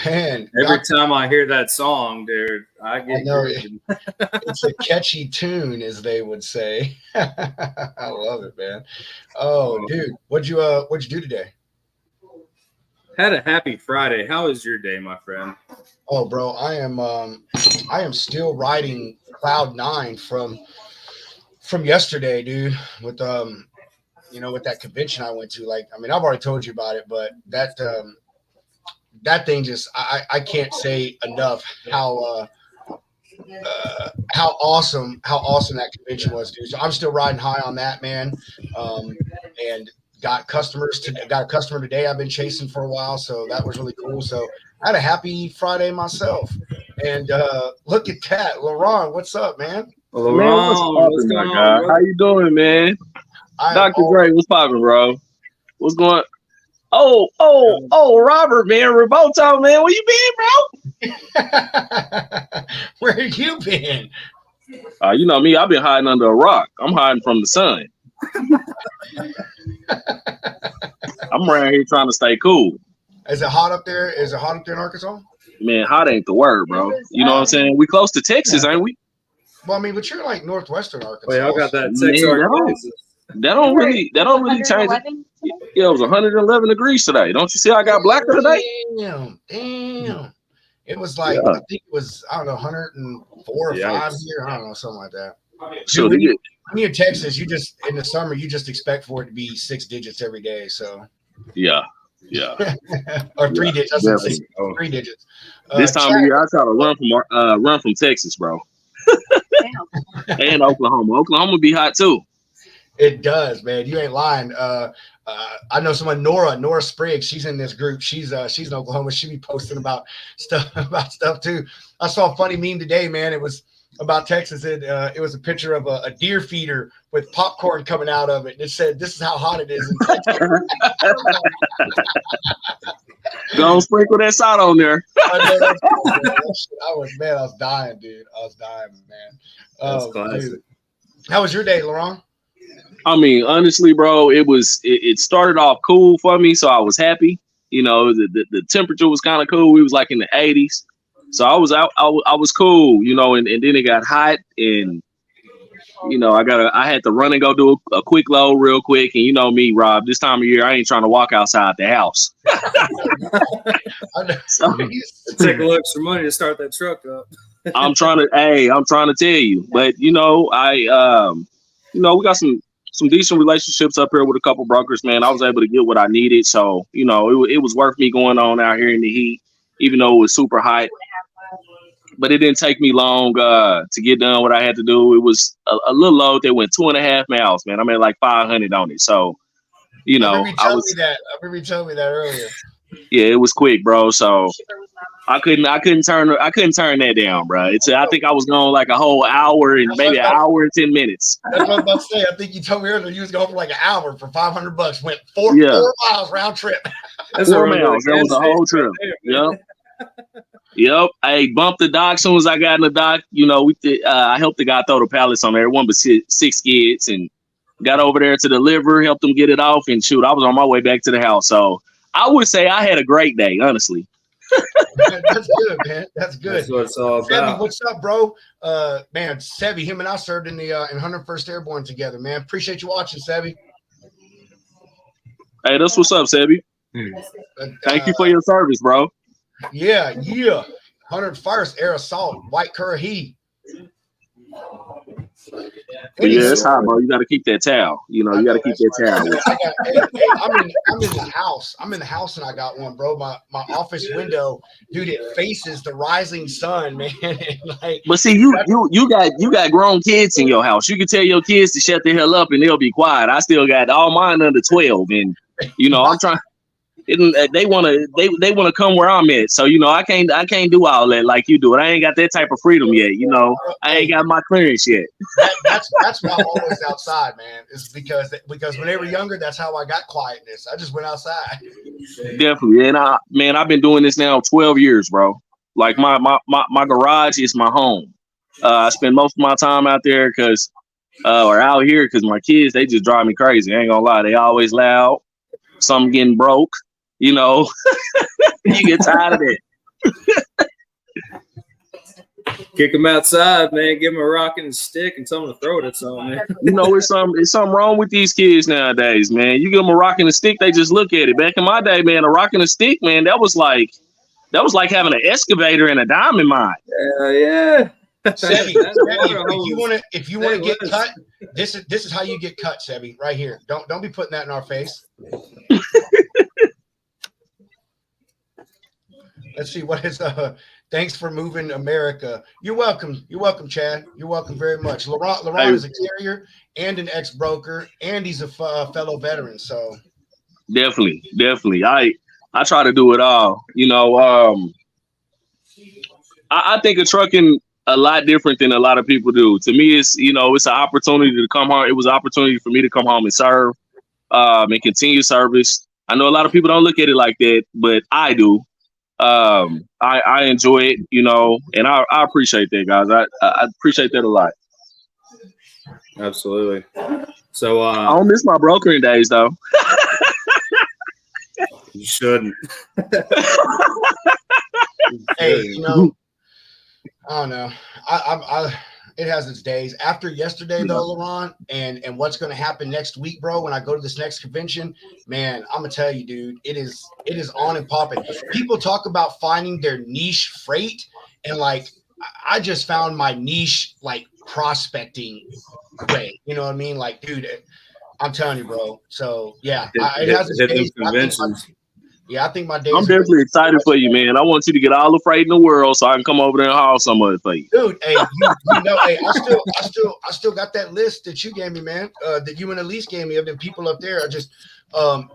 Man, every time I hear that song, dude, I get it's a catchy tune, as they would say. I love it, man. Oh, dude, what'd you do today? Had a happy Friday. How was your day, my friend? Oh, bro, I am still riding cloud nine from yesterday, dude. With with that convention I went to. Like, I mean, I've already told you about it, but that thing just I can't say enough how awesome that convention was, dude. So I'm still riding high on that, man. And got a customer today I've been chasing for a while, so that was really cool. So I had a happy Friday myself. And look at that, Laurent, what's up, man? Well, Laurent, what's going on, how you doing, man? Dr. Gray, what's popping, bro? What's going? Oh, Robert, man, Roboto, man, where you been, bro? Where have you been? You know me, I've been hiding under a rock. I'm hiding from the sun. I'm around here trying to stay cool. Is it hot up there? Is it hot up there in Arkansas? Man, hot ain't the word, bro. You know what I'm saying? We close to Texas, ain't we? Well, I mean, but you're like northwestern Arkansas. Well, I got that Texas. That don't really change it. Yeah, it was 111 degrees today. Don't you see I got blacker today? Damn. It was like, I think it was, I don't know, 104 or 5 here. I don't know, something like that. So when you're in Texas, you just, in the summer, you just expect for it to be 6 digits every day. So, yeah. Or 3 digits. 3 digits. This time of year, I try to run from Texas, bro. And Oklahoma. Oklahoma be hot too. It does, man. You ain't lying. I know someone, Nora Spriggs. She's in this group. She's in Oklahoma. She be posting about stuff too. I saw a funny meme today, man. It was about Texas. It was a picture of a deer feeder with popcorn coming out of it. And it said, "This is how hot it is in Texas." Don't sprinkle that salt on there. I was dying, dude. I was dying, man. That's classic. Dude. How was your day, Laurent? I mean, honestly, bro, it started off cool for me, so I was happy. You know, the temperature was kind of cool. We was like in the 80s, so I was cool. You know, and then it got hot, and you know, I had to run and go do a quick load real quick. And you know me, Rob, this time of year I ain't trying to walk outside the house. So, take a little extra money to start that truck up. I'm trying to tell you, but you know, we got some decent relationships up here with a couple brokers, man. I was able to get what I needed. So, you know, it was worth me going on out here in the heat, even though it was super hot. But it didn't take me long to get done what I had to do. It was a little load that went 2.5 miles, man. I made like 500 on it. So, you know, I remember you telling me that earlier. Yeah, it was quick, bro. So I couldn't turn that down, bro. I think I was going like a whole hour and maybe an hour and 10 minutes. That's what I was about to say. I think you told me earlier you was going for like an hour for $500. Went 4 miles round trip. That's 4 miles. That was the whole trip. Yep. I bumped the dock as soon as I got in the dock. You know, I helped the guy throw the pallets on there. One but 6 skids, and got over there to deliver, helped them get it off, and shoot, I was on my way back to the house. So I would say I had a great day, honestly. That's good, man. That's good. That's what it's all Sevi, about. what's up, bro? Man, Sevi, him and I served in the in 101st Airborne together, man. Appreciate you watching, Sevi. Hey, that's what's up, Sevi. Thank you for your service, bro. Yeah. 101st Air Assault, White Currahee. Yeah, it's hot, bro. You got to keep that towel. You know, you got to keep that towel. I'm in the house. I'm in the house, and I got one, bro. My office window, dude, it faces the rising sun, man. But see, you got grown kids in your house. You can tell your kids to shut the hell up, and they'll be quiet. I still got all mine under 12, and you know, I'm trying. they wanna come where I'm at. So I can't do all that like you do. And I ain't got that type of freedom yet. I ain't got my clearance yet. That's why I'm always outside, man. Is because when they were younger, that's how I got quietness. I just went outside. Definitely. And I've been doing this now 12 years, bro. Like my garage is my home. I spend most of my time out there or out here because my kids, they just drive me crazy. I ain't gonna lie. They always loud. Something getting broke. You get tired of it. Kick them outside, man. Give them a rock and a stick and tell them to throw it at something, man. It's something wrong with these kids nowadays, man. You give them a rock and a stick, they just look at it. Back in my day, man, a rock and a stick, man, that was like having an excavator and a diamond mine. Yeah. Sebi, if you wanna get cut, this is how you get cut, Sebi, right here. Don't be putting that in our face. Let's see what is thanks for moving America. You're welcome. You're welcome, Chad. You're welcome very much. Laurent is a carrier and an ex-broker, and he's a fellow veteran. So definitely. I try to do it all. I think of trucking a lot different than a lot of people do. To me, it's an opportunity to come home. It was an opportunity for me to come home and serve, and continue service. I know a lot of people don't look at it like that, but I do. I enjoy it, and I appreciate that, guys. I appreciate that a lot. Absolutely. So I don't miss my brokering days though. You shouldn't. Hey, I don't know. I it has its days. After yesterday, though, Laurent, and what's going to happen next week, bro, when I go to this next convention, man, I'm going to tell you, dude, it is on and popping. People talk about finding their niche freight, and, like, I just found my niche, like, prospecting way. You know what I mean? Like, dude, I'm telling you, bro. So, yeah, it has its days. I think my days. I'm definitely excited for you, man. I want you to get all the freight in the world so I can come over there and haul some of it for you. Dude, hey, hey, I still got that list that you gave me, man. That you and Elise gave me of the people up there. I just,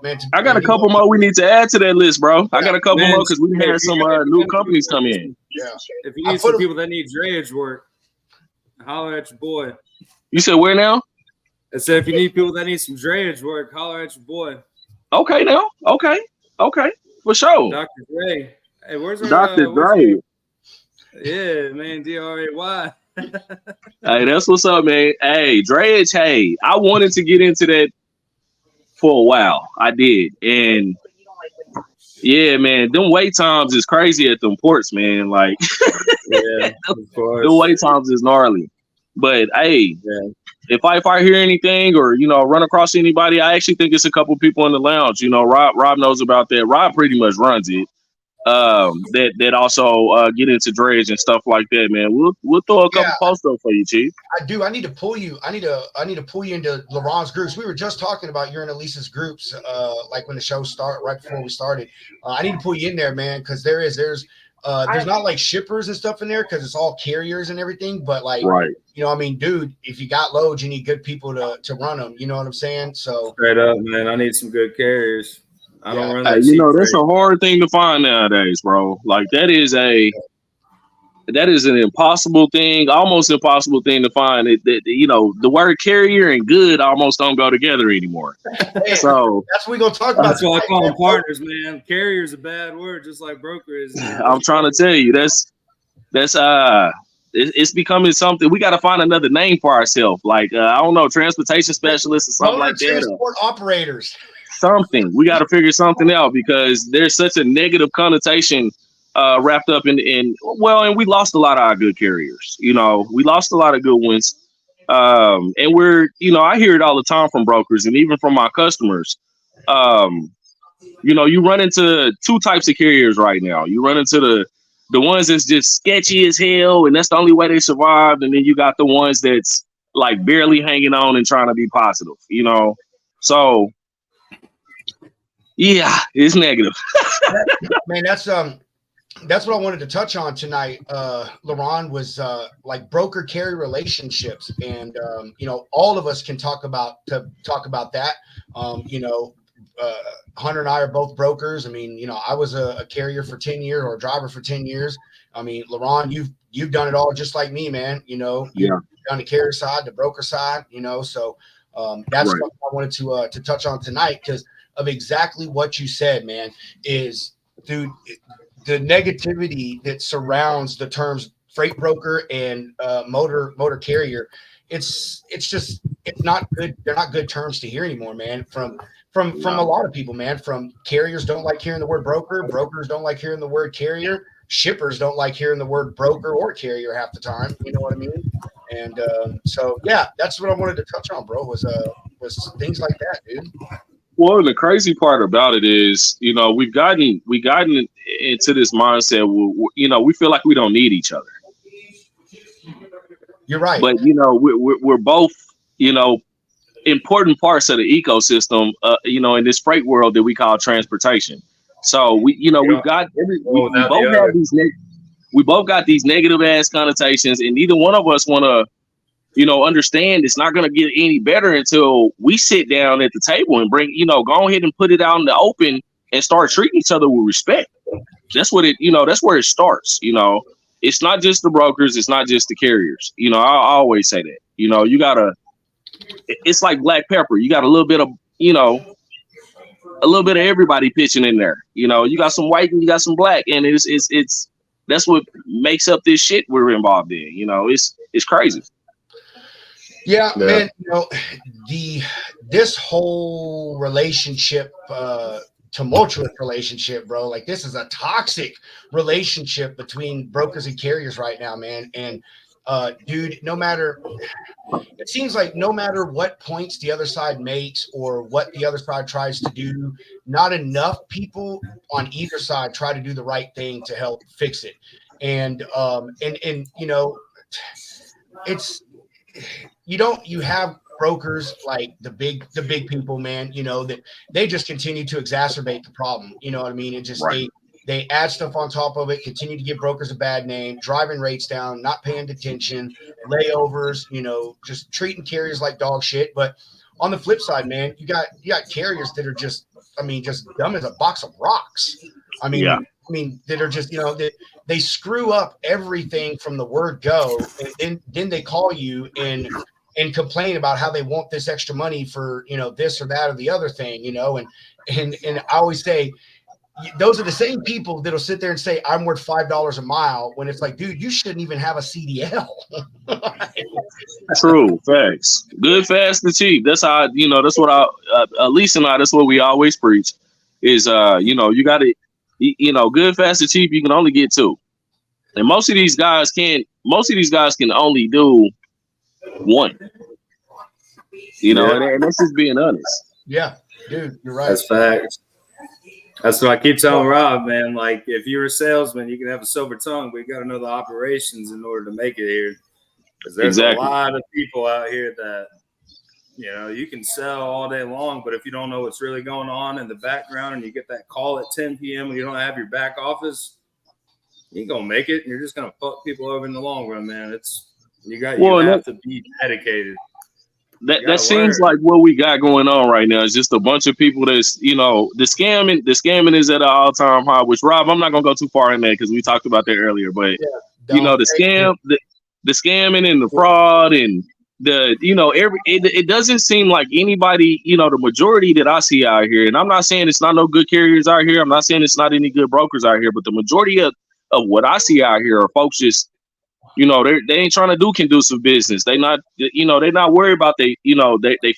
man. I got a couple more we need to add to that list, bro. I got a couple more because we had some new companies come in. Yeah. If you need some people that need drayage work, holler at your boy. You said where now? I said if you need people that need some drayage work, holler at your boy. Okay, now. Okay, for sure. Dr. Dre. Hey, where's our, Dr. Dre? Yeah, man, D-R-A-Y. Hey, that's what's up, man. Hey, drayage, hey. I wanted to get into that for a while. I did. And yeah, man, them wait times is crazy at them ports, man. Like, yeah, of course. The wait times is gnarly. But hey, if I hear anything or run across anybody, I actually think it's a couple people in the lounge. Rob knows about that. Rob pretty much runs it. That also get into drayage and stuff like that, man. We'll throw a couple posts up for you, Chief. I do. I need to pull you. I need to pull you into Laurent's groups. We were just talking about your and Elise's groups, like when the show started, right before we started. I need to pull you in there, man, because there's not like shippers and stuff in there because it's all carriers and everything. But like, right. I mean, dude, if you got loads, you need good people to run them. You know what I'm saying? So straight up, man, I need some good carriers. I don't run that. That's a hard thing to find nowadays, bro. Like that is an impossible thing, almost impossible thing to find. The word carrier and good almost don't go together anymore. So that's what we're gonna talk about. That's why I call them partners, man. Carrier is a bad word, just like broker is. I'm trying to tell you, it's becoming something. We got to find another name for ourselves. Like I don't know, transportation specialists or something like that. Transport operators. Something. We got to figure something out because there's such a negative connotation wrapped up in and we lost a lot of our good carriers. We lost a lot of good ones. And we're, I hear it all the time from brokers and even from my customers. You run into two types of carriers right now. You run into the ones that's just sketchy as hell, and that's the only way they survived. And then you got the ones that's like barely hanging on and trying to be positive, So yeah, it's negative. Man, that's what I wanted to touch on tonight, Laurent, was like broker carrier relationships. And all of us can talk about that. Hunter and I are both brokers. I mean, I was a carrier for 10 years or a driver for 10 years. I mean, LaRon, you've done it all just like me, man. You've done the carrier side, the broker side, so that's Right. something I wanted to touch on tonight because of exactly what you said, man, is, dude, the negativity that surrounds the terms freight broker and motor carrier. It's not good. They're not good terms to hear anymore, man. From a lot of people, man. From carriers don't like hearing the word broker. Brokers don't like hearing the word carrier. Shippers don't like hearing the word broker or carrier half the time. You know what I mean? And so yeah, that's what I wanted to touch on, bro. Was things like that, dude. Well, the crazy part about it is, we've gotten into this mindset where, we feel like we don't need each other. You're right. But we're both, important parts of the ecosystem, in this freight world that we call transportation. So we both got these negative ass connotations, and neither one of us want to, understand it's not going to get any better until we sit down at the table and bring, go ahead and put it out in the open and start treating each other with respect. That's what that's where it starts. It's not just the brokers. It's not just the carriers. I always say that, it's like black pepper. You got a little bit of, everybody pitching in there. You got some white and you got some black, and it's that's what makes up this shit we're involved in. It's crazy. Yeah, man. This whole relationship, tumultuous relationship, bro. Like, this is a toxic relationship between brokers and carriers right now, man. And dude, it seems like no matter what points the other side makes or what the other side tries to do, not enough people on either side try to do the right thing to help fix it. And it's, you have brokers like the big people, man, that they just continue to exacerbate the problem. You know what I mean? And just right. They add stuff on top of it, continue to give brokers a bad name, driving rates down, not paying attention, layovers, just treating carriers like dog shit. But on the flip side, man, you got carriers that are just dumb as a box of rocks. That are just, they screw up everything from the word go, and then they call you and complain about how they want this extra money for, this or that or the other thing, and I always say, those are the same people that'll sit there and say, I'm worth $5 a mile, when it's like, dude, you shouldn't even have a CDL. True. Facts. Good, fast, and cheap. That's how, that's what Lisa and I, that's what we always preach is, you got to, good, fast, and cheap, you can only get two. And most of these guys can only do one, and that's just being honest. Yeah, dude, you're right. That's facts. That's what I keep telling Rob, man. Like, if you're a salesman, you can have a silver tongue, but you got to know the operations in order to make it here. Because there's a lot of people out here that, you can sell all day long, but if you don't know what's really going on in the background and you get that call at 10 p.m. and you don't have your back office, you ain't going to make it. And you're just going to fuck people over in the long run, man. You have to be dedicated. That seems like what we got going on right now is just a bunch of people that's, the scamming is at an all-time high, which, Rob, I'm not going to go too far in there because we talked about that earlier, but the scamming and the fraud and it doesn't seem like anybody, the majority that I see out here, and I'm not saying it's not no good carriers out here. I'm not saying it's not any good brokers out here, but the majority of what I see out here are folks just, they ain't trying to do conducive business. They not, they're not worried about they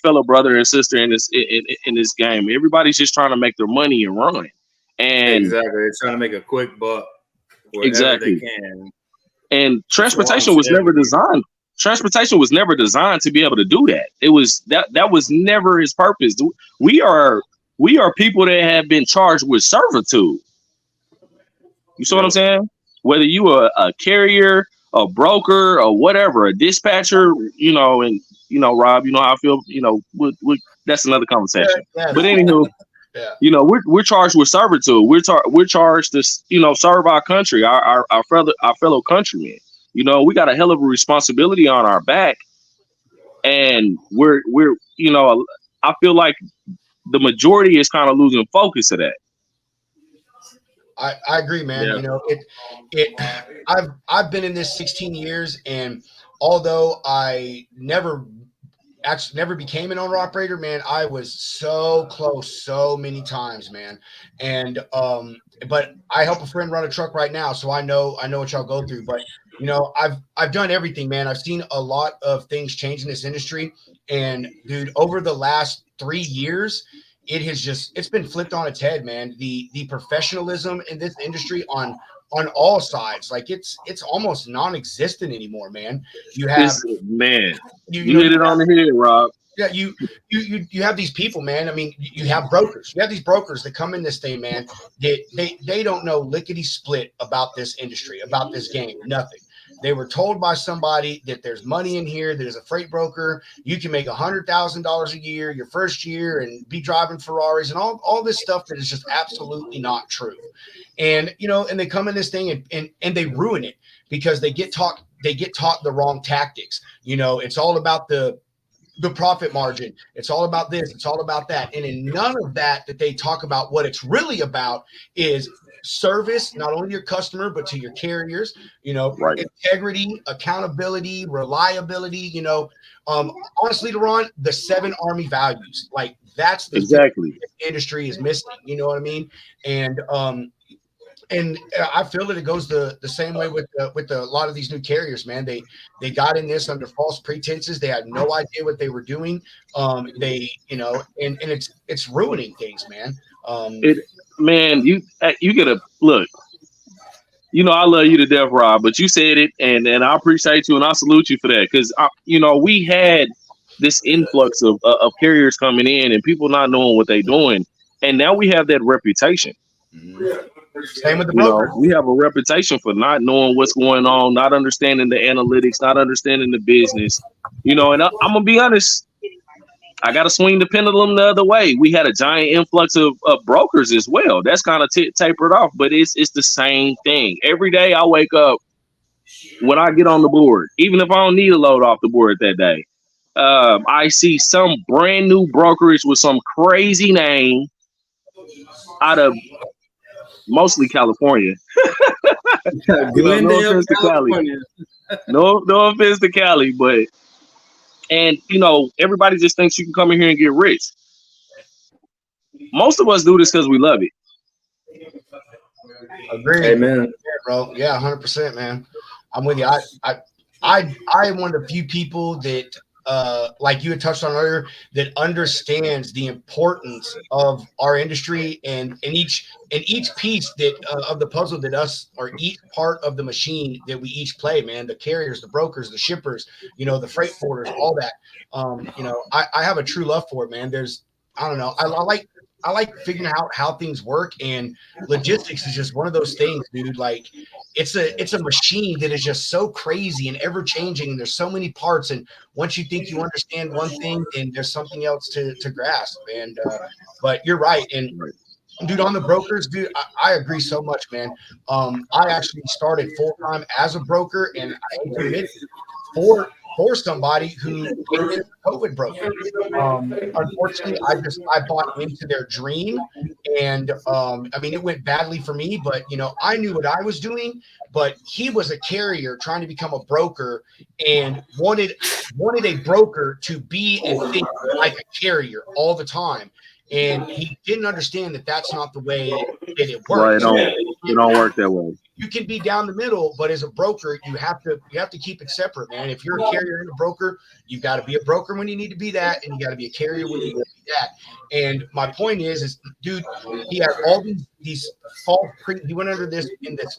fellow brother and sister in this game. Everybody's just trying to make their money and run. And exactly, they're trying to make a quick buck. Exactly. They can. And transportation was never designed. Transportation was never designed to be able to do that. It was that was never its purpose. We are people that have been charged with servitude. You see what I'm saying? Whether you are a carrier, a broker, or whatever, a dispatcher, and Rob, how I feel, that's another conversation. Yeah. But anywho, we're charged with servitude. We're charged to, serve our country, our fellow countrymen. We got a hell of a responsibility on our back, and we're I feel like the majority is kind of losing focus of that. I agree, man. Yeah. You know, I've been in this 16 years, and although I never became an owner operator, man, I was so close so many times, man. And but I help a friend run a truck right now, so I know what y'all go through. But you know, I've done everything, man. I've seen a lot of things change in this industry, and dude, over the last 3 years, it's been flipped on its head, man. The professionalism in this industry on all sides, like it's almost non-existent anymore, man. You have you hit it on the head, Rob. Yeah, you have these people, man. I mean, you have brokers. You have these brokers that come in this thing, man. They don't know lickety split about this industry, about this game, nothing. They were told by somebody that there's money in here. There's a freight broker. You can make $100,000 a year your first year and be driving Ferraris and all this stuff that is just absolutely not true. And you know, and they come in this thing and they ruin it because they get taught the wrong tactics. You know, it's all about the profit margin. It's all about this. It's all about that. And in none of that they talk about what it's really about is service, not only to your customer, but to your carriers, you know, right. Integrity, accountability, reliability, you know, honestly, Deron, the 7 Army values, like that's the exactly industry is missing, you know what I mean? And I feel that it goes the same way with a lot of these new carriers, man. They got in this under false pretenses. They had no idea what they were doing. They, you know, and it's ruining things, man. Man, you gotta look. You know, I love you to death, Rob, but you said it, and I appreciate you and I salute you for that because you know, we had this influx of carriers coming in and people not knowing what they're doing, and now we have that reputation. Same with the broker. We have a reputation for not knowing what's going on, not understanding the analytics, not understanding the business. You know, and I'm gonna be honest, I got to swing the pendulum the other way. We had a giant influx of brokers as well. That's kind of tapered off, but it's the same thing. Every day I wake up, when I get on the board, even if I don't need a load off the board that day, I see some brand new brokerage with some crazy name out of mostly California. Glendale, California. No offense to Cali, but and you know, everybody just thinks you can come in here and get rich. Most of us do this because we love it. Agreed. Amen. Yeah, bro. Yeah, 100%, man. I'm with you. I am one of the few people that like you had touched on earlier, that understands the importance of our industry and each piece that of the puzzle that us, or each part of the machine that we each play, man. The carriers, the brokers, the shippers, you know, the freight forwarders, all that. You know, I have a true love for it, man. I don't know. I like figuring out how things work, and logistics is just one of those things, dude. Like it's a machine that is just so crazy and ever changing, and there's so many parts. And once you think you understand one thing, then there's something else to grasp. And but you're right. And dude, on the brokers, dude, I agree so much, man. I actually started full time as a broker, and I admit for somebody who came in COVID broker. Unfortunately, I bought into their dream, and I mean, it went badly for me. But you know, I knew what I was doing. But he was a carrier trying to become a broker, and wanted a broker to be and think like a carrier all the time. And he didn't understand that that's not the way that it works. Right, it don't work that way. You can be down the middle, but as a broker, you have to keep it separate, man. If you're a carrier and a broker, you've got to be a broker when you need to be that, and you got to be a carrier when you need to be that. And my point is dude, he had all these false he went under this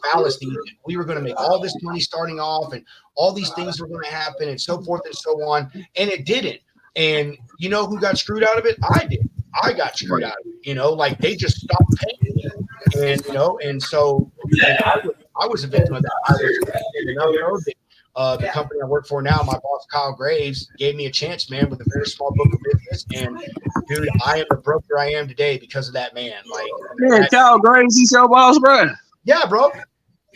fallacy that we were going to make all this money starting off, and all these things were going to happen, and so forth and so on, and it didn't. And you know who got screwed out of it? I did. I got screwed out of it. You know, like they just stopped paying me. And you know, and so I was a victim of that. I was the company I work for now, my boss Kyle Graves gave me a chance, man, with a very small book of business. And dude, I am the broker I am today because of that man. Like, man, Kyle Graves, he's your boss, bro. Yeah, bro.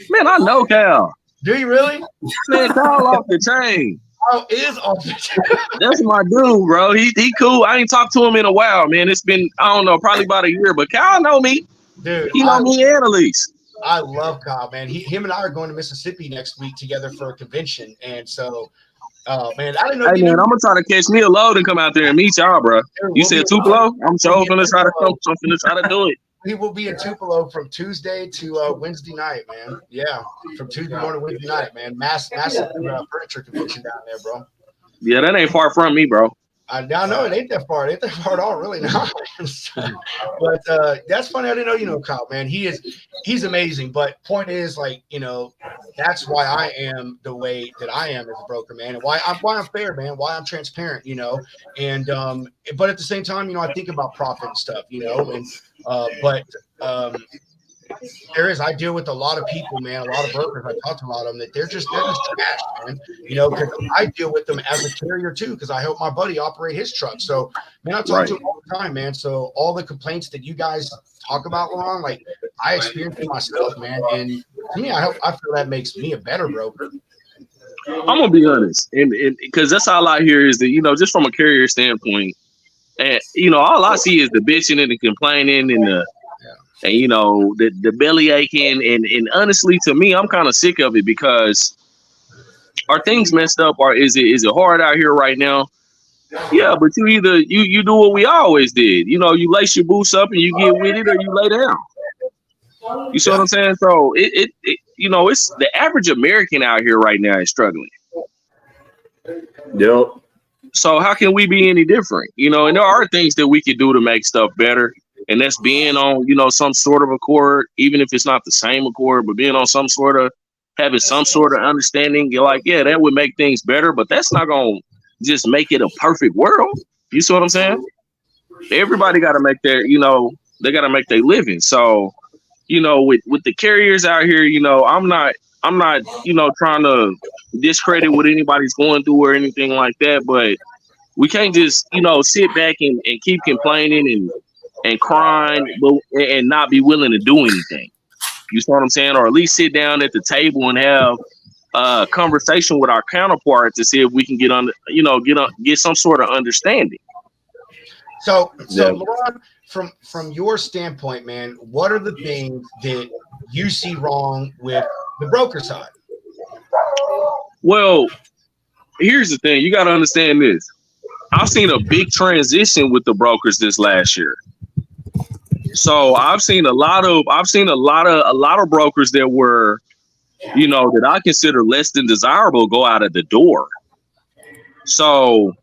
Man, I know Kyle. Do you really? Man, Kyle off the chain. Kyle is offensive. That's my dude, bro. He cool. I ain't talked to him in a while, man. It's been, I don't know, probably about a year, but Kyle know me. Dude, He know me and Elise. I love Kyle, man. Him and I are going to Mississippi next week together for a convention. And so, man, I didn't know. Hey, man, I'm going to try to catch me a load and come out there and meet y'all, bro. You said Tupelo? I'm so going to try to do it. We will be in Tupelo from Tuesday to Wednesday night, man. Yeah, from Tuesday morning to Wednesday night, man. Massive furniture convention down there, bro. Yeah, that ain't far from me, bro. I know it ain't that far. It ain't that far at all, really. Not. But that's funny. I didn't know you know Kyle, man. He's amazing. But point is, like, you know, that's why I am the way that I am as a broker, man, and why I'm fair, man. Why I'm transparent, you know. And but at the same time, you know, I think about profit and stuff, you know. And I deal with a lot of people, man, a lot of brokers. I talk to a lot of them that they're just trash, man. You know, because I deal with them as a carrier too, because I help my buddy operate his truck. So, man, I talk to him all the time, man. So all the complaints that you guys talk about, Laurent, like I experience it myself, man. And to me, I feel that makes me a better broker. I'm gonna be honest, and because that's all I hear is that, you know, just from a carrier standpoint, and you know, all I see is the bitching and the complaining and the. And, you know, the belly aching. And honestly, to me, I'm kind of sick of it because are things messed up or is it hard out here right now? Yeah, but you either you do what we always did. You know, you lace your boots up and you get with it or you lay down. You see what I'm saying? So it you know, it's the average American out here right now is struggling. Yep. So how can we be any different? You know, and there are things that we could do to make stuff better. And that's being on, you know, some sort of accord, even if it's not the same accord, but being on some sort of, having some sort of understanding. You're like, yeah, that would make things better, but that's not going to just make it a perfect world. You see what I'm saying? Everybody got to make their, you know, they got to make their living. So, you know, with the carriers out here, you know, I'm not, you know, trying to discredit what anybody's going through or anything like that, but we can't just, you know, sit back and keep complaining and crying, and not be willing to do anything. You see what I'm saying? Or at least sit down at the table and have a conversation with our counterpart to see if we can get some sort of understanding. So Laurent, from your standpoint, man, what are the things that you see wrong with the broker side? Well, here's the thing. You got to understand this. I've seen a big transition with the brokers this last year. So I've seen a lot of brokers that were, you know, that I consider less than desirable go out of the door. So,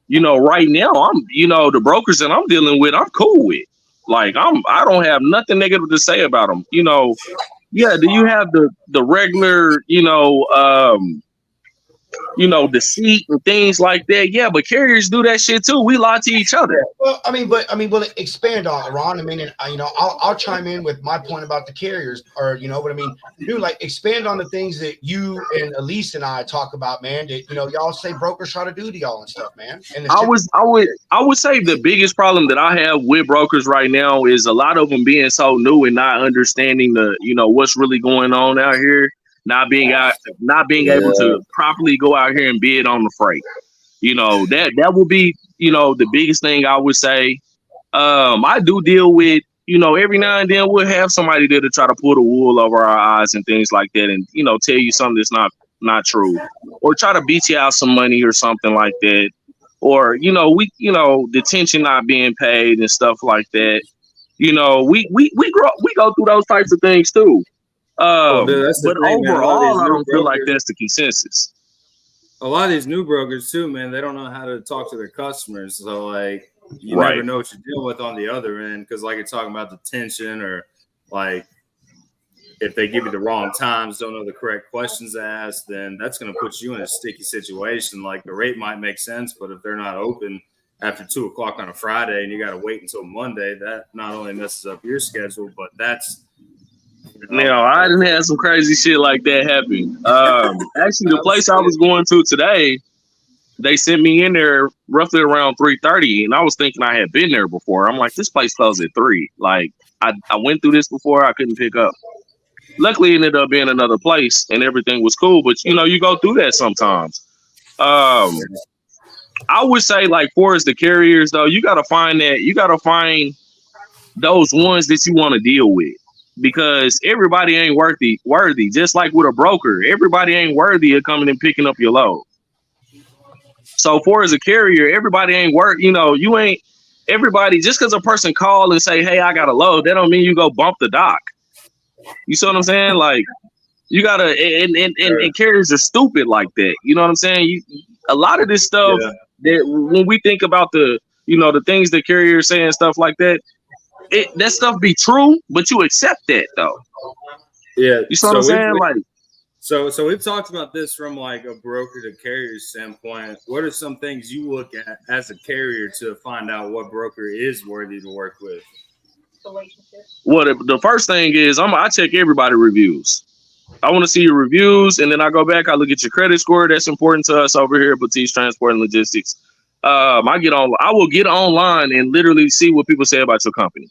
you know, right now you know, the brokers that I'm dealing with, I'm cool with. Like I don't have nothing negative to say about them. You know, yeah. Do you have the regular, deceit and things like that? Yeah, but carriers do that shit too. We lie to each other. Well, expand on it, Ron. I mean, and you know, I'll chime in with my point about the carriers, or you know what I mean. Dude, like expand on the things that you and Elise and I talk about, man. That you know, y'all say brokers try to do to y'all and stuff, man. And I would say the biggest problem that I have with brokers right now is a lot of them being so new and not understanding what's really going on out here. Not being able to properly go out here and bid on the freight. You know, that will be, you know, the biggest thing I would say. I do deal with, you know, every now and then we'll have somebody there to try to pull the wool over our eyes and things like that, and, you know, tell you something that's not true, or try to beat you out some money or something like that. Or, you know, detention not being paid and stuff like that. You know, we go through those types of things too. But overall, I don't feel like that's the consensus. A lot of these new brokers too, man, they don't know how to talk to their customers. So like you never know what you're dealing with on the other end, because like you're talking about detention, or like if they give you the wrong times, don't know the correct questions to ask, then that's going to put you in a sticky situation. Like the rate might make sense, but if they're not open after 2:00 on a Friday and you got to wait until Monday, that not only messes up your schedule, but that's. Now, I didn't have some crazy shit like that happen. Actually, the place I was going to today, they sent me in there roughly around 3:30, and I was thinking I had been there before. I'm like, this place closed at 3. Like, I went through this before, I couldn't pick up. Luckily, it ended up being another place, and everything was cool. But, you know, you go through that sometimes. I would say like for as the carriers though, you gotta find those ones that you want to deal with. Because everybody ain't worthy. Just like with a broker, everybody ain't worthy of coming and picking up your load. So for as a carrier, everybody ain't you ain't everybody, just because a person call and say, hey, I got a load, that don't mean you go bump the dock. You see what I'm saying? Like you gotta and carriers are stupid like that. You know what I'm saying? A lot of this stuff that when we think about the things that carriers say and stuff like that, that stuff be true, but you accept that though. Yeah. You see what I'm saying? Like So we've talked about this from like a broker to carrier standpoint. What are some things you look at as a carrier to find out what broker is worthy to work with? Well, the first thing is I check everybody reviews. I want to see your reviews, and then I go back. I look at your credit score. That's important to us over here at Batiste Transport and Logistics. I will get online and literally see what people say about your company.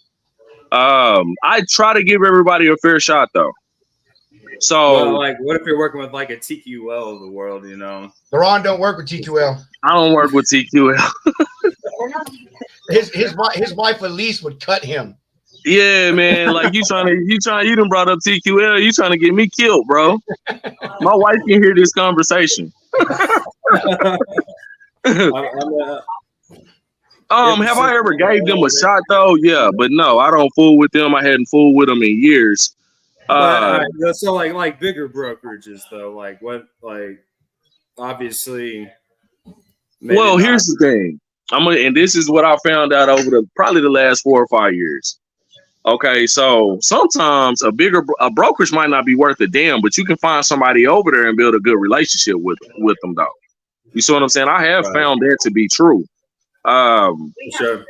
I try to give everybody a fair shot though. So, like, what if you're working with like a TQL of the world? LeRon don't work with TQL. I don't work with TQL. his wife Elise would cut him. Yeah, man. Like you done brought up TQL. You trying to get me killed, bro. My wife can hear this conversation. Have I ever gave them a shot though? Yeah, but no, I don't fool with them. I hadn't fooled with them in years. So like bigger brokerages though, like what, like obviously. Well, here's the thing. And this is what I found out over probably the last 4 or 5 years. Okay, so sometimes a brokerage might not be worth a damn, but you can find somebody over there and build a good relationship with them though. You see what I'm saying? I have found that to be true. Sure.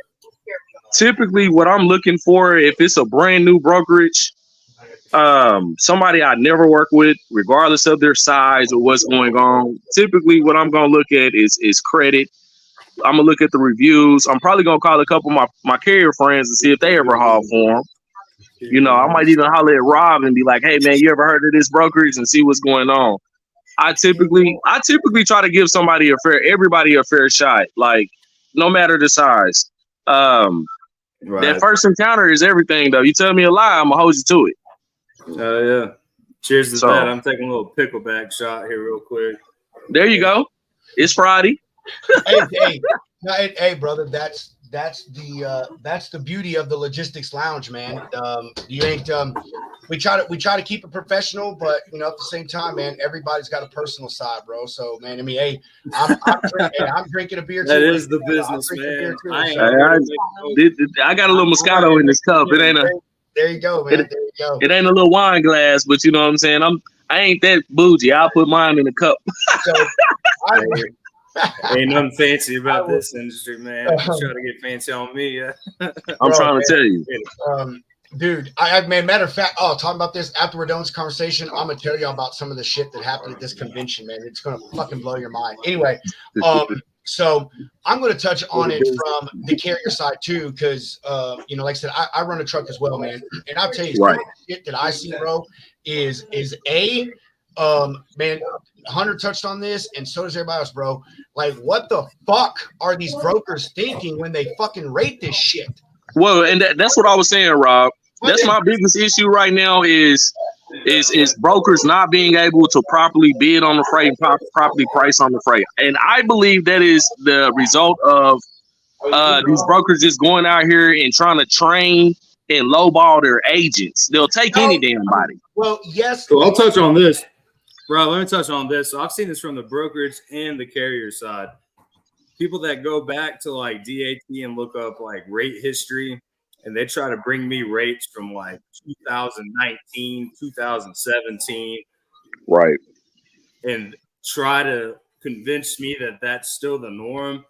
Typically what I'm looking for, if it's a brand new brokerage, somebody I never work with, regardless of their size or what's going on, typically what I'm going to look at is credit. I'm going to look at the reviews. I'm probably going to call a couple of my carrier friends and see if they ever haul for them. I might even holler at Rob and be like, hey man, you ever heard of this brokerage, and see what's going on. I typically try to give everybody a fair shot, like no matter the size. That first encounter is everything though. You tell me a lie, I'm gonna hold you to it. Yeah. Cheers to that. I'm taking a little pickleback shot here real quick. There you go. It's Friday. Hey, brother, that's the beauty of the Logistics Lounge, man. You ain't we try to keep it professional, but at the same time, man, everybody's got a personal side, bro. So, man, I mean, hey, I'm drinking a beer too. That is the business, man. I got a little Moscato in this cup. It ain't there you go, man. There you go. It ain't a little wine glass, but you know what I'm saying? I ain't that bougie. I'll put mine in a cup. So, ain't nothing fancy about this industry, man. You're trying to get fancy on me. I'm trying to tell you. Dude, matter of fact, talking about this after we're done with this conversation, I'm gonna tell y'all about some of the shit that happened at this convention, man. It's gonna fucking blow your mind. Anyway, so I'm gonna touch on it from the carrier side too, because like I said, I run a truck as well, man. And I'll tell you, some of the shit that I see, bro, is man, Hunter touched on this, and so does everybody else, bro. Like, what the fuck are these brokers thinking when they fucking rate this shit? Well, and that's what I was saying, Rob. That's my biggest issue right now is brokers not being able to properly bid on the freight and properly price on the freight. And I believe that is the result of these brokers just going out here and trying to train and lowball their agents. They'll take any damn body. Well, yes. So I'll touch on this. Bro, let me touch on this. So I've seen this from the brokerage and the carrier side. People that go back to like DAT and look up like rate history, and they try to bring me rates from like 2019, 2017. Right. And try to convince me that that's still the norm.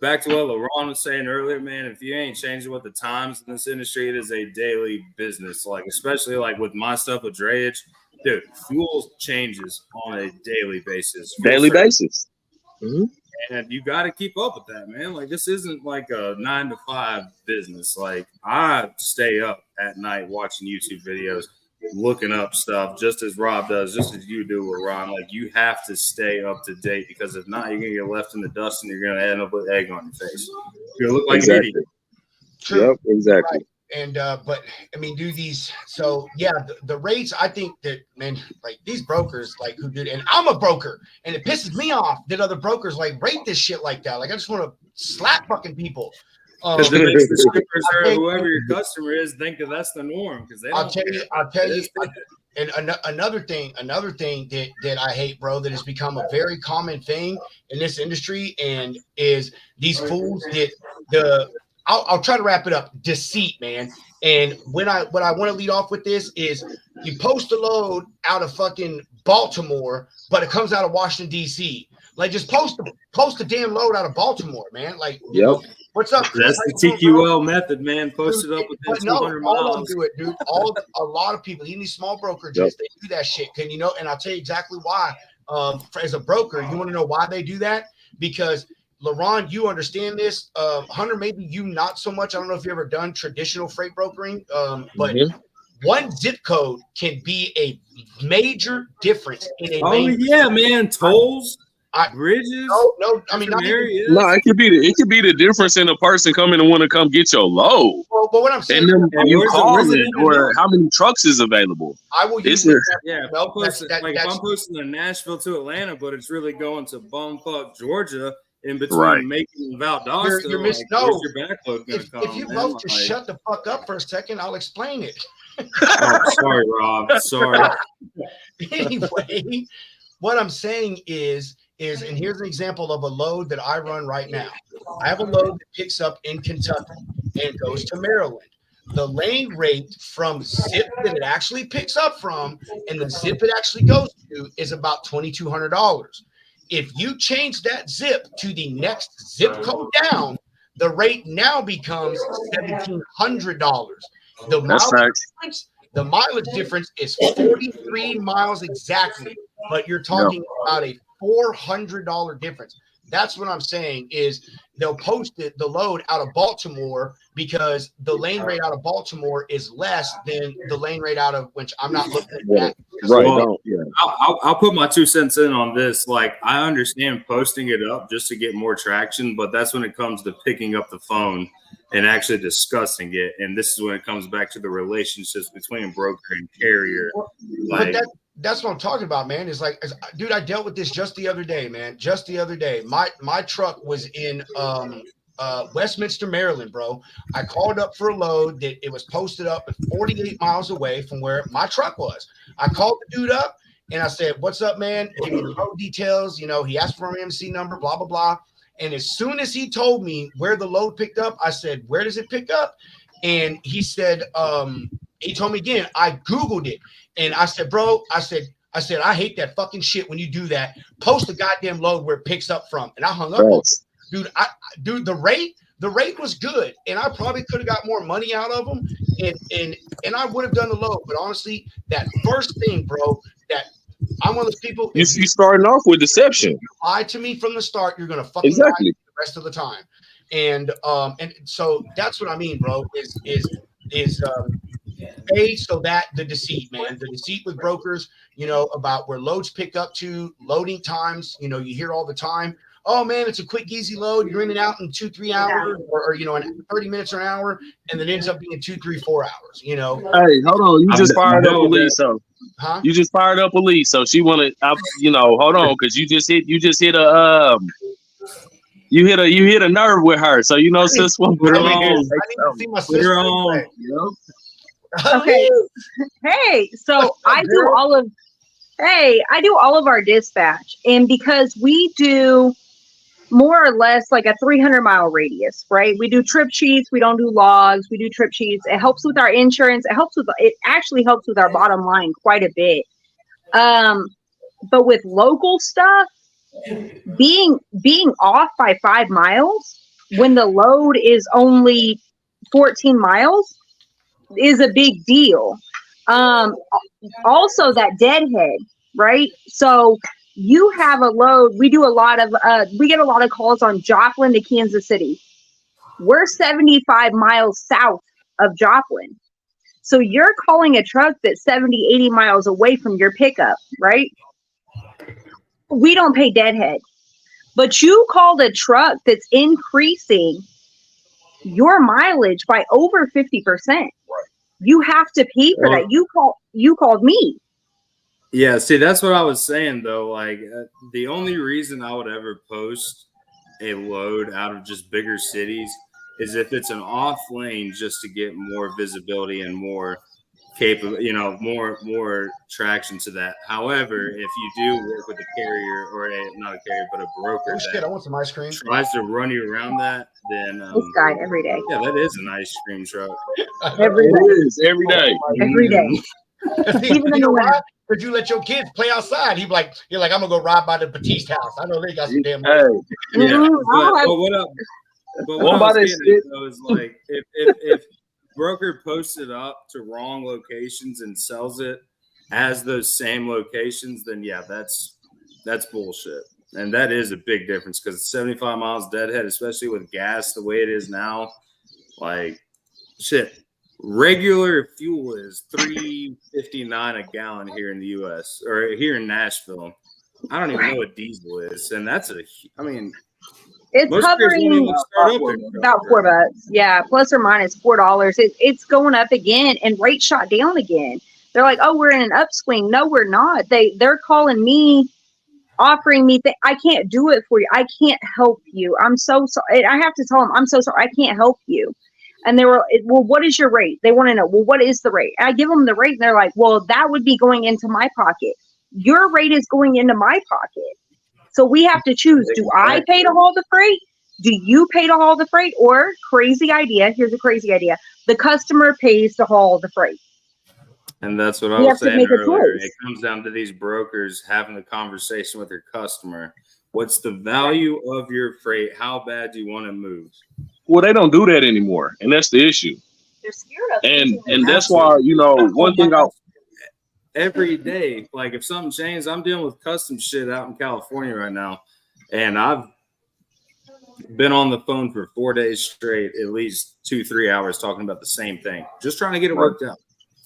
Back to what LeRon was saying earlier, man, if you ain't changing with the times in this industry, it is a daily business. Like, especially like with my stuff with drayage, dude, fuel changes on a daily basis. Mm-hmm. And you got to keep up with that, man. Like, this isn't like a 9 to 5 business. Like, I stay up at night watching YouTube videos. looking up stuff, just as Rob does, just as you do with Ron. Like, you have to stay up to date, because if not, you're gonna get left in the dust and you're gonna end up with egg on your face. You're gonna look like an idiot. True. Yep, exactly. Right. And but I mean, do these, so yeah, the rates, I think that, man, like these brokers, like who do, and I'm a broker, and it pisses me off that other brokers like rate this shit like that. Like, I just want to slap fucking people. Because it makes the shippers or whoever your customer is think that that's the norm. Because I'll tell you. And another thing that I hate, bro, that has become a very common thing in this industry, and is these fools that I'll try to wrap it up. Deceit, man. And what I want to lead off with this is, you post a load out of fucking Baltimore, but it comes out of Washington, D.C. Like, just post a damn load out of Baltimore, man. Like, you know, what's up, Chris? That's the TQL method, man. Post it up within 200 miles. All of them do it, dude. A lot of people, even these small brokerages, they do that shit. Can you know? And I'll tell you exactly why. As a broker, you want to know why they do that? Because LaRon, you understand this. Hunter, maybe you not so much. I don't know if you've ever done traditional freight brokering, but one zip code can be a major difference in a man. Tolls, bridges. No. I mean, it could be the difference in a person coming and want to come get your load. Well, but what I'm saying, and then you call it, or how many trucks is available. I will use if I'm posting in Nashville to Atlanta, but it's really going to bumfuck Georgia. In between Macon and Valdosta, you're where's your backload going to come? If you both just shut the fuck up for a second, I'll explain it. Oh, sorry, Rob. Sorry. Anyway, what I'm saying is, and here's an example of a load that I run right now. I have a load that picks up in Kentucky and goes to Maryland. The lane rate from zip that it actually picks up from and the zip it actually goes to is about $2,200. If you change that zip to the next zip code down, the rate now becomes $1,700. The mileage difference is 43 miles exactly, but you're talking about a $400 difference. That's what I'm saying, is they'll post the load out of Baltimore because the lane rate out of Baltimore is less than the lane rate out of, which I'm not looking at that. I'll put my 2 cents in on this. Like, I understand posting it up just to get more traction, but that's when it comes to picking up the phone and actually discussing it. And this is when it comes back to the relationships between broker and carrier. Like, but that's what I'm talking about, man. Is like, dude, I dealt with this just the other day, man. Just the other day. My truck was in Westminster, Maryland, bro. I called up for a load that it was posted up 48 miles away from where my truck was. I called the dude up and I said, "What's up, man? Give me the road details." You know, he asked for an MC number, blah, blah, blah. And as soon as he told me where the load picked up, I said, "Where does it pick up?" And he said, he told me again. I Googled it. And I said, "Bro," I said, "I hate that fucking shit when you do that. Post the goddamn load where it picks up from." And I hung up on it. Dude, the rate was good, and I probably could have got more money out of them, and I would have done the load. But honestly, that first thing, bro, that I'm one of those people. You starting off with deception. You lie to me from the start, you're gonna fucking lie the rest of the time. And so that's what I mean, bro. Is so that the deceit, man, the deceit with brokers, you know, about where loads pick up to, loading times, you know, you hear all the time, "Oh man, it's a quick, easy load. You're in and out in 2-3 hours, or you know, in 30 minutes or an hour," and then it ends up being 2-3-4 hours. You know. Hey, hold on. You just fired up Elise, so you just fired up Elise, so she wanted, you know, hold on, because you just hit a you hit a nerve with her, so you know, sis, put her on. I need to see my sister. You know? Okay. Hey, so I do all of our dispatch, and because we do more or less like a 300-mile radius, right? We do trip sheets, we don't do logs, we do trip sheets. It helps with our insurance. It actually helps with our bottom line quite a bit. But with local stuff, being off by 5 miles when the load is only 14 miles is a big deal. Also that deadhead, right? So you have a load. We do a lot of, we get a lot of calls on Joplin to Kansas City. We're 75 miles south of Joplin. So you're calling a truck that's 70, 80 miles away from your pickup, right? We don't pay deadhead. But you called a truck that's increasing your mileage by over 50%. Right. You have to pay for that. You called me. Yeah, see, that's what I was saying though. Like, the only reason I would ever post a load out of just bigger cities is if it's an off lane, just to get more visibility and more capable, more traction to that. However, if you do work with a carrier or not a carrier, but a broker I want some ice cream. Tries to run you around that, then this guy every day. Yeah, that is an ice cream truck. Every day. Every day. Even in the winter. Could you let your kids play outside? You're like, I'm gonna go ride by the Batiste house. I know they got some damn. Hey. Yeah, but what up? But what I was getting at, though, is like if broker posts it up to wrong locations and sells it as those same locations, then yeah, that's bullshit. And that is a big difference because 75 miles deadhead, especially with gas the way it is now, like shit. Regular fuel is $3.59 a gallon here in the U.S. or here in Nashville. I don't even know what diesel is, and that's it's hovering about $4. Yeah, plus or minus $4. It's going up again, and rates shot down again. They're like, "Oh, we're in an upswing." No, we're not. They're calling me, offering me I can't do it for you. I can't help you. I'm so sorry. I have to tell them, I'm so sorry. I can't help you. And they were, well, what is your rate? They want to know, well, what is the rate? I give them the rate, and they're like, well, that would be going into my pocket. Your rate is going into my pocket. So we have to choose. Do I pay to haul the freight? Do you pay to haul the freight? Or crazy idea. Here's a crazy idea. The customer pays to haul the freight. And that's what I was saying earlier. It comes down to these brokers having a conversation with their customer. What's the value of your freight? How bad do you want to move? Well, they don't do that anymore, and that's the issue. They're scared of it. And that's why, one thing every day, like if something changes, I'm dealing with custom shit out in California right now, and I've been on the phone for 4 days straight, at least 2-3 hours talking about the same thing, just trying to get it worked out.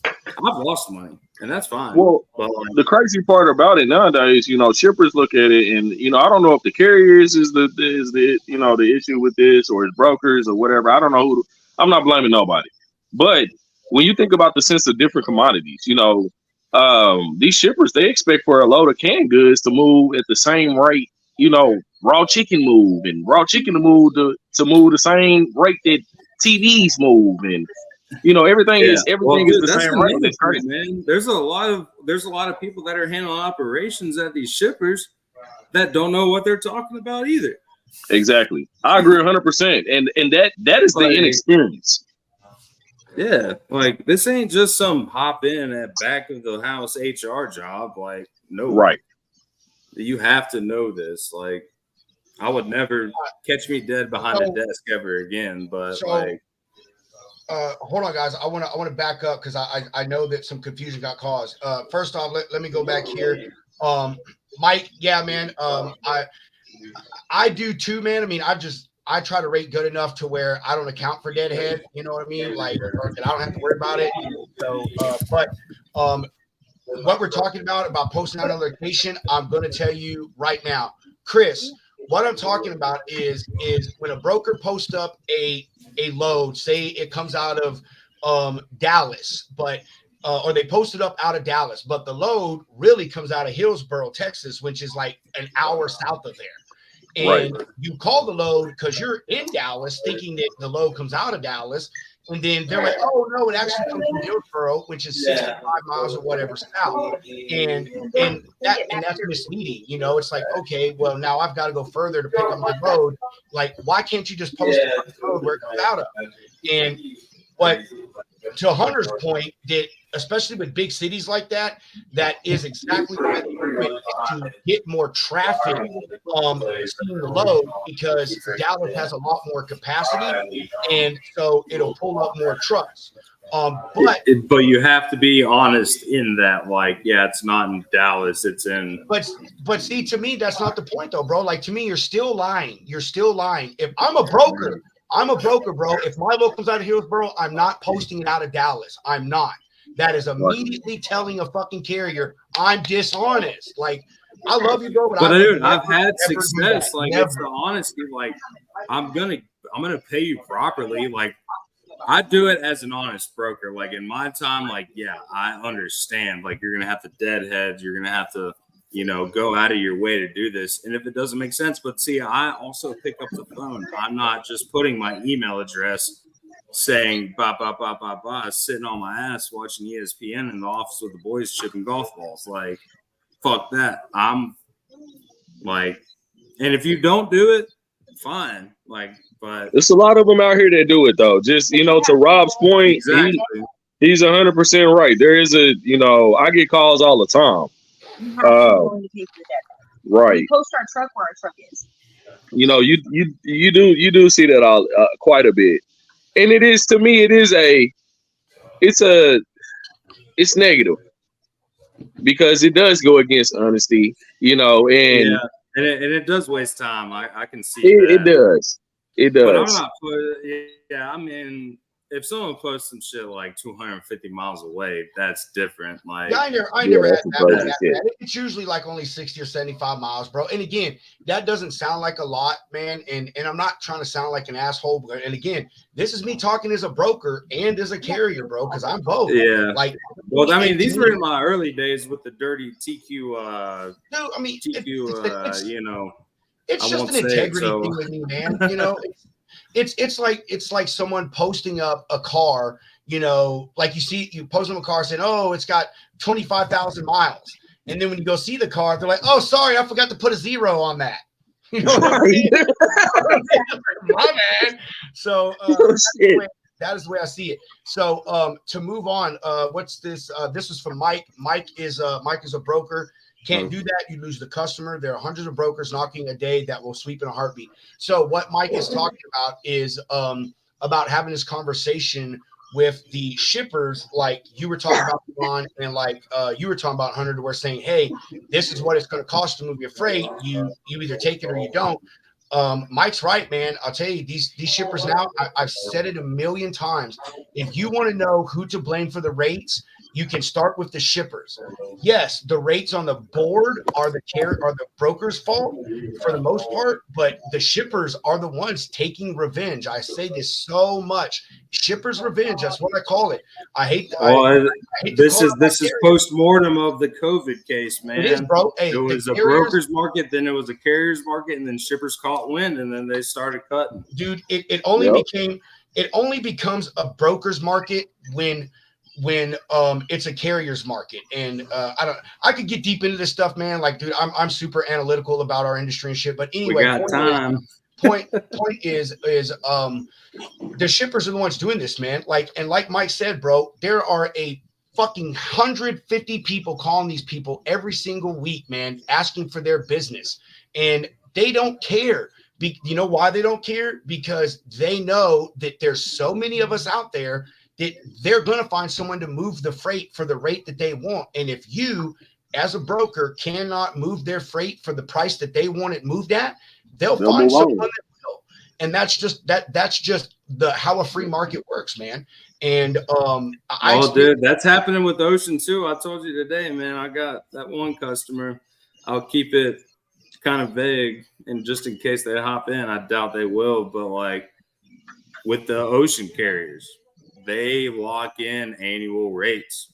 I've lost money, and that's fine. Well, the crazy part about it nowadays, shippers look at it, and I don't know if the carriers is the the issue with this, or it's brokers or whatever. I don't know I'm not blaming nobody, but when you think about the sense of different commodities, these shippers, they expect for a load of canned goods to move at the same rate, raw chicken move, and raw chicken to move the same rate that TVs move, and everything is the same rate. That's crazy, man. There's a lot of people that are handling operations at these shippers that don't know what they're talking about either. Exactly. I agree 100%. And that is the inexperience. Yeah. Like, this ain't just some hop in at back of the house HR job. Like, no. Right. You have to know this. Like, I would never catch me dead behind a desk ever again. But hold on, guys. I want to back up because I know that some confusion got caused. First off, let me go back here. Mike, yeah, man. I do too, man. I mean, I try to rate good enough to where I don't account for deadhead. You know what I mean? Like, I don't have to worry about it. So, what we're talking about posting out a location, I'm going to tell you right now, Chris. What I'm talking about is when a broker posts up a load, say it comes out of Dallas, but or they post it up out of Dallas, but the load really comes out of Hillsboro, Texas, which is like an hour south of there. And you call the load because you're in Dallas thinking that the load comes out of Dallas. And then they're like, oh, no, it actually comes from Hillsboro, which is 65 miles or whatever south. And that's misleading. It's like, okay, well, now I've got to go further to pick up my load. Like, why can't you just post it on the road where it comes out of? And what, to Hunter's point, that especially with big cities like that is exactly what to get more traffic seeing the load, because Dallas has a lot more capacity, and so it'll pull up more trucks. But you have to be honest in that, like, yeah, it's not in Dallas, it's in. But see, to me, that's not the point, though, bro. Like, to me, you're still lying. If I'm a broker, I'm a broker, bro. If my load comes out of Hillsboro, I'm not posting it out of Dallas. I'm not. That is immediately telling a fucking carrier I'm dishonest. Like, I love you, bro, but dude, I've had success. Like, it's the honesty. Like, I'm gonna pay you properly. Like, I do it as an honest broker. Like, in my time, like, yeah, I understand. Like, you're gonna have to deadhead. You're gonna have to, go out of your way to do this. And if it doesn't make sense, but see, I also pick up the phone. I'm not just putting my email address saying blah blah blah blah blah, sitting on my ass watching ESPN in the office with the boys chipping golf balls. Like, fuck that. I'm like, and if you don't do it, fine. Like, but there's a lot of them out here that do it though. Just to Rob's point, exactly. He's 100% right. There is I get calls all the time. Right. We post our truck where our truck is. You do see that all quite a bit. And it is, to me, it's negative because it does go against honesty, and it does waste time. I can see it does. It does. But I'm not I mean, if someone posts some shit like 250 miles away, that's different. Like, yeah, I never had that. It's usually like only 60 or 75 miles, bro. And again, that doesn't sound like a lot, man. And I'm not trying to sound like an asshole. And again, this is me talking as a broker and as a carrier, bro, because I'm both. Yeah. Like, well, I mean, these were in my early days with the dirty TQ. Dude, I mean, TQ. It's just an integrity thing with me, man. It's like someone posting up a car, like you post them a car saying, oh, it's got 25,000 miles. And then when you go see the car, they're like, oh, sorry, I forgot to put a 0 on that. You know what I mean? My man. So that is the way I see it. So to move on, what's this? This is from Mike. Mike is a broker. Can't do that. You lose the customer. There are hundreds of brokers knocking a day that will sweep in a heartbeat. So what Mike is talking about is about having this conversation with the shippers, like you were talking about, Ron, and like you were talking about, Hunter, to where saying, hey, this is what it's going to cost to move your freight. You either take it or you don't. Mike's right, man. I'll tell you, these shippers now, I've said it a million times. If you want to know who to blame for the rates, you can start with the shippers. Yes, the rates on the board are the broker's fault for the most part, but the shippers are the ones taking revenge. I say this so much. Shippers revenge, that's what I call it. I hate this is post-mortem of the COVID case, man. It is, bro. Hey, it was a broker's market, then it was a carrier's market, and then shippers caught wind, and then they started cutting. Dude, it only becomes a broker's market when it's a carrier's market. And I could get deep into this stuff, man. Like, dude, I'm super analytical about our industry and shit. But anyway, we got time. Point is the shippers are the ones doing this, man. Like Mike said, bro, there are a fucking 150 people calling these people every single week, man, asking for their business, and they don't care. You know why they don't care? Because they know that there's so many of us out there that they're going to find someone to move the freight for the rate that they want. And if you, as a broker, cannot move their freight for the price that they want it moved at, they'll find someone that will. And that's just how a free market works, man. And dude, that's happening with Ocean too. I told you today, man, I got that one customer. I'll keep it kind of vague, and just in case they hop in, I doubt they will. But like with the ocean carriers, they lock in annual rates.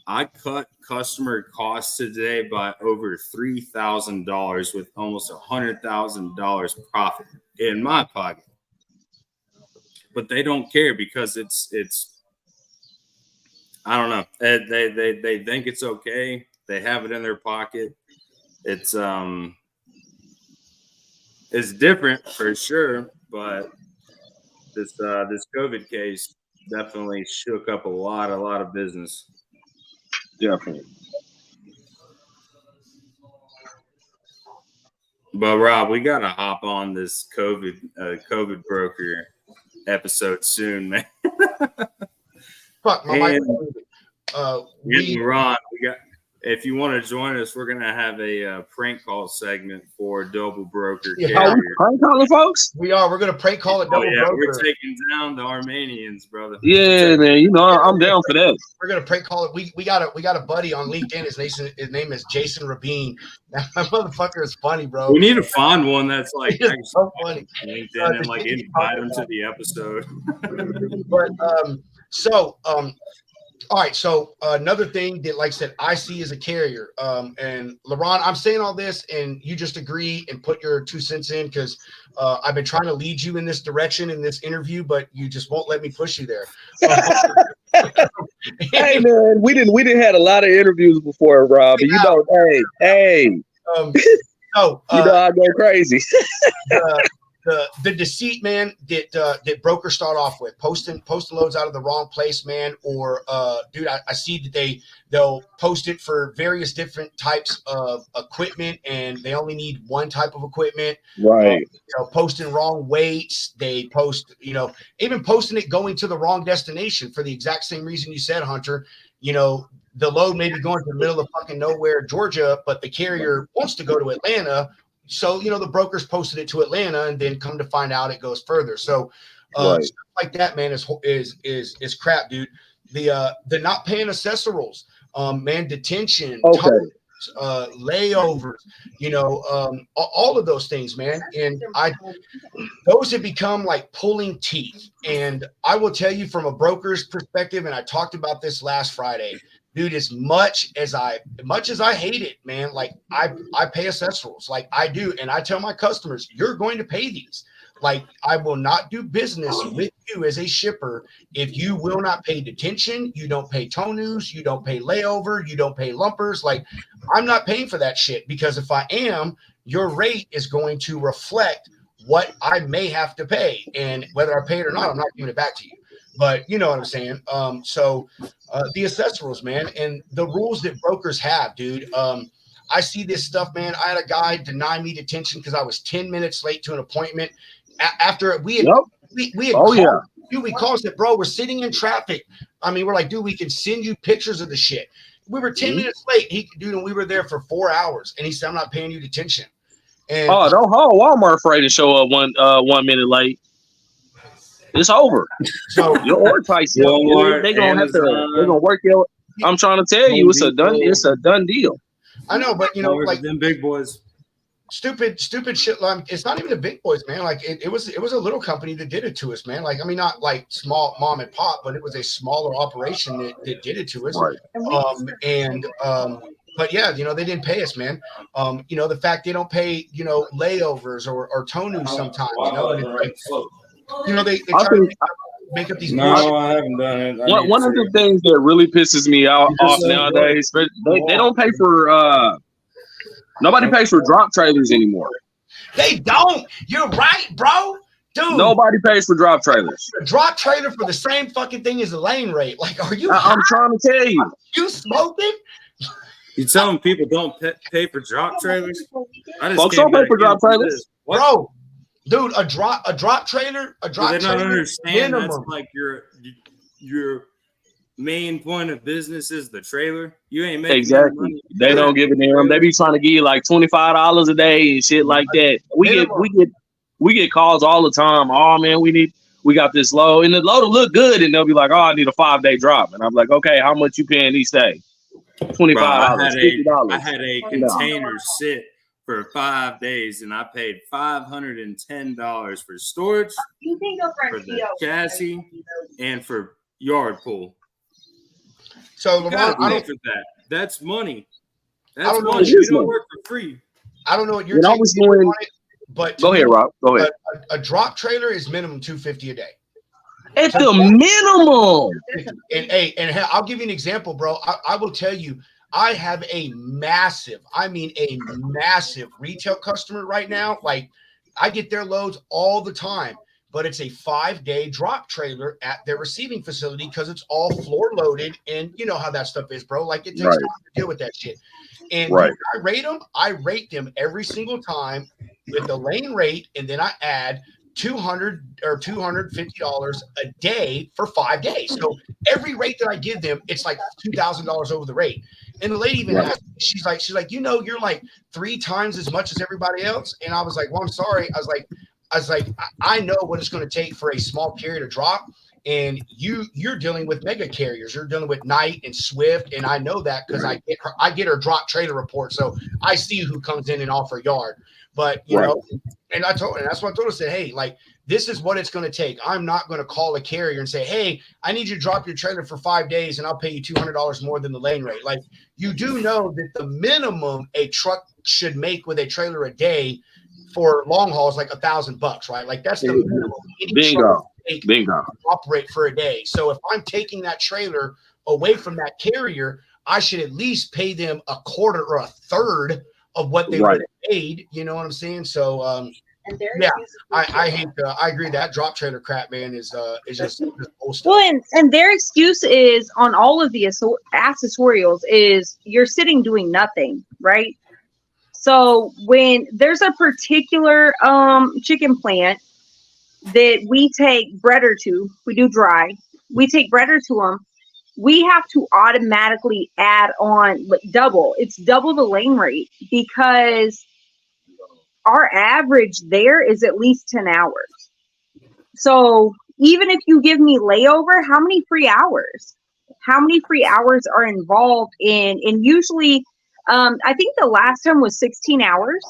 I cut customer costs today by over $3,000 with almost $100,000 profit in my pocket. But they don't care because it's I don't know. They think it's okay. They have it in their pocket. It's different for sure, but this COVID case definitely shook up a lot of business. Definitely. But Rob, we gotta hop on this COVID broker episode soon, man. Fuck my mic. Ron, if you want to join us, we're gonna have a prank call segment for Double Broker Yeah. Carrier. Oh, we prank calling folks? We are. We're gonna prank call it Double Broker. We're taking down the Armenians, brother. Yeah, man. You know, I'm down for that. We're gonna prank call it. We got a buddy on LinkedIn. His name is Jason Rabin. That motherfucker is funny, bro. We need to find one that's like It's so funny. LinkedIn and like invite them to the episode. But all right. So another thing that, like I said, I see as a carrier. And LeBron, I'm saying all this, and you just agree and put your 2 cents in because I've been trying to lead you in this direction in this interview, but you just won't let me push you there. Hey man, we didn't had a lot of interviews before, Rob. And you know, hey. You know I go crazy. The deceit, man, that brokers start off with posting loads out of the wrong place, man. Or dude, I see that they'll post it for various different types of equipment, and they only need one type of equipment. Right. Posting wrong weights. They post, even posting it going to the wrong destination for the exact same reason you said, Hunter. The load may be going to the middle of fucking nowhere, Georgia, but the carrier wants to go to Atlanta. So, the brokers posted it to Atlanta, and then come to find out it goes further. So, stuff like that, man, is crap, dude. The not paying accessories, man, detention, layovers, all of those things, man. And those have become like pulling teeth. And I will tell you from a broker's perspective, and I talked about this last Friday, dude, as much as I hate it, man, like I pay accessories, like I do. And I tell my customers, you're going to pay these. Like, I will not do business with you as a shipper if you will not pay detention, you don't pay tow news, you don't pay layover, you don't pay lumpers. Like, I'm not paying for that shit, because if I am, your rate is going to reflect what I may have to pay. And whether I pay it or not, I'm not giving it back to you. But you know what I'm saying? So the accessories, man, and the rules that brokers have, dude. I see this stuff, man. I had a guy deny me detention because I was 10 minutes late to an appointment. After we had we called, said, bro, we're sitting in traffic. I mean, we're like, dude, we can send you pictures of the shit. We were 10 minutes late. And we were there for 4 hours, and he said, I'm not paying you detention. And don't hold Walmart afraid to show up 1 minute late. It's over. So your order price, they're gonna have to. They're gonna work your. I'm trying to tell you, it's a done deal. I know, but like them big boys. Stupid shit. It's not even the big boys, man. Like it was a little company that did it to us, man. Like, I mean, not like small mom and pop, but it was a smaller operation that did it to us. Right. But yeah, they didn't pay us, man. The fact they don't pay, layovers or tow news sometimes. They try to make up these. No, I haven't done it. One of the things that really pisses me off nowadays, they don't pay for. Nobody pays for drop trailers anymore. They don't. You're right, bro. Dude. Nobody pays for drop trailers. A drop trailer for the same fucking thing as the lane rate. Like, are you? I'm trying to tell you. You smoking? You telling people don't pay for drop trailers? Folks don't pay for drop trailers, bro. Dude, a drop trailer, Do they not understand minimum. That's like your main point of business is the trailer. You ain't making exactly. They don't give a damn. They be trying to give you like $25 a day and shit like that. We get calls all the time. Oh man, we got this load, and the load will look good, and they'll be like, oh, I need a 5-day drop, and I'm like, okay, how much you paying each day? $25, $50. I had a container sit for 5 days, and I paid $510 for storage, for the chassis, and for yard pull. So LeBron, I don't for that. That's money. That's money. You don't work for free. I don't know what you're doing, but go ahead, Rob. Go ahead. A drop trailer is minimum $250 a day. At the minimum. And I'll give you an example, bro. I will tell you, I have a massive retail customer right now. Like, I get their loads all the time, but it's a 5-day drop trailer at their receiving facility because it's all floor loaded. And you know how that stuff is, bro. Like, it takes time to deal with that shit. And I rate them every single time with the lane rate. And then I add $200 or $250 a day for 5 days. So every rate that I give them, it's like $2,000 over the rate. And the lady even asked, she's like, you're like 3 times as much as everybody else. And I was like, well, I'm sorry. I was like, I know what it's going to take for a small carrier to drop. And you're dealing with mega carriers. You're dealing with Knight and Swift, and I know that because I get her drop trailer report, so I see who comes in and off her yard. But you know, and that's what I told her. I said, hey, like this is what it's going to take. I'm not going to call a carrier and say, hey, I need you to drop your trailer for 5 days, and I'll pay you $200 more than the lane rate. Like you do know that the minimum a truck should make with a trailer a day for long hauls like $1,000, right? Like that's the minimum. Bingo. Operate for a day. So if I'm taking that trailer away from that carrier, I should at least pay them a quarter or a third of what they would have paid. You know what I'm saying? So yeah, I agree that drop trailer crap, man, is just old stuff. Well, and their excuse is on all of the accessorials is you're sitting doing nothing, right? So when there's a particular chicken plant that we take breader to, we do dry, we take breader to them, we have to automatically add on double. It's double the lane rate because our average there is at least 10 hours. So even if you give me layover, how many free hours? How many free hours are involved in, and usually, I think the last time was 16 hours.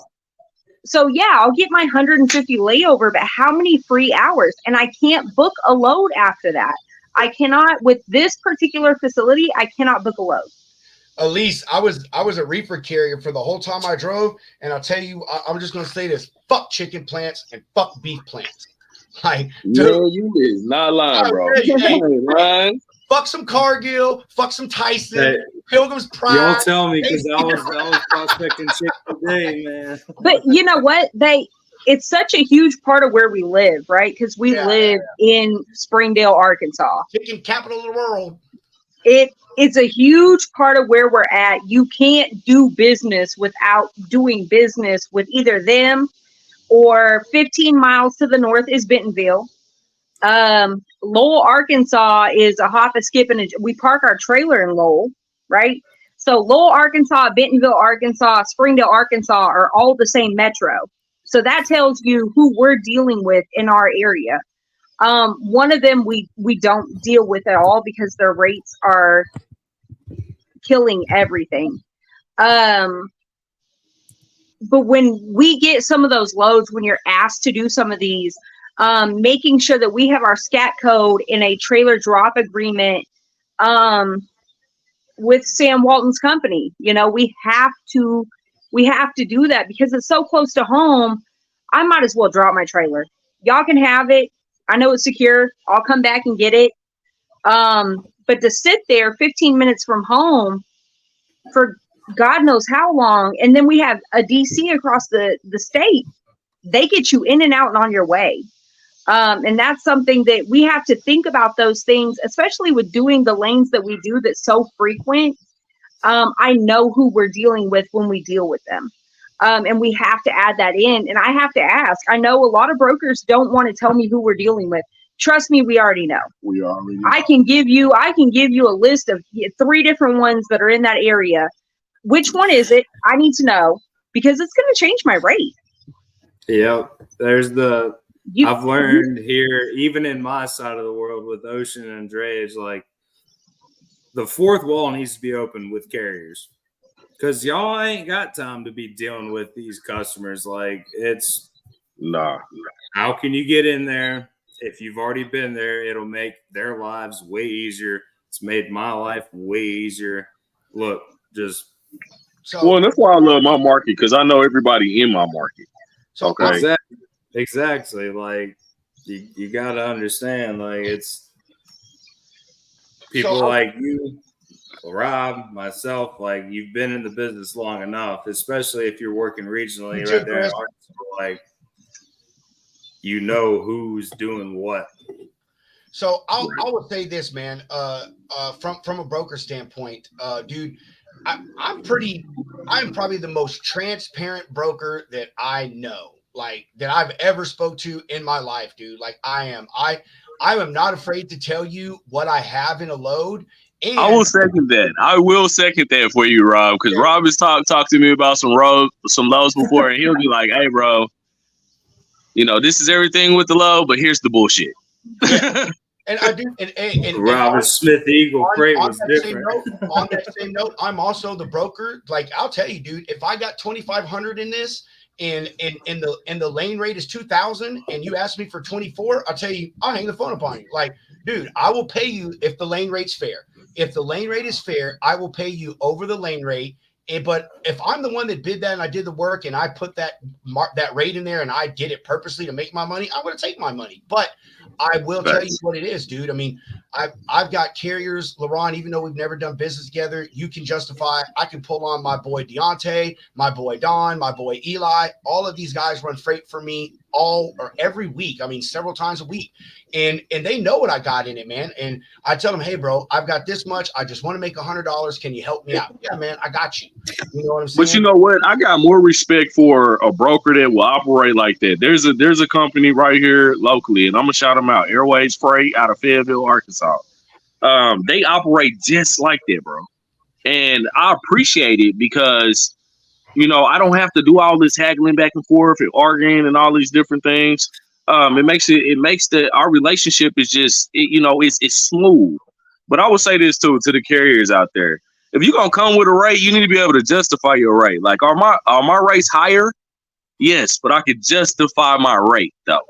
So yeah, I'll get my 150 layover, but how many free hours? And I can't book a load after that. I cannot, with this particular facility, I cannot book a load. Elise, I was a reefer carrier for the whole time I drove, and I'll tell you, I'm just gonna say this: fuck chicken plants and fuck beef plants. Like, no, you is not lying, bro. Hey, fuck some Cargill, fuck some Tyson, hey, Pilgrim's Pride. Y'all tell me because I was prospecting chicken today, man. But you know what? It's such a huge part of where we live, right? Because we live in Springdale, Arkansas. Chicken capital of the world. It's a huge part of where we're at. You can't do business without doing business with either them or 15 miles to the north is Bentonville. Lowell, Arkansas is a hop, a skip, and we park our trailer in Lowell, right? So Lowell, Arkansas, Bentonville, Arkansas, Springdale, Arkansas are all the same metro. So that tells you who we're dealing with in our area. One of them we don't deal with at all because their rates are killing everything. But when we get some of those loads, when you're asked to do some of these, making sure that we have our SCAT code in a trailer drop agreement with Sam Walton's company. You know, we have to do that because it's so close to home. I might as well drop my trailer. Y'all can have it. I know it's secure. I'll come back and get it. But to sit there 15 minutes from home for God knows how long, and then we have a DC across the state, they get you in and out and on your way. And that's something that we have to think about those things, especially with doing the lanes that we do that's so frequent. I know who we're dealing with when we deal with them. And we have to add that in. And I have to ask, I know a lot of brokers don't want to tell me who we're dealing with. Trust me, we already know. I can give you a list of 3 different ones that are in that area. Which one is it? I need to know because it's going to change my rate. Yep. I've learned here, even in my side of the world with ocean and drayage, like the fourth wall needs to be open with carriers because y'all ain't got time to be dealing with these customers. Like it's how can you get in there? If you've already been there, it'll make their lives way easier. It's made my life way easier. Look, well, that's why I love my market because I know everybody in my market. Okay. Exactly. Like you got to understand, like it's people like you, Rob, myself, like you've been in the business long enough, especially if you're working regionally right there in Arkansas, like you know who's doing what. So I would say this, man, from a broker standpoint, dude, I'm probably the most transparent broker that I know. like that I've ever spoke to in my life, dude. Like I am not afraid to tell you what I have in a load. And I will second that. I will second that for you, Rob, because Rob has talked to me about some lows before, and he'll be like, "Hey, bro, you know, this is everything with the low, but here's the bullshit." Yeah. And I do, and Robert Smith Eagle Crate was different. On that same note, I'm also the broker. Like I'll tell you, dude, if I got 2,500 in this, and the lane rate is 2,000, and you ask me for 24, I'll tell you, I'll hang the phone up on you. Like, dude, I will pay you if the lane rate's fair. If the lane rate is fair, I will pay you over the lane rate. But if I'm the one that bid that and I did the work and I put that rate in there and I did it purposely to make my money, I'm going to take my money. But I will tell you what it is, dude. I mean, I've got carriers, LaRon, even though we've never done business together, you can justify. I can pull on my boy Deontay, my boy Don, my boy Eli. All of these guys run freight for me every week. I mean, several times a week. And they know what I got in it, man. And I tell them, hey, bro, I've got this much. I just want to make $100. Can you help me out? Yeah, man, I got you. You know what I'm saying? But you know what? I got more respect for a broker that will operate like that. There's a company right here locally, and I'm gonna shout them out. Airways Freight out of Fayetteville, Arkansas. They operate just like that, bro. And I appreciate it because, you know, I don't have to do all this haggling back and forth and arguing and all these different things. It makes our relationship is just, it's smooth. But I would say this too to the carriers out there: if you're gonna come with a rate, you need to be able to justify your rate. Like, are my rates higher? Yes, but I could justify my rate though.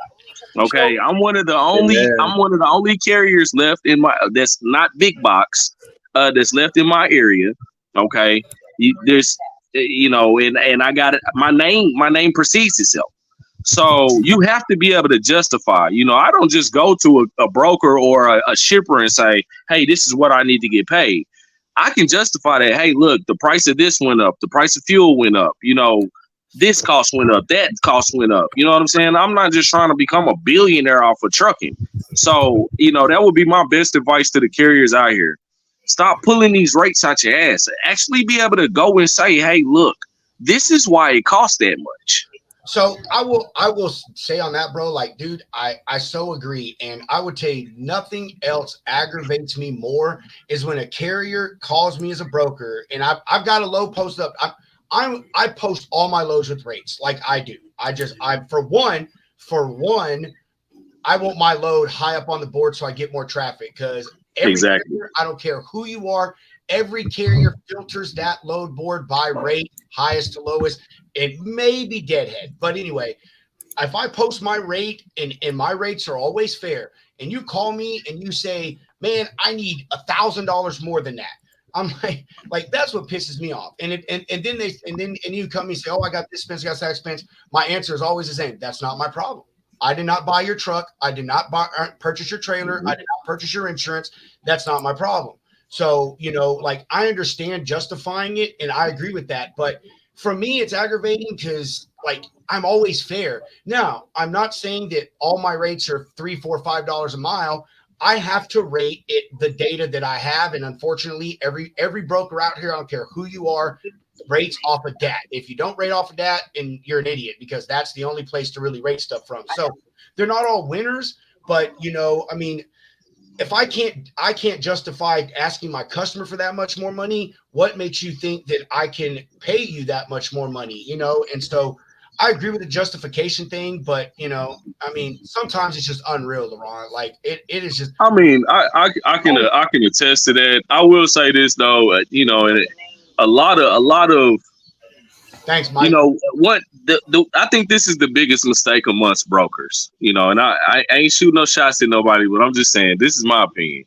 Okay, I'm one of the only carriers left in that's not big box, that's left in my area. Okay, and I got it. My name precedes itself. So you have to be able to justify. You know, I don't just go to a broker or a shipper and say, hey, this is what I need to get paid. I can justify that. Hey, look, the price of this went up. The price of fuel went up. You know, this cost went up. That cost went up. You know what I'm saying? I'm not just trying to become a billionaire off of trucking. So, you know, that would be my best advice to the carriers out here. Stop pulling these rates out your ass. Actually be able to go and say, hey, look, this is why it costs that much. So I will say on that, bro, like, dude, I so agree. And I would tell you, nothing else aggravates me more is when a carrier calls me as a broker and I've got a load post up. I post all my loads with rates like I do. For one, I want my load high up on the board so I get more traffic, because carrier, I don't care who you are, every carrier filters that load board by rate, highest to lowest. It may be deadhead, but anyway, if I post my rate and my rates are always fair, and you call me and you say, man, I need $1,000 more than that, I'm like that's what pisses me off. And then you come and say, oh, I got this expense, I got that expense. My answer is always the same. That's not my problem. I did not buy your truck. I did not purchase your trailer. I did not purchase your insurance. That's not my problem. So, you know, like, I understand justifying it, and I agree with that. But for me, it's aggravating because, like, I'm always fair. Now, I'm not saying that all my rates are $3, $4, $5 a mile. I have to rate it the data that I have, and unfortunately, every broker out here, I don't care who you are, rates off of DAT. If you don't rate off of DAT, and you're an idiot, because that's the only place to really rate stuff from. So they're not all winners, but, you know, I mean, if I can't justify asking my customer for that much more money, what makes you think that I can pay you that much more money? You know, and so I agree with the justification thing, but, you know, I mean, sometimes it's just unreal, LaRon. Like, it is just. I mean, I can attest to that. I will say this though, you know, and a lot of. Thanks, Mike. You know what? I think this is the biggest mistake amongst brokers. You know, and I ain't shooting no shots at nobody, but I'm just saying this is my opinion.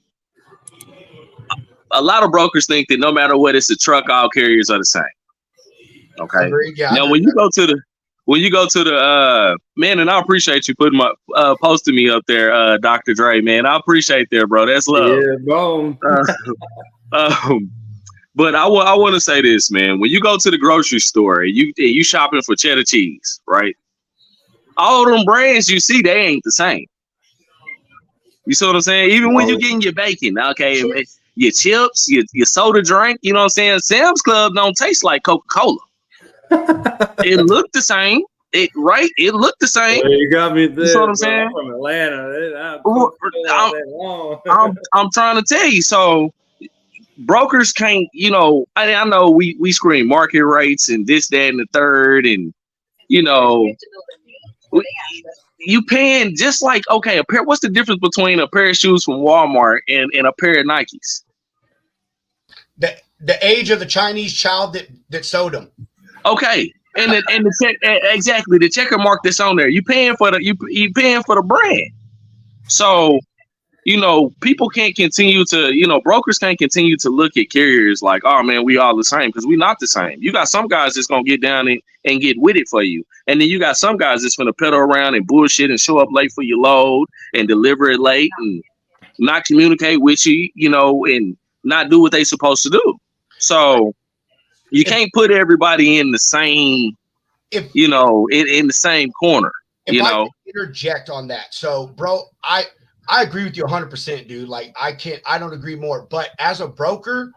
A lot of brokers think that no matter what, it's a truck, all carriers are the same. Okay. Yeah, now, when you go to the man, and I appreciate you putting posting me up there, Dr. Dre, man. I appreciate that, bro. That's love. Yeah, boom. But I want to say this, man. When you go to the grocery store and you shopping for cheddar cheese, right? All them brands you see, they ain't the same. You see what I'm saying? Even when you're getting your bacon, okay, your chips, your soda drink, you know what I'm saying? Sam's Club don't taste like Coca-Cola. It look the same, It right? It looked the same. Well, you got me there. You know what I'm bro. saying? I'm from Atlanta. I'm trying to tell you. So brokers can't, you know, I know we scream market rates and this, that, and the third, and you know, you paying just like, okay, a pair. What's the difference between a pair of shoes from Walmart and a pair of Nikes? The age of the Chinese child that sewed them. Okay, and the check, exactly, the checker mark that's on there. You paying for the you paying for the brand. So, you know, people can't continue to, you know, brokers can't continue to look at carriers like, oh man, we all the same, because we're not the same. You got some guys that's gonna get down and get with it for you, and then you got some guys that's gonna pedal around and bullshit and show up late for your load and deliver it late and not communicate with you, you know, and not do what they supposed to do. So you can't put everybody in the same, you know, in the same corner. You know, I interject on that. So, bro, I agree with you 100%, dude. Like, I don't agree more. But as a broker,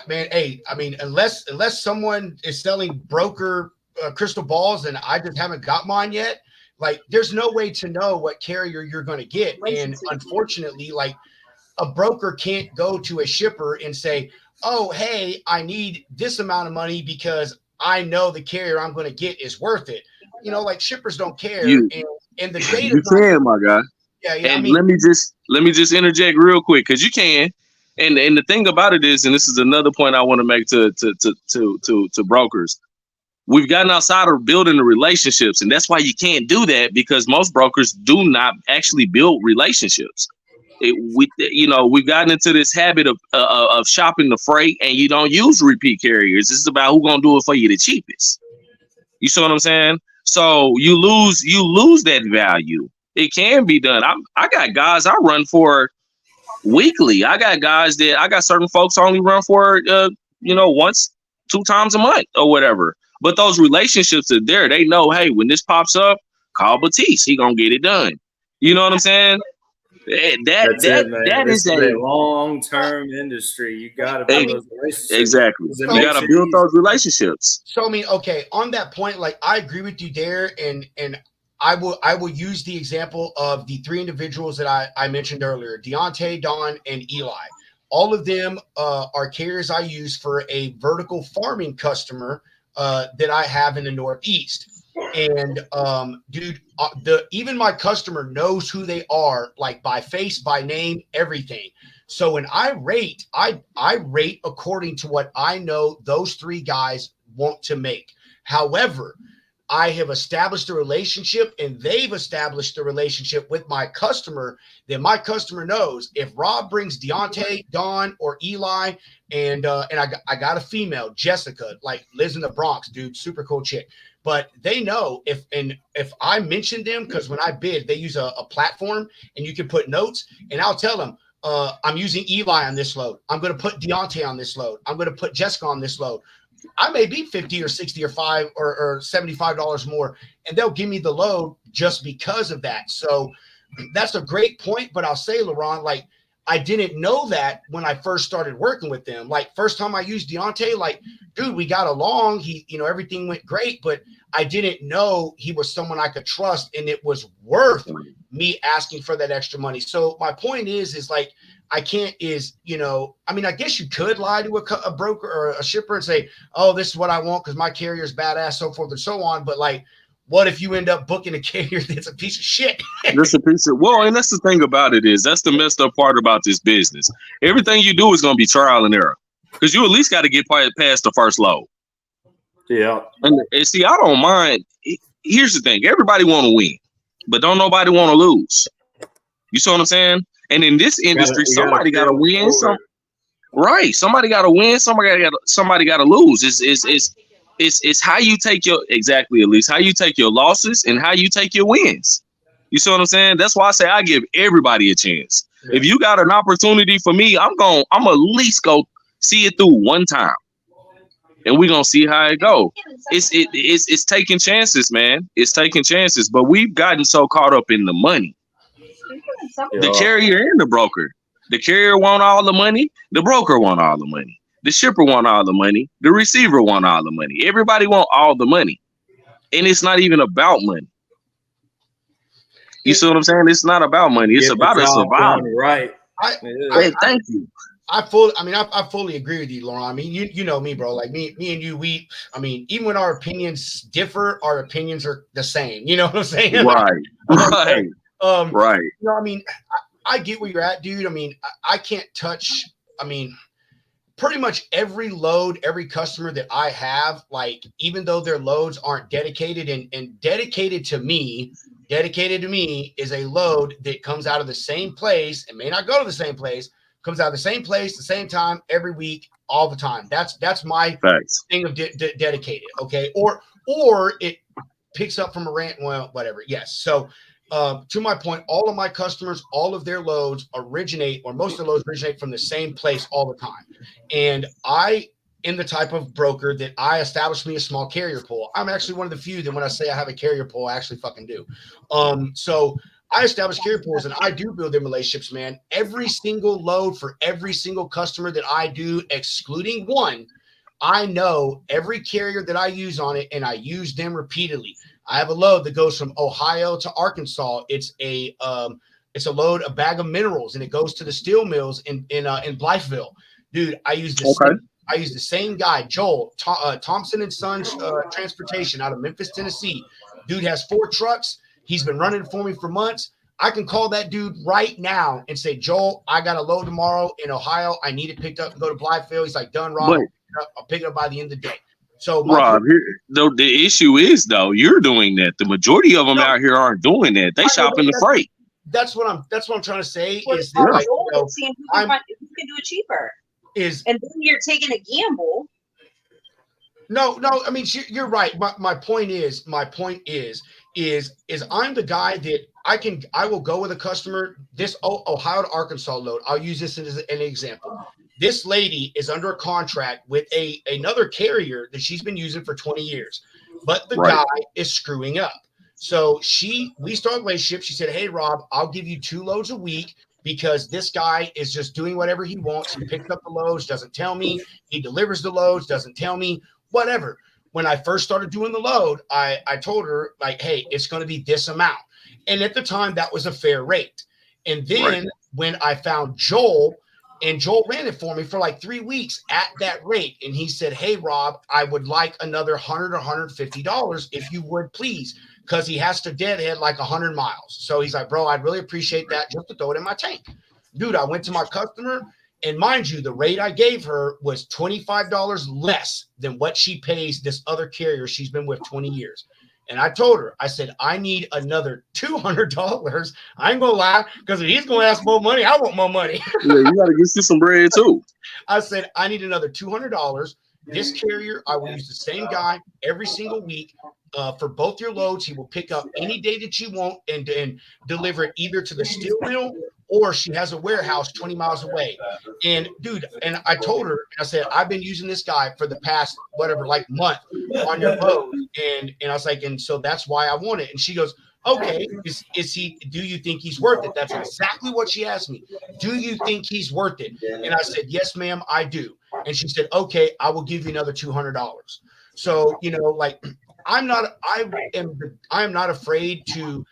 unless someone is selling broker crystal balls and I just haven't got mine yet, like, there's no way to know what carrier you're going to get. And unfortunately, like, a broker can't go to a shipper and say, oh, hey, I need this amount of money because I know the carrier I'm going to get is worth it. You know, like, shippers don't care. And the data, you can, my guy. Yeah. And let me just interject real quick, because you can. And the thing about it is, and this is another point I want to make to brokers. We've gotten outside of building the relationships, and that's why you can't do that, because most brokers do not actually build relationships. We've gotten into this habit of shopping the freight, and you don't use repeat carriers. This is about who's gonna do it for you the cheapest. You see what I'm saying? So you lose that value. It can be done. I got guys I run for weekly. I got certain folks I only run for once, 2 times a month or whatever. But those relationships are there. They know, hey, when this pops up, call Batiste. He gonna get it done. You know what I'm saying? That is a long-term industry. You got to build those relationships. Exactly. You got to build those relationships. So, I mean, okay, on that point, like, I agree with you there, and I will use the example of the 3 individuals that I mentioned earlier: Deontay, Don, and Eli. All of them are carriers I use for a vertical farming customer that I have in the Northeast. And dude, even my customer knows who they are, like, by face, by name, everything. So when I rate, I rate according to what I know those 3 guys want to make. However, I have established a relationship, and they've established a relationship with my customer. Then my customer knows if Rob brings Deontay, Don, or Eli, and I got a female, Jessica, like, lives in the Bronx, dude, super cool chick. But they know if I mention them, because when I bid, they use a platform, and you can put notes, and I'll tell them, I'm using Eli on this load. I'm going to put Deontay on this load. I'm going to put Jessica on this load. I may be 50 or 60 or $5 or $75 more, and they'll give me the load just because of that. So that's a great point. But I'll say, LeRon, like, I didn't know that when I first started working with them. Like, first time I used Deontay, like, dude, we got along. Everything went great, but I didn't know he was someone I could trust, and it was worth me asking for that extra money. So my point is like, I can't I guess you could lie to a broker or a shipper and say, oh, this is what I want because my carrier is badass, so forth and so on. But, like, what if you end up booking a carrier that's a piece of shit? That's a piece of, well, and that's the thing about it is, that's the messed up part about this business. Everything you do is going to be trial and error, because you at least got to get past the first load. Yeah. And see, I don't mind. Here's the thing. Everybody want to win, but don't nobody want to lose. You see what I'm saying? And in this industry, somebody got to win. Somebody got to win. Somebody got to lose. It's how you take your, exactly, at least how you take your losses and how you take your wins. You see what I'm saying? That's why I say I give everybody a chance. Yeah. If you got an opportunity for me, I'm at least go see it through one time, and we're gonna see how it go. It's taking chances, man. It's taking chances, but we've gotten so caught up in the money. The carrier and the broker. The carrier want all the money. The broker want all the money. The shipper want all the money. The receiver want all the money. Everybody want all the money. And it's not even about money. You see what I'm saying? It's not about money. It's about a survival. Right. Thank you. I fully agree with you, Lauren. I mean, you know me, bro. Like me and you, even when our opinions differ, our opinions are the same. You know what I'm saying? Right. Right. Right. You know, I mean, I get where you're at, dude. I mean, I can't touch. I mean, pretty much every load, every customer that I have, like, even though their loads aren't dedicated and dedicated to me is a load that comes out of the same place and may not go to the same place. Comes out of the same place, the same time, every week, all the time. That's my thing of dedicated. Okay, or it picks up from a rant. Well, whatever. Yes. So, to my point, all of my customers, all of their loads originate, or most of the loads originate from the same place all the time. And I am the type of broker that I established me a small carrier pool. I'm actually one of the few that when I say I have a carrier pool, I actually fucking do. So I establish carrier pools and I do build them relationships, man. Every single load for every single customer that I do, excluding one, I know every carrier that I use on it, and I use them repeatedly. I have a load that goes from Ohio to Arkansas. It's a load, a bag of minerals, and it goes to the steel mills in Blytheville. Dude, I use the same guy, Joel Thompson and Sons Transportation out of Memphis, Tennessee. Dude has 4 trucks. He's been running for me for months. I can call that dude right now and say, Joel, I got a load tomorrow in Ohio. I need it picked up and go to Blytheville. He's like, done, Rob. I'll pick it up by the end of the day. So, Rob, the issue is, though, you're doing that. The majority of them out here aren't doing that. They shopping the freight. That's what I'm trying to say. Is that, like, you know, seeing who can do it cheaper. And then you're taking a gamble. No. I mean, you're right. My point is I'm the guy that I will go with a customer. This Ohio to Arkansas load. I'll use this as an example. This lady is under a contract with another carrier that she's been using for 20 years, but the guy is screwing up. So we started a relationship. She said, "Hey, Rob, I'll give you 2 loads a week because this guy is just doing whatever he wants. He picks up the loads, doesn't tell me. He delivers the loads, doesn't tell me, whatever." When I first started doing the load, I told her, like, hey, it's going to be this amount. And at the time, that was a fair rate. And then when I found Joel, and Joel ran it for me for like 3 weeks at that rate. And he said, "Hey, Rob, I would like another $100 or $150 if you would, please." Because he has to deadhead like 100 miles. So he's like, "Bro, I'd really appreciate that just to throw it in my tank." Dude, I went to my customer. And mind you, the rate I gave her was $25 less than what she pays this other carrier she's been with 20 years. And I told her, I said, I need another $200. I ain't going to lie, because if he's going to ask more money, I want more money. Yeah, you got to get you some bread too. I said, I need another $200. This carrier, I will use the same guy every single week. For both your loads, he will pick up any day that you want and deliver it either to the steel mill or she has a warehouse 20 miles away. And dude, and I told her, I said, I've been using this guy for the past month on your load. And I was like, and so that's why I want it. And she goes, okay, is he, do you think he's worth it? That's exactly what she asked me. Do you think he's worth it? And I said, yes, ma'am, I do. And she said, okay, I will give you another $200. So, you know, like, I am not afraid to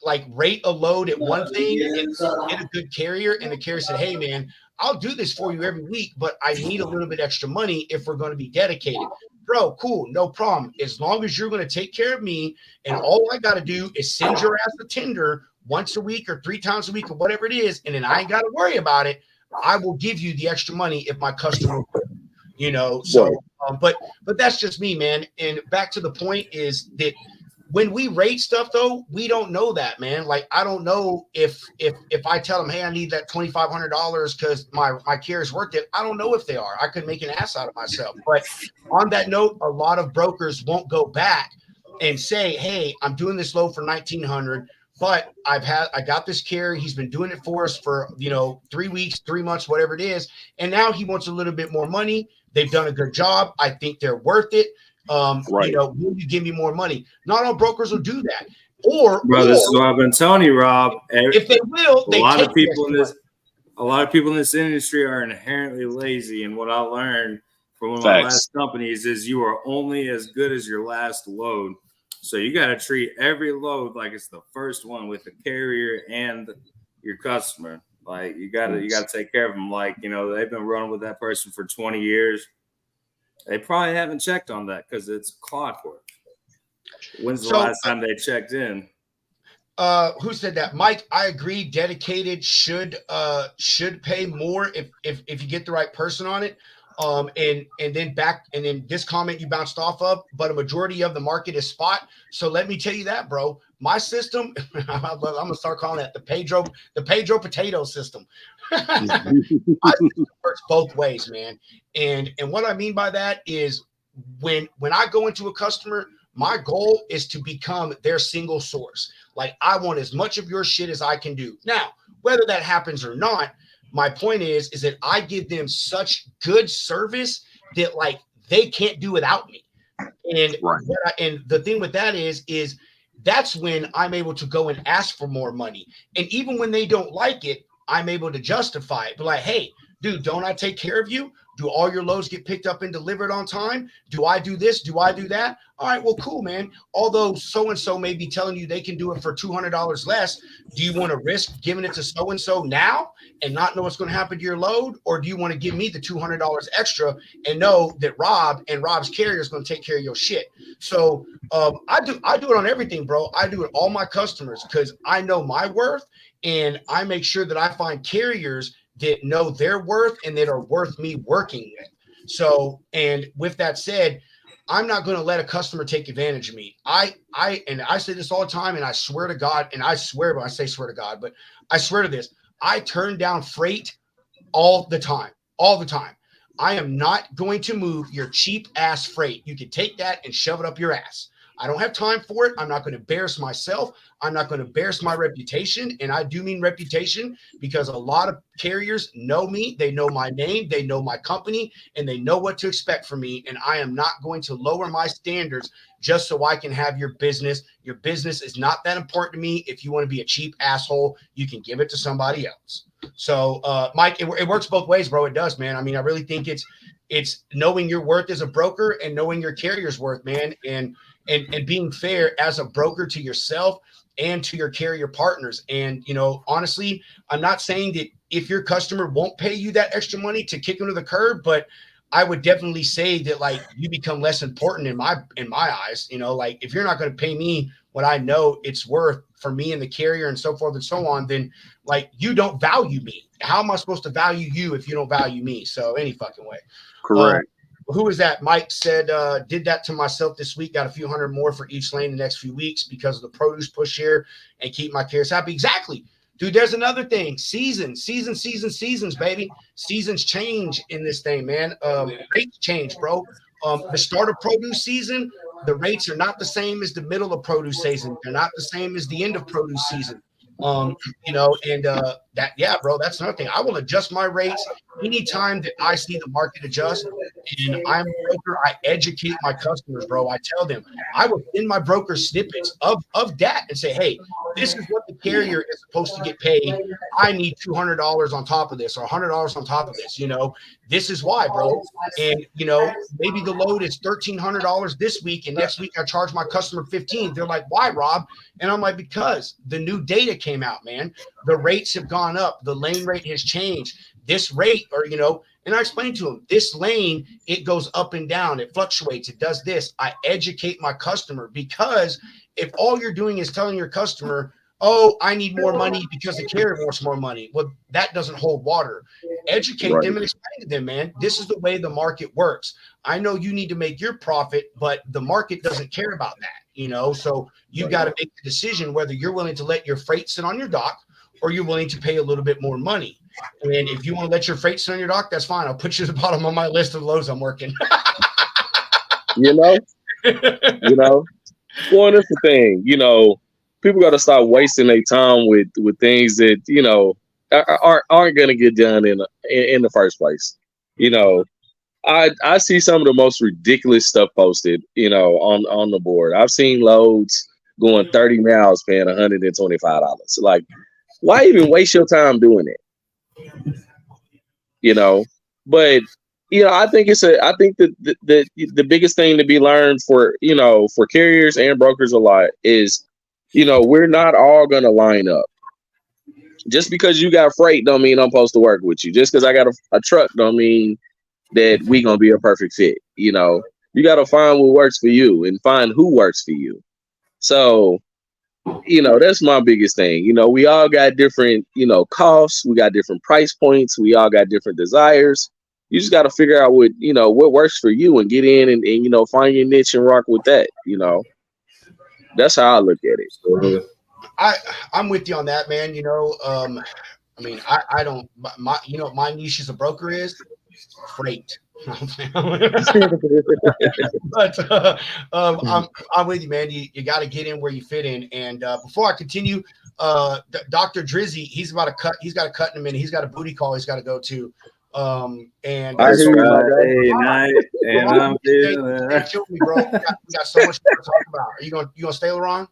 like rate a load at one thing and get a good carrier. And the carrier said, "Hey man, I'll do this for you every week, but I need a little bit extra money if we're going to be dedicated." Bro, cool, no problem. As long as you're going to take care of me, and all I got to do is send your ass a tender once a week or 3 times a week or whatever it is, and then I ain't got to worry about it. I will give you the extra money if my customer, you know. So, but that's just me, man. And back to the point is that when we rate stuff, though, we don't know that, man. Like, I don't know if I tell them, hey, I need that $2,500 because my carrier's worth it. I don't know if they are. I could make an ass out of myself. But on that note, a lot of brokers won't go back and say, hey, I'm doing this load for $1,900, but I got this carrier. He's been doing it for us for, 3 weeks, 3 months, whatever it is. And now he wants a little bit more money. They've done a good job. I think they're worth it. Will you give me more money? Not all brokers will do that. This is what I've been telling you, Rob. If they will, a lot of people in this industry are inherently lazy. And what I learned from one of my last companies is you are only as good as your last load. So you got to treat every load like it's the first one with the carrier and your customer. Like you got to take care of them. Like, you know, they've been running with that person for 20 years. They probably haven't checked on that because it's clockwork. When's the last time they checked in? Who said that? Mike, I agree. Dedicated should pay more if you get the right person on it. And then this comment you bounced off of, but a majority of the market is spot. So let me tell you that, bro. My system, I'm gonna start calling that the Pedro potato system. I think it works both ways, man. And what I mean by that is when I go into a customer, my goal is to become their single source. Like, I want as much of your shit as I can do. Now, whether that happens or not, my point is that I give them such good service that like they can't do without me. And and the thing with that is that's when I'm able to go and ask for more money. And even when they don't like it, I'm able to justify it. But like, hey, dude, don't I take care of you? Do all your loads get picked up and delivered on time? Do I do this? Do I do that? All right, well, cool, man. Although so-and-so may be telling you they can do it for $200 less, do you want to risk giving it to so-and-so now and not know what's going to happen to your load? Or do you want to give me the $200 extra and know that Rob and Rob's carrier is going to take care of your shit? So I do it on everything, bro. I do it all my customers because I know my worth, and I make sure that I find carriers that know their worth and that are worth me working with. So, and with that said, I'm not going to let a customer take advantage of me. I say this all the time, and I swear to God, and I swear, but I say swear to God, but I swear to this, I turn down freight all the time. I am not going to move your cheap ass freight. You can take that and shove it up your ass. I don't have time for it. I'm not going to embarrass myself. I'm not going to embarrass my reputation. And I do mean reputation because a lot of carriers know me. They know my name. They know my company, and they know what to expect from me. And I am not going to lower my standards just so I can have your business. Your business is not that important to me. If you want to be a cheap asshole, you can give it to somebody else. So, Mike, it works both ways, bro. It does, man. I mean, I really think it's knowing your worth as a broker and knowing your carrier's worth, man. And being fair as a broker to yourself and to your carrier partners. And, you know, honestly, I'm not saying that if your customer won't pay you that extra money to kick them to the curb, but I would definitely say that like you become less important in my eyes. You know, like if you're not going to pay me what I know it's worth for me and the carrier and so forth and so on, then like you don't value me. How am I supposed to value you if you don't value me? So any fucking way. Correct. Who is that? Mike said, did that to myself this week. Got a few hundred more for each lane the next few weeks because of the produce push here and keep my carriers happy. Exactly. Dude, there's another thing. Seasons, baby. Seasons change in this thing, man. Rates change, bro. The start of produce season, the rates are not the same as the middle of produce season. They're not the same as the end of produce season. You know, and that, yeah, bro, that's another thing. I will adjust my rates anytime that I see the market adjust. And I'm a broker. I educate my customers, bro. I tell them, I will send my broker snippets of that and say, hey, this is what the carrier is supposed to get paid. I need $200 on top of this or $100 on top of this. You know, this is why, bro. And, you know, maybe the load is $1,300 this week, and next week I charge my customer $1,500. They're like, why, Rob? And I'm like, because the new data came out, man. The rates have gone up. The lane rate has changed. This rate, or, you know, and I explained to them, this lane, it goes up and down. It fluctuates. It does this. I educate my customer, because if all you're doing is telling your customer, oh, I need more money because the carrier wants more money, well, that doesn't hold water. Educate them and explain to them, man, this is the way the market works. I know you need to make your profit, but the market doesn't care about that, you know? So you got to make the decision whether you're willing to let your freight sit on your dock or you're willing to pay a little bit more money. And if you want to let your freight sit on your dock, that's fine. I'll put you at the bottom of my list of loads I'm working. You know? Well, that's the thing, you know, people got to stop wasting their time with things that, you know, aren't going to get done in the first place. You know, I see some of the most ridiculous stuff posted, you know, on the board. I've seen loads going 30 miles paying $125. Like, why even waste your time doing it? You know, but I think I think that the biggest thing to be learned for, for carriers and brokers a lot is, we're not all going to line up. Just because you got freight don't mean I'm supposed to work with you. Just because I got a truck don't mean that we going to be a perfect fit. You got to find what works for you and find who works for you. So, that's my biggest thing. We all got different, costs. We got different price points. We all got different desires. You just got to figure out what works for you and get in and find your niche and rock with that. That's how I look at it. I'm with you on that, man. I mean, I don't, my niche as a broker is freight. But I'm with you, man. You got to get in where you fit in. And before I continue, Dr. Drizzy, he's got a cut in a minute. He's got a booty call he's got to go to. And I hear you, my guy. Hey, night, and I'm feeling. Stay me, bro. We got so much to talk about. Are you gonna stay, LaRon?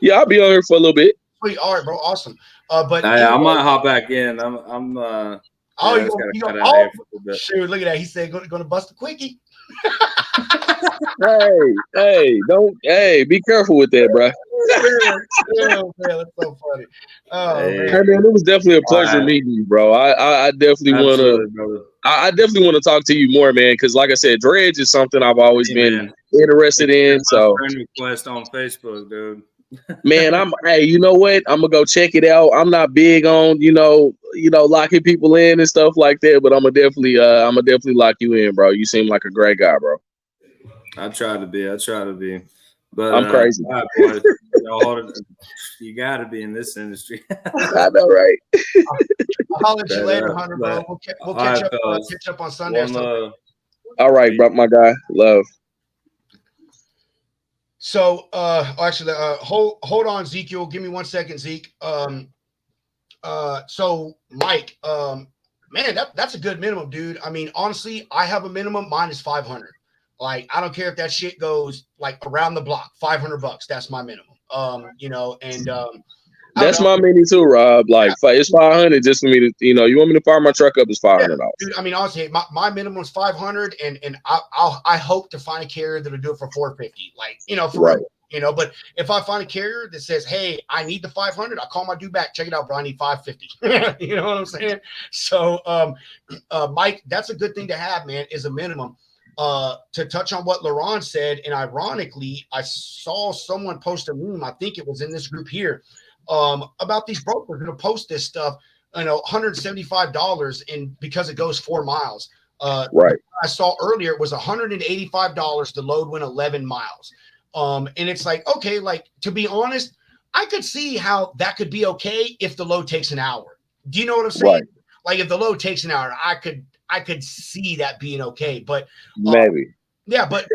Yeah, I'll be on here for a little bit. Sweet. All right, bro. Awesome. But I might hop back in. I'm shoot, look at that. He said gonna bust a quickie. Hey, be careful with that, bro. Man, that's so funny. Oh, man, it was definitely a pleasure meeting you, bro. I definitely want to. I definitely want to talk to you more, man. Because, like I said, dredge is something I've always been interested in. So, friend request on Facebook, dude. Man, hey, you know what? I'm gonna go check it out. I'm not big on, locking people in and stuff like that, but I'm gonna definitely lock you in, bro. You seem like a great guy, bro. I try to be. But I'm crazy. You gotta be in this industry. I know, right? I'll holler at you later, Hunter, bro. We'll catch up on Sunday. All right, bro, my guy. Love. So, actually, hold on, Ezekiel. Give me 1 second, Zeke. So Mike, man, that's a good minimum, dude. I mean, honestly, I have a minimum. Mine is 500. Like, I don't care if that shit goes like around the block, $500. That's my minimum. That's my mini too, Rob. Like, it's 500 just for me to, you want me to fire my truck up, it's $500. Dude, I mean, honestly, my minimum is 500, and I hope to find a carrier that'll do it for 450. Like, for right. Real, but if I find a carrier that says, "Hey, I need the 500," I'll call my dude back. Check it out, bro. I need 550. You know what I'm saying? So, Mike, that's a good thing to have, man. Is a minimum. To touch on what LaRon said, and ironically, I saw someone post a meme. I think it was in this group here. About these brokers going to post this stuff, $175, and because it goes 4 miles. Right. I saw earlier it was $185 to load when 11 miles. And it's like, okay, like, to be honest, I could see how that could be okay if the load takes an hour. Do you know what I'm saying? Right. Like, if the load takes an hour, I could see that being okay. But maybe. Yeah, but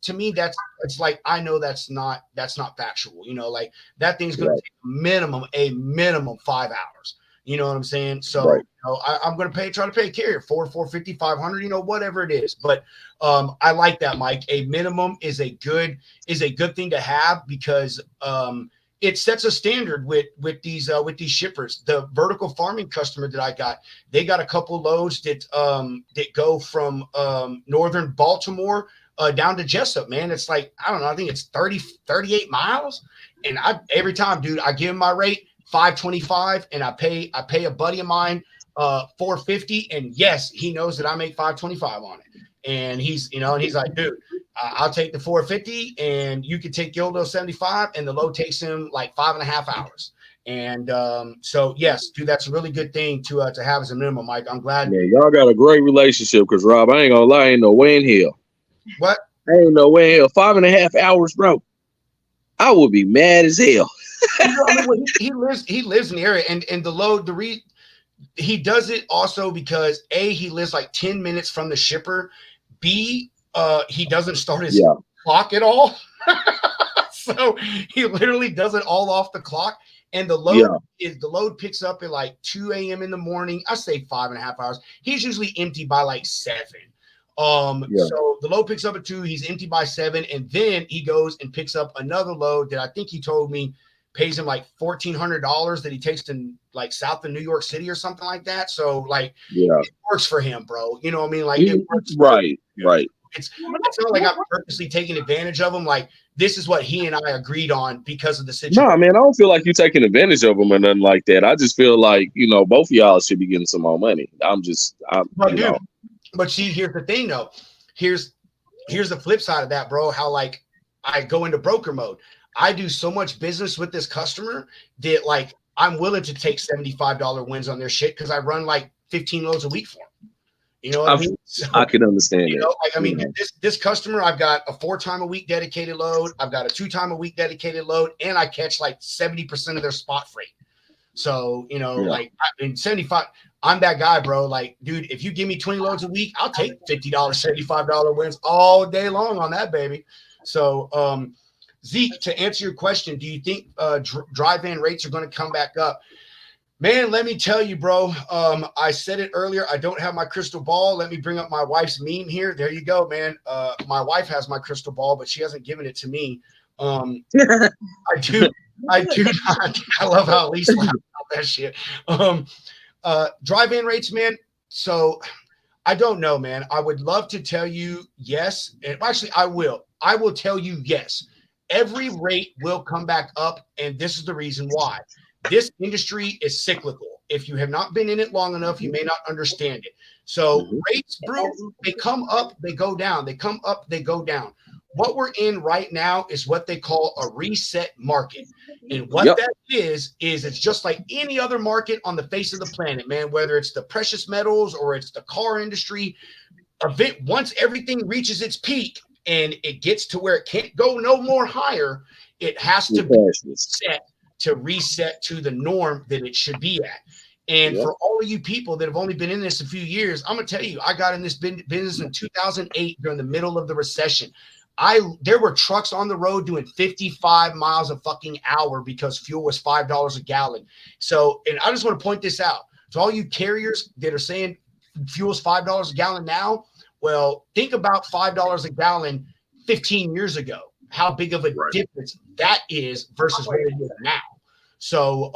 to me, it's like, I know that's not factual. Like, that thing's going to take a minimum 5 hours. You know what I'm saying? So, right. I'm going to try to pay a carrier $450, $500, whatever it is. But I like that, Mike. A minimum is a good thing to have, because it sets a standard with these shippers. The vertical farming customer that I got, they got a couple loads that go from northern Baltimore down to Jessup, man. It's like, I don't know, I think it's 38 miles. And every time, dude, I give him my rate, $525, and I pay a buddy of mine $450. And yes, he knows that I make $525 on it. And he's like, dude, I'll take the $450, and you can take Gildo $75, and the load takes him like 5.5 hours. And so yes, dude, that's a really good thing to have as a minimum, Mike. I'm glad. Yeah, y'all got a great relationship, because Rob, I ain't gonna lie, ain't no way in hell. What? Ain't no way in hell. 5.5 hours, bro. I would be mad as hell. He lives in the area, and the load, he does it also because A, he lives like 10 minutes from the shipper. B, he doesn't start his clock at all. So he literally does it all off the clock. And the load picks up at like 2 a.m. in the morning. I say 5.5 hours. He's usually empty by like 7. So the load picks up at 2, he's empty by 7, and then he goes and picks up another load that I think he told me pays him like $1,400 that he takes to like south of New York City or something like that. So like, Yeah, it works for him, bro. You know what I mean? Like, it works. right. It's not like I'm purposely taking advantage of him. Like, this is what he and I agreed on because of the situation. No, man, I don't feel like you're taking advantage of them or nothing like that. I just feel like, both of y'all should be getting some more money. But see, here's the thing though. Here's the flip side of that, bro. How like I go into broker mode. I do so much business with this customer that like I'm willing to take $75 wins on their shit because I run like 15 loads a week for them. You know what I mean? So, I can understand you that. know, like, I mean, this customer, I've got a 4 time a week dedicated load. I've got a 2 time a week dedicated load, and I catch like 70% of their spot freight. So, like in 75, I'm that guy, bro. Like, dude, if you give me 20 loads a week, I'll take $50, $75 wins all day long on that, baby. So, Zeke, to answer your question, do you think dry van rates are going to come back up? Man, let me tell you, bro. I said it earlier. I don't have my crystal ball. Let me bring up my wife's meme here. There you go, man. My wife has my crystal ball, but she hasn't given it to me. I do not. I love how Elise laughed about that shit. Drive-in rates, man. So I don't know, man. I would love to tell you yes. And actually, I will. I will tell you yes. Every rate will come back up, and this is the reason why. This industry is cyclical. If you have not been in it long enough, you may not understand it. So rates, bro, they come up, they go down. They come up, they go down. What we're in right now is what they call a reset market. And what that is it's just like any other market on the face of the planet, man, whether it's the precious metals or it's the car industry. Once everything reaches its peak and it gets to where it can't go no more higher, it has to be set to reset to the norm that it should be at. And for all of you people that have only been in this a few years, I'm going to tell you, I got in this business in 2008 during the middle of the recession. There were trucks on the road doing 55 miles a fucking hour because fuel was $5 a gallon. So, and I just want to point this out to all you carriers that are saying fuel's $5 a gallon now. Well, think about $5 a gallon 15 years ago. How big of a difference that is versus what it is now. So,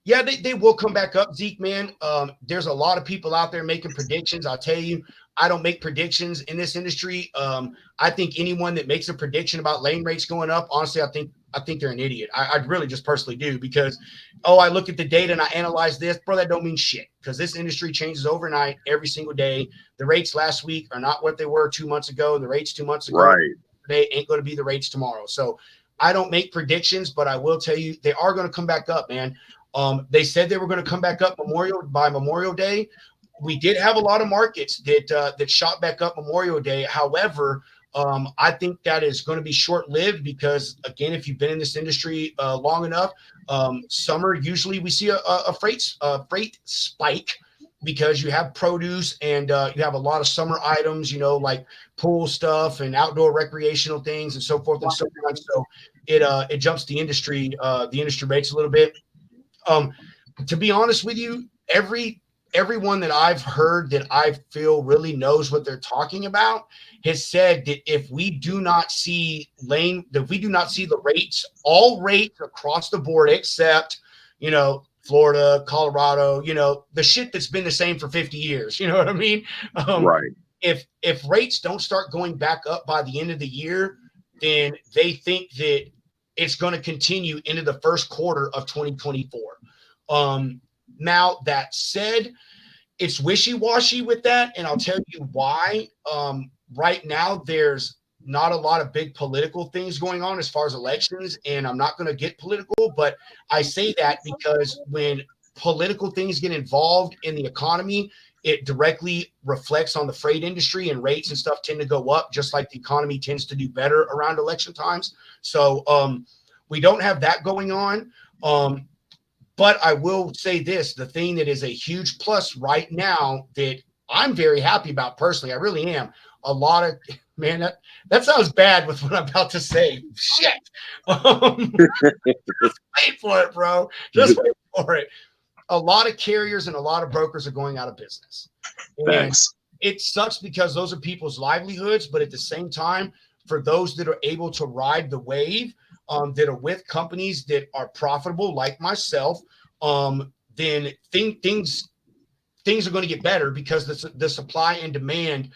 yeah, they will come back up, Zeke, man. There's a lot of people out there making predictions. I'll tell you, I don't make predictions in this industry. I think anyone that makes a prediction about lane rates going up, honestly, I think they're an idiot. I really just personally do because, I look at the data and I analyze this, bro, that don't mean shit because this industry changes overnight every single day. The rates last week are not what they were 2 months ago. The rates 2 months ago today ain't going to be the rates tomorrow. So I don't make predictions, but I will tell you they are going to come back up, man. They said they were going to come back up by Memorial Day. We did have a lot of markets that shot back up Memorial Day. However, I think that is going to be short-lived because, again, if you've been in this industry long enough, summer usually we see a freight spike because you have produce and you have a lot of summer items, like pool stuff and outdoor recreational things and so forth and so on. So it jumps the industry rates a little bit. To be honest with you, everyone that I've heard that I feel really knows what they're talking about has said that if we do not see the rates, all rates across the board, except, Florida, Colorado, the shit that's been the same for 50 years, you know what I mean? If rates don't start going back up by the end of the year, then they think that it's going to continue into the first quarter of 2024. Now that said, it's wishy-washy with that, and I'll tell you why. Right now, there's not a lot of big political things going on as far as elections, and I'm not going to get political, but I say that because when political things get involved in the economy, it directly reflects on the freight industry, and rates and stuff tend to go up, just like the economy tends to do better around election times. So we don't have that going on. But I will say this, the thing that is a huge plus right now that I'm very happy about personally, I really am. Man, that sounds bad with what I'm about to say. Shit. Just wait for it, bro. Just wait for it. A lot of carriers and a lot of brokers are going out of business. And it sucks because those are people's livelihoods, but at the same time, for those that are able to ride the wave, that are with companies that are profitable, like myself, then things are going to get better because the supply and demand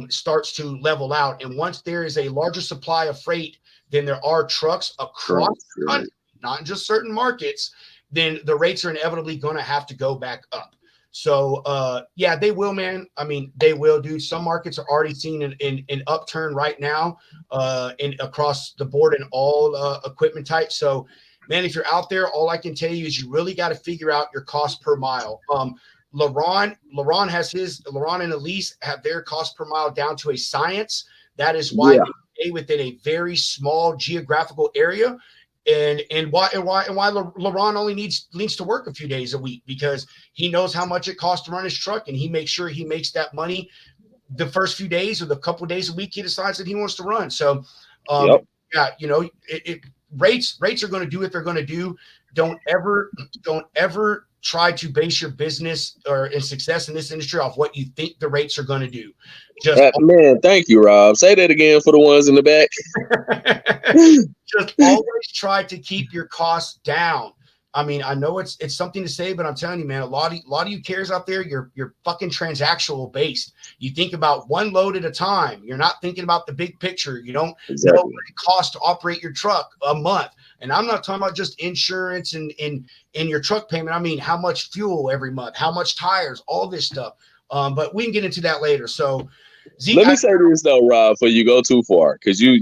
starts to level out. And once there is a larger supply of freight than there are trucks across the country, not just certain markets, then the rates are inevitably going to have to go back up. So, yeah, they will, man. I mean, they will, dude. Some markets are already seeing an upturn right now across the board in all equipment types. So, man, if you're out there, all I can tell you is you really got to figure out your cost per mile. LaRon and Elise have their cost per mile down to a science. That is why they stay within a very small geographical area. And why LaRon only needs to work a few days a week, because he knows how much it costs to run his truck, and he makes sure he makes that money the first few days or the couple of days a week he decides that he wants to run. So, yeah, you know, rates are going to do what they're going to do. Don't ever try to base your business or in success in this industry off what you think the rates are going to do. Just man, thank you, Rob. Say that again for the ones in the back. Just always try to keep your costs down. I mean, I know it's something to say, but I'm telling you, man, a lot of you carriers out there, you're fucking transactional based. You think about one load at a time. You're not thinking about the big picture. You don't know what it costs to operate your truck a month. And I'm not talking about just insurance and your truck payment. I mean, how much fuel every month, how much tires, all this stuff. But we can get into that later. So, Zeke, let me say this though, Rob, before you go too far, because you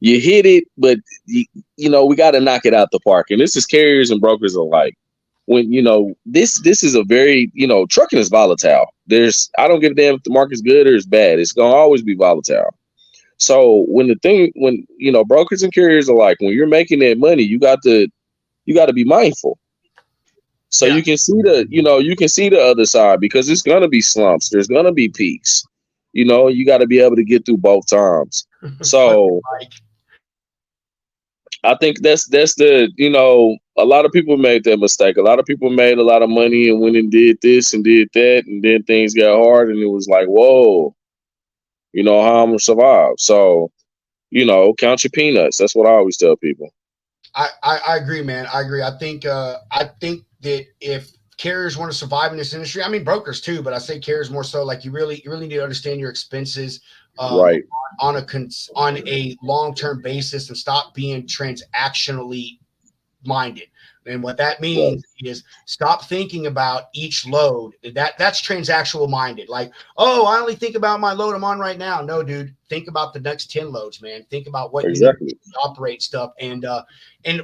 hit it, but you know, we got to knock it out the park. And this is carriers and brokers alike. When, you know, this is a very, you know, trucking is volatile. I don't give a damn if the market's good or it's bad. It's going to always be volatile. So when you know, brokers and carriers alike, when you're making that money, you got to be mindful. So you can see the other side, because it's going to be slumps. There's going to be peaks. You know, you got to be able to get through both times. So I think that's the, you know, a lot of people made that mistake. A lot of people made a lot of money and went and did this and did that, and then things got hard, and it was like, whoa, you know, how I'm gonna survive. So, you know, count your peanuts. That's what I always tell people. I agree, man. I agree. I think that if carriers want to survive in this industry, I mean brokers too, but I say carriers more so, like you really need to understand your expenses on a long-term basis and stop being transactionally minded. And what that means is stop thinking about each load. That's transactional minded. Like, oh, I only think about my load I'm on right now. No, dude, think about the next 10 loads, man. Think about what you need to operate stuff. And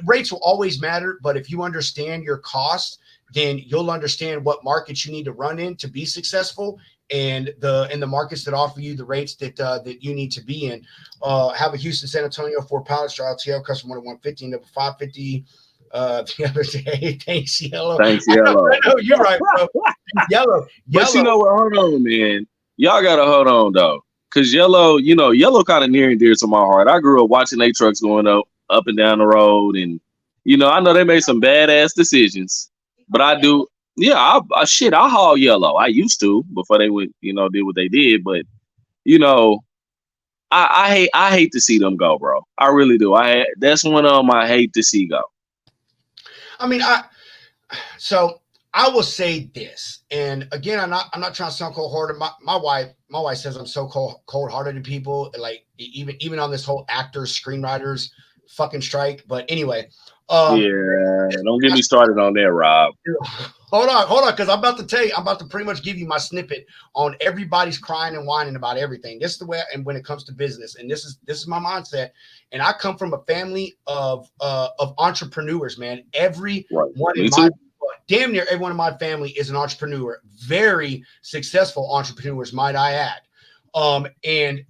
rates will always matter, but if you understand your costs, then you'll understand what markets you need to run in to be successful, and the markets that offer you the rates that you need to be in. Have a Houston San Antonio Ford Pilot Trial TL custom 150 number 550 the other day. Thanks, Yellow. Thanks, Yellow. I know, you're right, bro. Yellow. But you know what? Hold on, man. Y'all gotta hold on though, because Yellow kind of near and dear to my heart. I grew up watching their trucks going up and down the road, and you know, I know they made some badass decisions, but I do. Yeah, I haul Yellow. I used to before they went, you know, did what they did. But you know, I hate to see them go, bro. I really do. That's one of them I hate to see go. I mean, so I will say this, and again, I'm not trying to sound cold-hearted. My wife says I'm so cold-hearted to people, like even on this whole actors, screenwriters fucking strike. But anyway, yeah, don't get me started on that, Rob. Hold on, because I'm about to pretty much give you my snippet on everybody's crying and whining about everything. This is the way, and when it comes to business, and this is my mindset. And I come from a family of entrepreneurs, man. Damn near everyone in my family is an entrepreneur. Very successful entrepreneurs, might I add. And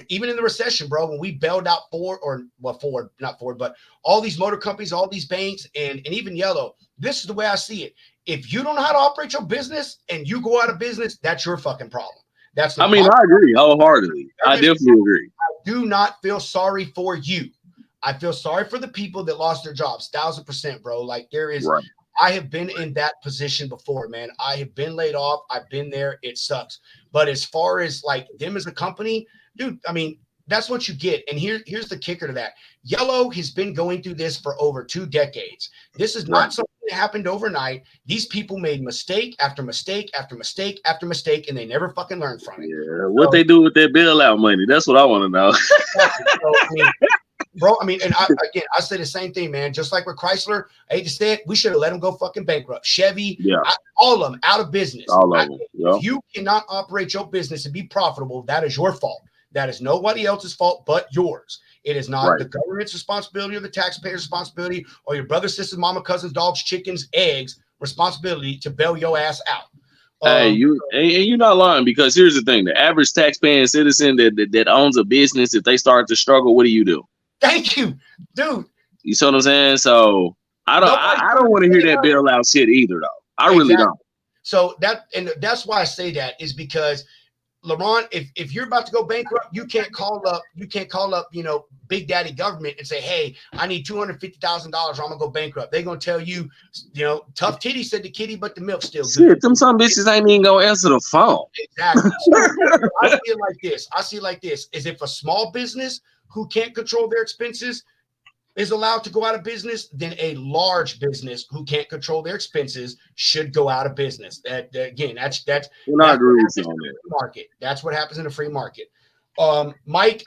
even in the recession, bro, when we bailed out Ford, but all these motor companies, all these banks, and even Yellow, this is the way I see it. If you don't know how to operate your business and you go out of business, that's your fucking problem. I agree wholeheartedly. I definitely agree. I do not feel sorry for you. I feel sorry for the people that lost their jobs. 1000%, bro. Like there is, I have been in that position before, man. I have been laid off. I've been there. It sucks. But as far as like them as a company, dude, I mean, that's what you get. And here's the kicker to that. Yellow has been going through this for over 2 decades. This is not something that happened overnight. These people made mistake after mistake after mistake after mistake, and they never fucking learned from it. Yeah, what they do with their bailout money? That's what I want to know. Bro, I mean, and I say the same thing, man. Just like with Chrysler, I hate to say it, we should have let them go fucking bankrupt. Chevy, all of them out of business. All of them. If you cannot operate your business and be profitable, that is your fault. That is nobody else's fault but yours. It is not the government's responsibility or the taxpayer's responsibility or your brother, sister, mama, cousins, dogs, chickens, eggs responsibility to bail your ass out. Hey, you're not lying, because here's the thing: the average taxpaying citizen that owns a business, if they start to struggle, what do? Thank you, dude. You see what I'm saying? So I don't want to hear that bailout shit either, though. I really don't. So that's why I say that is because, LeRon, if you're about to go bankrupt, you can't call up, Big Daddy government and say, hey, I need $250,000 or I'm gonna go bankrupt. They're gonna tell you, tough titty said the kitty, but the milk's still good. Shit, them some bitches ain't even gonna answer the phone. Exactly. So I see it like this: is if a small business who can't control their expenses is allowed to go out of business, then a large business who can't control their expenses should go out of business. That's I agree with you on that. Market. That's what happens in a free market. Mike,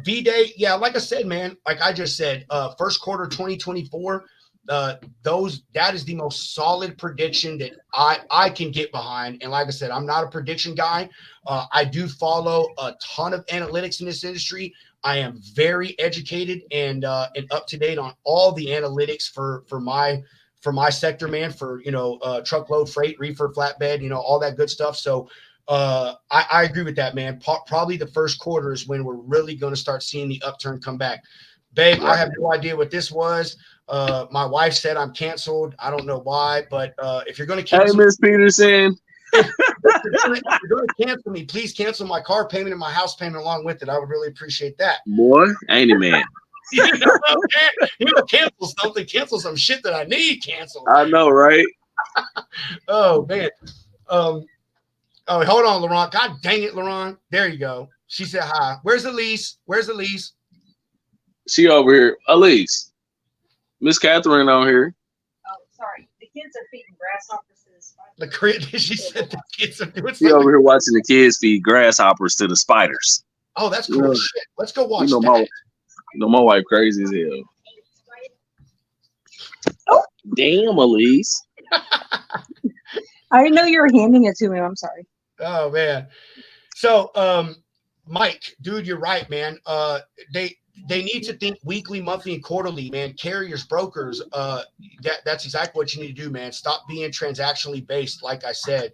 V-Day, like I said, man, like I just said, first quarter 2024, that is the most solid prediction that I can get behind. And like I said, I'm not a prediction guy. I do follow a ton of analytics in this industry. I am very educated and up to date on all the analytics for my sector, man, for truckload, freight, reefer, flatbed, all that good stuff. So I agree with that, man. Probably the first quarter is when we're really going to start seeing the upturn come back. Babe, I have no idea what this was. My wife said I'm canceled. I don't know why, but if you're going to cancel, Miss Peterson, if you're going to cancel me, please cancel my car payment and my house payment along with it. I would really appreciate that. Boy, ain't it, man? Cancel something, cancel some shit that I need canceled. I know, right? Oh man. Oh, hold on, LeRon. God dang it, LeRon. There you go. She said hi. Where's Elise? She over here. Elise. Miss Catherine on here. Oh, sorry. The kids are feeding grasshoppers to the spiders. She said the kids are doing something. She over here watching the kids feed grasshoppers to the spiders. Oh, that's cool shit. Let's go watch that. My wife crazy as hell. Oh, damn, Elise. I didn't know you were handing it to me. I'm sorry. Oh man. So Mike, dude, you're right, man. They need to think weekly, monthly, and quarterly, man. Carriers, brokers, that's exactly what you need to do, man. Stop being transactionally based. Like I said,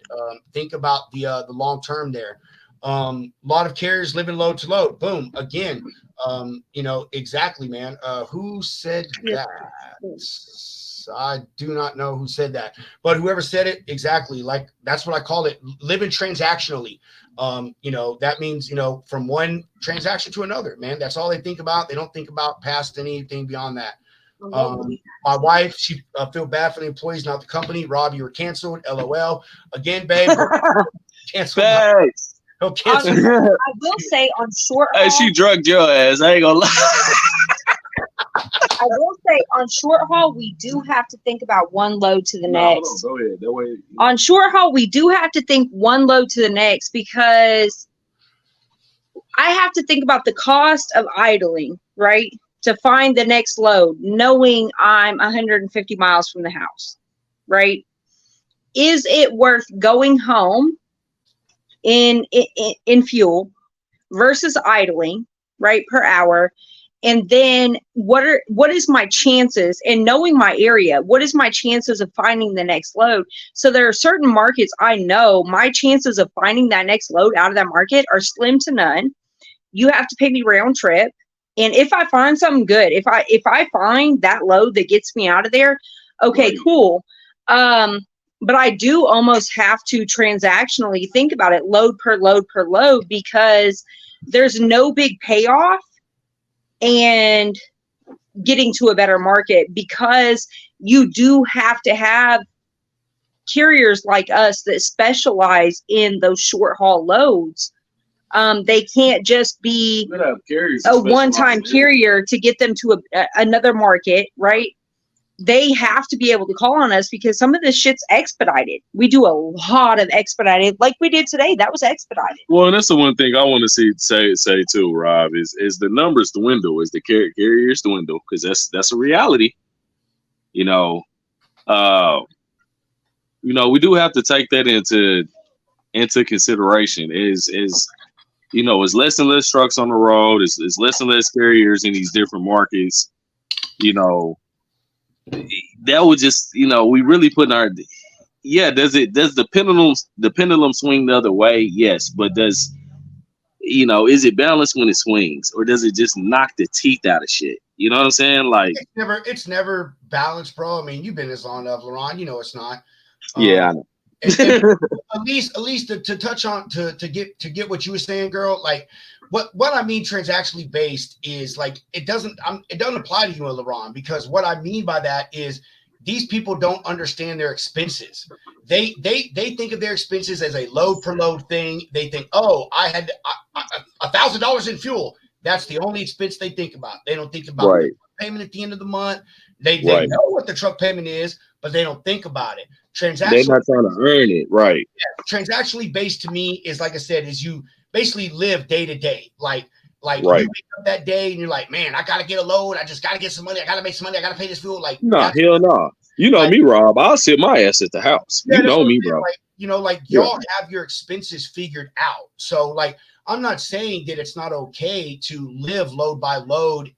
think about the long term there. A lot of carriers living load to load. Boom. Again, exactly, man. Who said that? I do not know who said that, but whoever said it, exactly. Like that's what I call it. Living transactionally. That means, from one transaction to another, man. That's all they think about. They don't think about past anything beyond that. My wife, she feel bad for the employees, not the company. Rob, you were canceled. LOL. Again, babe. Canceled. I will say on short haul. Hey, she drugged your ass. I ain't gonna lie. I will say on short haul, we do have to think about one load to the next. Go ahead. That way. On short haul, we do have to think one load to the next because I have to think about the cost of idling, right? To find the next load, knowing I'm 150 miles from the house, right? Is it worth going home in fuel versus idling, right, per hour? And then what is my chances, and knowing my area, what is my chances of finding the next load? So there are certain markets I know my chances of finding that next load out of that market are slim to none. You have to pay me round trip. And if I find something good, if I find that load that gets me out of there, okay, cool. But I do almost have to transactionally think about it load per load per load, because there's no big payoff and getting to a better market, because you do have to have carriers like us that specialize in those short haul loads They can't just be a one-time carrier to get them to another market, right? They have to be able to call on us because some of this shit's expedited. We do a lot of expedited, like we did today. That was expedited. Well, and that's the one thing I want to say too, Rob, is the numbers dwindle, is the carriers dwindle, because that's a reality. You know, we do have to take that into consideration. Is it's less and less trucks on the road. It's less and less carriers in these different markets. That would just, we really put does the pendulum swing the other way? Yes, but is it balanced when it swings, or does it just knock the teeth out of shit? You know what I'm saying? Like, it's never balanced, bro. I mean, you've been this long enough, Laurent. It's not. Yeah, I know. And at least to touch on to get what you were saying, girl. Like, what I mean transactionally based is like it doesn't apply to you and Laurent, because what I mean by that is these people don't understand their expenses. They think of their expenses as a load per load thing. They think, oh, I had $1,000 in fuel. That's the only expense they think about. They don't think about the payment at the end of the month. They know what the truck payment is, but they don't think about it. They're not trying to earn it, right? Yeah, transactionally based to me is, like I said, is you basically live day to day. Like you wake up that day and you're like, man, I gotta get a load. I just gotta get some money. I gotta make some money. I gotta pay this fuel. Like, hell no. You know me, Rob. I'll sit my ass at the house. You know me, bro. Y'all have your expenses figured out. So like, I'm not saying that it's not okay to live load by load.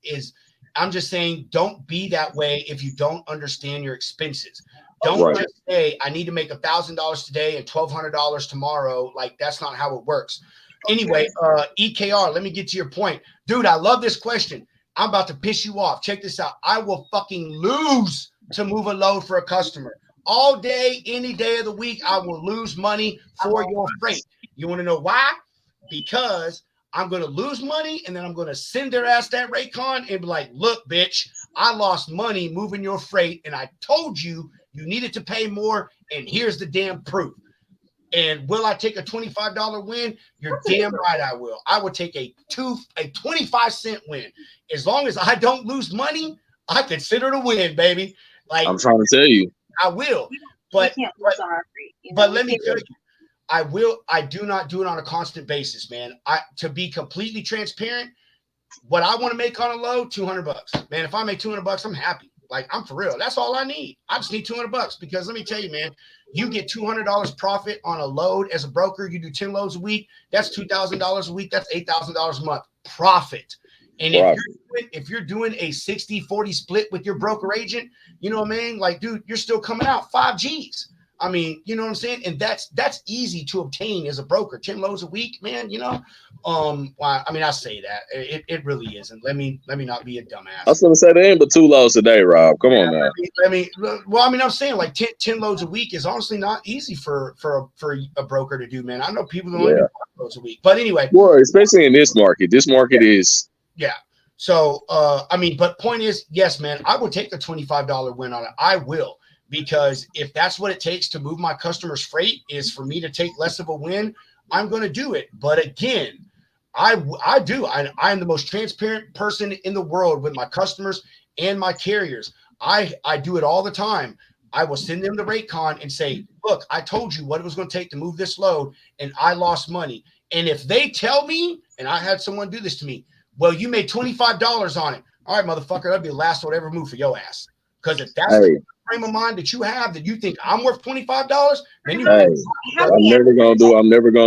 I'm just saying don't be that way if you don't understand your expenses. Don't just say I need to make $1,000 today and $1,200 tomorrow. Like, that's not how it works. Anyway, EKR, let me get to your point. Dude, I love this question. I'm about to piss you off. Check this out. I will fucking lose to move a load for a customer. All day, any day of the week, I will lose money for your freight. You want to know why? Because I'm going to lose money, and then I'm going to send their ass that Raycon and be like, look, bitch, I lost money moving your freight, and I told you needed to pay more, and here's the damn proof. And will I take a $25 win? You're damn right I will. I would take a 25-cent win. As long as I don't lose money, I consider it a win, baby. Like, I'm trying to tell you. I will. But let me tell you, I do not do it on a constant basis, man. To be completely transparent, what I want to make on a load, $200. Man, if I make $200, I'm happy. Like, I'm for real. That's all I need. I just need $200 because let me tell you, man, you get $200 profit on a load as a broker. You do 10 loads a week. That's $2,000 a week. That's $8,000 a month profit. And if you're doing a 60-40 split with your broker agent, you know what I mean? Like, dude, you're still coming out 5 G's. I mean, you know what I'm saying? And that's easy to obtain as a broker. 10 loads a week, man, I say that. It really isn't. Let me not be a dumbass. I was going to say there ain't but 2 loads a day, Rob. Come on now. I'm saying like 10 loads a week is honestly not easy for a broker to do, man. I know people that only do 5 loads a week. But anyway. Well, especially in this market. This market is. Yeah. So, but point is, yes, man, I would take the $25 win on it. I will. Because if that's what it takes to move my customers' freight is for me to take less of a win, I'm going to do it. But again, I am the most transparent person in the world with my customers and my carriers. I do it all the time. I will send them the Raycon and say, look, I told you what it was going to take to move this load, and I lost money. And if they tell me, and I had someone do this to me, well, you made $25 on it. All right, motherfucker, that'd be the last one ever move for your ass. Because if that's the frame of mind that you have, that you think I'm worth $25, then I'm never gonna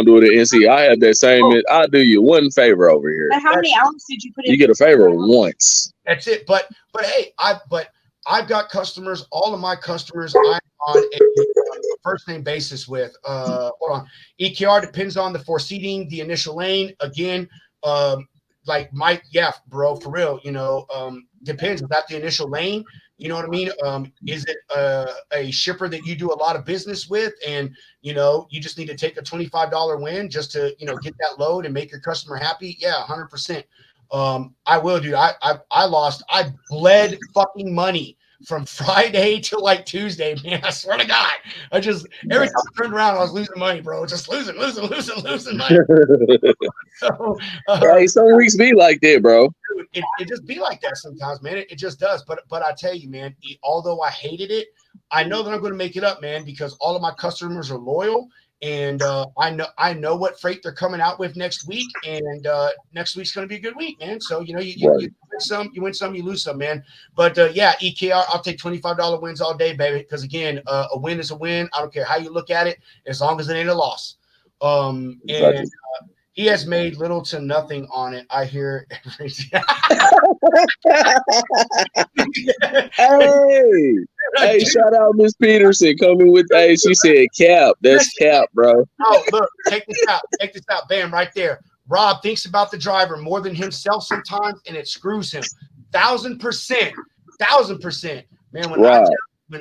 do it at NC. I have that same. I'll do you one favor over here. But how many hours did you put in? You get a favor once. That's it. But hey, I've got customers. All of my customers, I'm on a first name basis with. Hold on. EKR depends on the foreseating, the initial lane. Again, like Mike, yeah, bro, for real. Depends. Without the initial lane. You know what I mean? Is it a shipper that you do a lot of business with, and you just need to take a $25 win just to get that load and make your customer happy? Yeah, 100%. I will do. I bled fucking money from Friday to like Tuesday, man. I swear to God, every time I turned around, I was losing money, bro. Just losing money. So, Hey, some weeks be like that, bro. It just be like that sometimes, man. It just does. But I tell you, man, although I hated it, I know that I'm going to make it up, man, because all of my customers are loyal. And I know what freight they're coming out with next week, and next week's going to be a good week, man. So you win some, you lose some, man. But yeah, EKR, I'll take $25 wins all day, baby. Because again, a win is a win. I don't care how you look at it, as long as it ain't a loss. Exactly. And he has made little to nothing on it. I hear every Hey, shout out Miss Peterson coming with. Hey, she said cap. That's cap, bro. Oh, look, check this out. Check this out. Bam, right there. Rob thinks about the driver more than himself sometimes, and it screws him. 1,000%. Man, when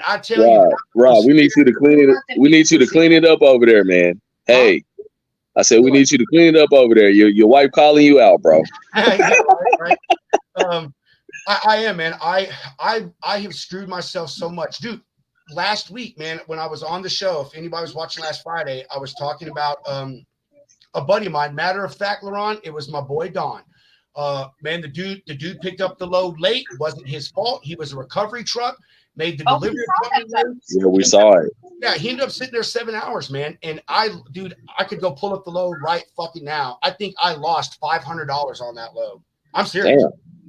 I tell you, Rob, we need you to clean it. We need you to clean it up over there, man. Hey. I said, we need you to clean it up over there. Your wife calling you out, bro. Right. I am, man. I have screwed myself so much. Dude, last week, man, when I was on the show, if anybody was watching last Friday, I was talking about a buddy of mine. Matter of fact, Laurent, it was my boy Don. Man, the dude picked up the load late. It wasn't his fault. He was a recovery truck. Made the delivery. Yeah, we saw it. Yeah, he ended up sitting there 7 hours, man. And I could go pull up the load right fucking now. I think I lost $500 on that load. I'm serious.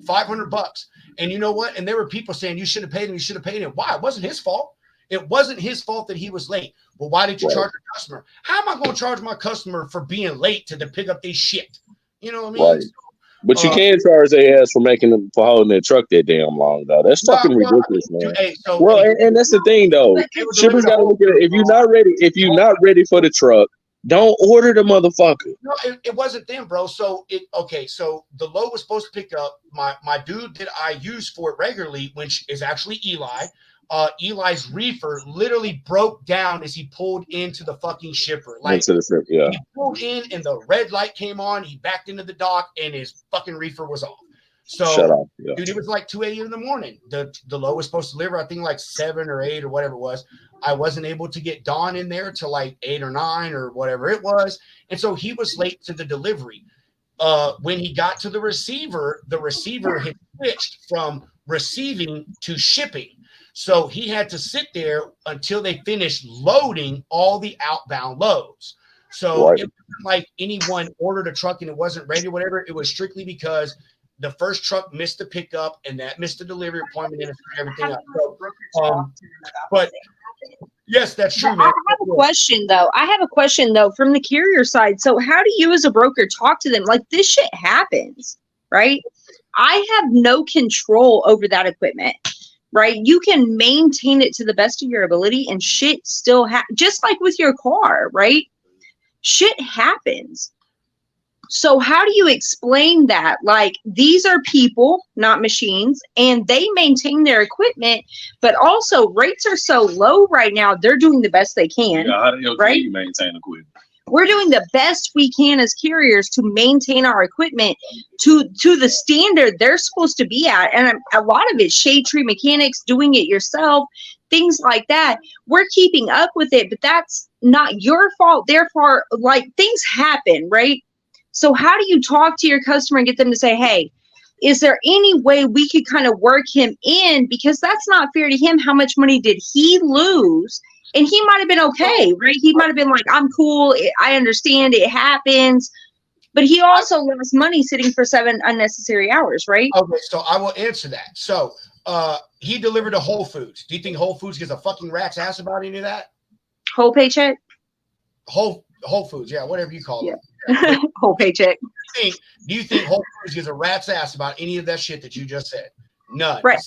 $500. And you know what? And there were people saying you should have paid him. You should have paid him. Why? It wasn't his fault. It wasn't his fault that he was late. Well, why did you charge your customer? How am I going to charge my customer for being late to pick up their shit? You know what I mean? Right. But you can charge their ass for holding their truck that damn long, though. That's fucking ridiculous, man. And that's the thing, though. Shippers got to look at it. If you're not ready for the truck, don't order the motherfucker. No, it wasn't them, bro. So so the load was supposed to pick up my dude that I use for it regularly, which is actually Eli. Eli's reefer literally broke down as he pulled into the fucking shipper. Like, yeah. He pulled in and the red light came on. He backed into the dock and his fucking reefer was off. So, shut up. Yeah. Dude, it was like 2 a.m. in the morning. The load was supposed to deliver, I think, like 7 or 8 or whatever it was. I wasn't able to get Dawn in there till like 8 or 9 or whatever it was. And so he was late to the delivery. When he got to the receiver had switched from receiving to shipping. So he had to sit there until they finished loading all the outbound loads. So it wasn't like anyone ordered a truck and it wasn't ready or whatever. It was strictly because the first truck missed the pickup and that missed the delivery appointment and everything else. So, but yes, that's true, man. I have a question though from the carrier side. So how do you as a broker talk to them? Like, this shit happens, right? I have no control over that equipment. Right? You can maintain it to the best of your ability and shit still just like with your car, right? Shit happens. So how do you explain that? Like, these are people, not machines, and they maintain their equipment, but also rates are so low right now, they're doing the best they can. Yeah, how the hell right? can you maintain equipment? We're doing the best we can as carriers to maintain our equipment to the standard they're supposed to be at. And a lot of it's shade tree mechanics, doing it yourself, things like that. We're keeping up with it, but that's not your fault. Therefore, like, things happen, right? So how do you talk to your customer and get them to say, hey, is there any way we could kind of work him in? Because that's not fair to him. How much money did he lose? And he might have been okay, right? He might have been like, I'm cool. I understand it happens. But he also lost money sitting for 7 unnecessary hours, right? Okay, so I will answer that. So he delivered to Whole Foods. Do you think Whole Foods gives a fucking rat's ass about any of that? Whole paycheck? Whole Foods, yeah, whatever you call it. Whole paycheck. Do you think Whole Foods gives a rat's ass about any of that shit that you just said? None. Right.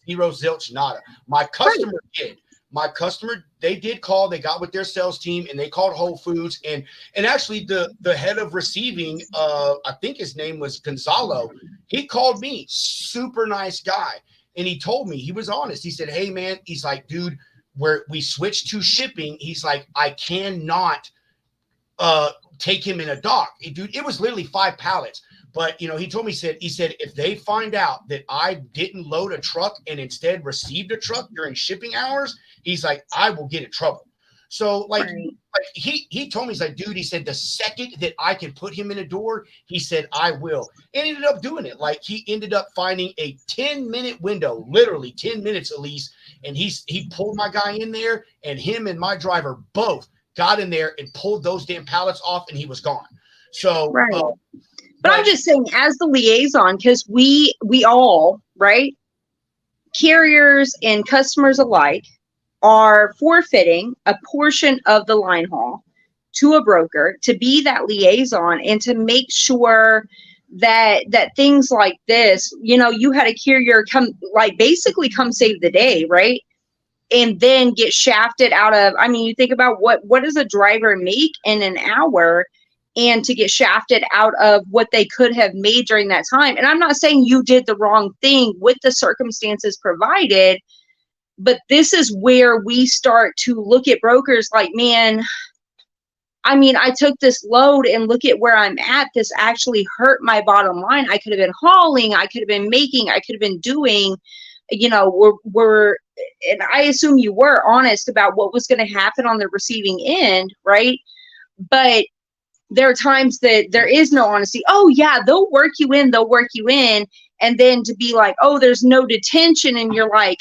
Zero, zilch, nada. My customer did. My customer, they did call. They got with their sales team and they called Whole Foods. And actually, the head of receiving, I think his name was Gonzalo. He called me, super nice guy, and he told me, he was honest. He said, "Hey man," he's like, "Dude, where we switched to shipping," he's like, "I cannot take him in a dock." Dude, it was literally 5 pallets. But, he told me, he said, if they find out that I didn't load a truck and instead received a truck during shipping hours, he's like, I will get in trouble. So like he told me, he's like, dude, he said, the second that I can put him in a door, he said, I will. And he ended up doing it. Like he ended up finding a 10-minute window, literally 10 minutes at least. And he pulled my guy in there, and him and my driver both got in there and pulled those damn pallets off, and he was gone. So, but I'm just saying, as the liaison, because we all, right, carriers and customers alike, are forfeiting a portion of the line haul to a broker to be that liaison and to make sure that things like this, you had a carrier basically come save the day, right? And then get shafted out of, you think about what does a driver make in an hour, and to get shafted out of what they could have made during that time. And I'm not saying you did the wrong thing with the circumstances provided, but this is where we start to look at brokers like, man, I took this load and look at where I'm at. This actually hurt my bottom line. I could have been hauling. I could have been making. I could have been doing, and I assume you were honest about what was going to happen on the receiving end, right? But there are times that there is no honesty. Oh, yeah, they'll work you in. And then to be like, oh, there's no detention. And you're like,